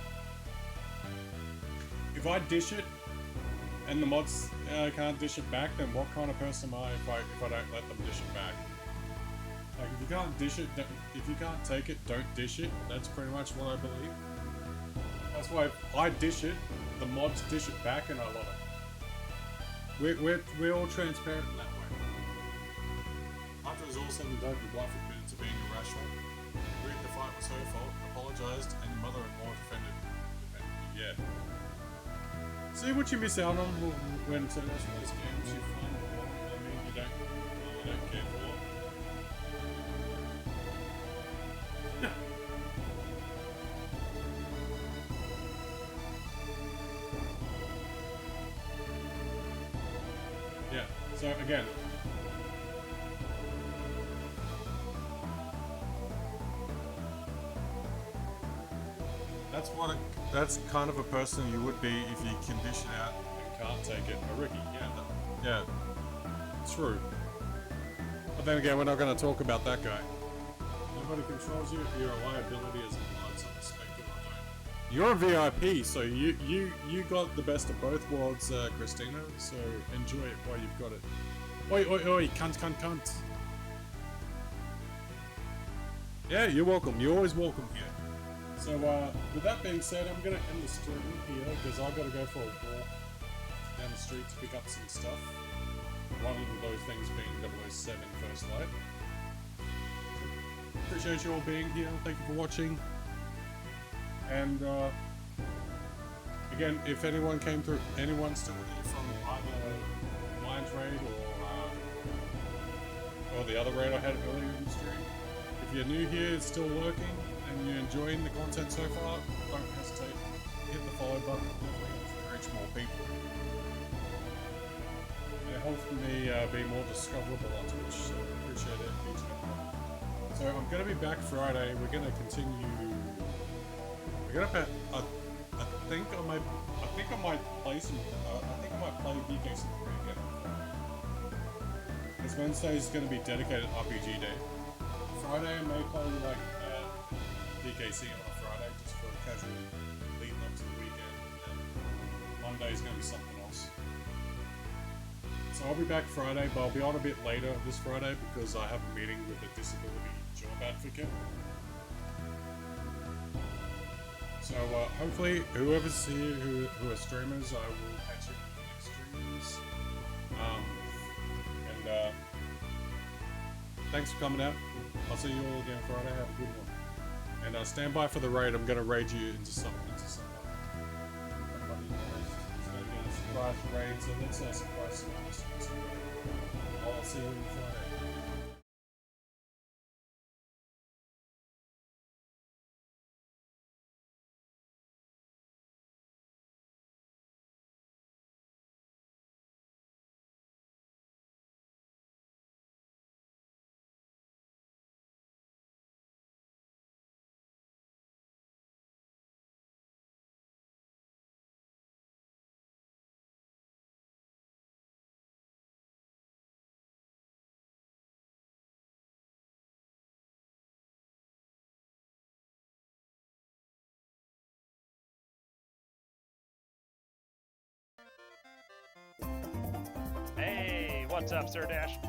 If I dish it, and the mods can't dish it back, then what kind of person am I if I don't let them dish it back? Like, if you can't dish it, if you can't take it, don't dish it. That's pretty much what I believe. That's why if I dish it, the mods dish it back, and I love it. We're all transparent in that way. After it was all said and done, your wife admitted to being irrational. Agreed the fight was her fault, apologized, and your mother-in-law defended you. Yeah. See what you miss out on when so that's one of those games you find. I mean, you don't care for. Yeah. So again. That's kind of a person you would be if you can dish it out and can't take it. A Ricky, yeah, true. But then again, we're not going to talk about that guy. Nobody controls you. You're a liability as a mod, so respect it or don't. You're a VIP, so you got the best of both worlds, Christina. So enjoy it while you've got it. Oi, oi, oi! Cunt! Yeah, you're welcome. You're always welcome here. So, with that being said, I'm going to end the stream here because I've got to go for a walk down the street to pick up some stuff. One of those things being 007 First Light. Appreciate you all being here. Thank you for watching. And, again, if anyone's still here from either Lions Raid or the other raid I had earlier in the stream, if you're new here, it's still lurking, and you're enjoying the content so far, don't hesitate. Hit the follow button, definitely to reach more people. It helps me be more discoverable on Twitch, so I appreciate it each and every one. So I'm going to be back Friday. We're going to continue. We're going to. I think I might play BKC 3 again. Because Wednesday is going to be dedicated RPG day. Friday I may play like DKC on a Friday just for a casual lead up to the weekend, and Monday is going to be something else. So I'll be back Friday, but I'll be on a bit later this Friday because I have a meeting with a disability job advocate. So hopefully whoever's here who are streamers, I will catch you in the next streams. Thanks for coming out. I'll see you all again Friday. Have a good one. And stand by for the raid. I'm going to raid you into someone. Somebody is going to get a surprise raid, so let's surprise someone. I'll see you on Friday. What's up, Sir Dash?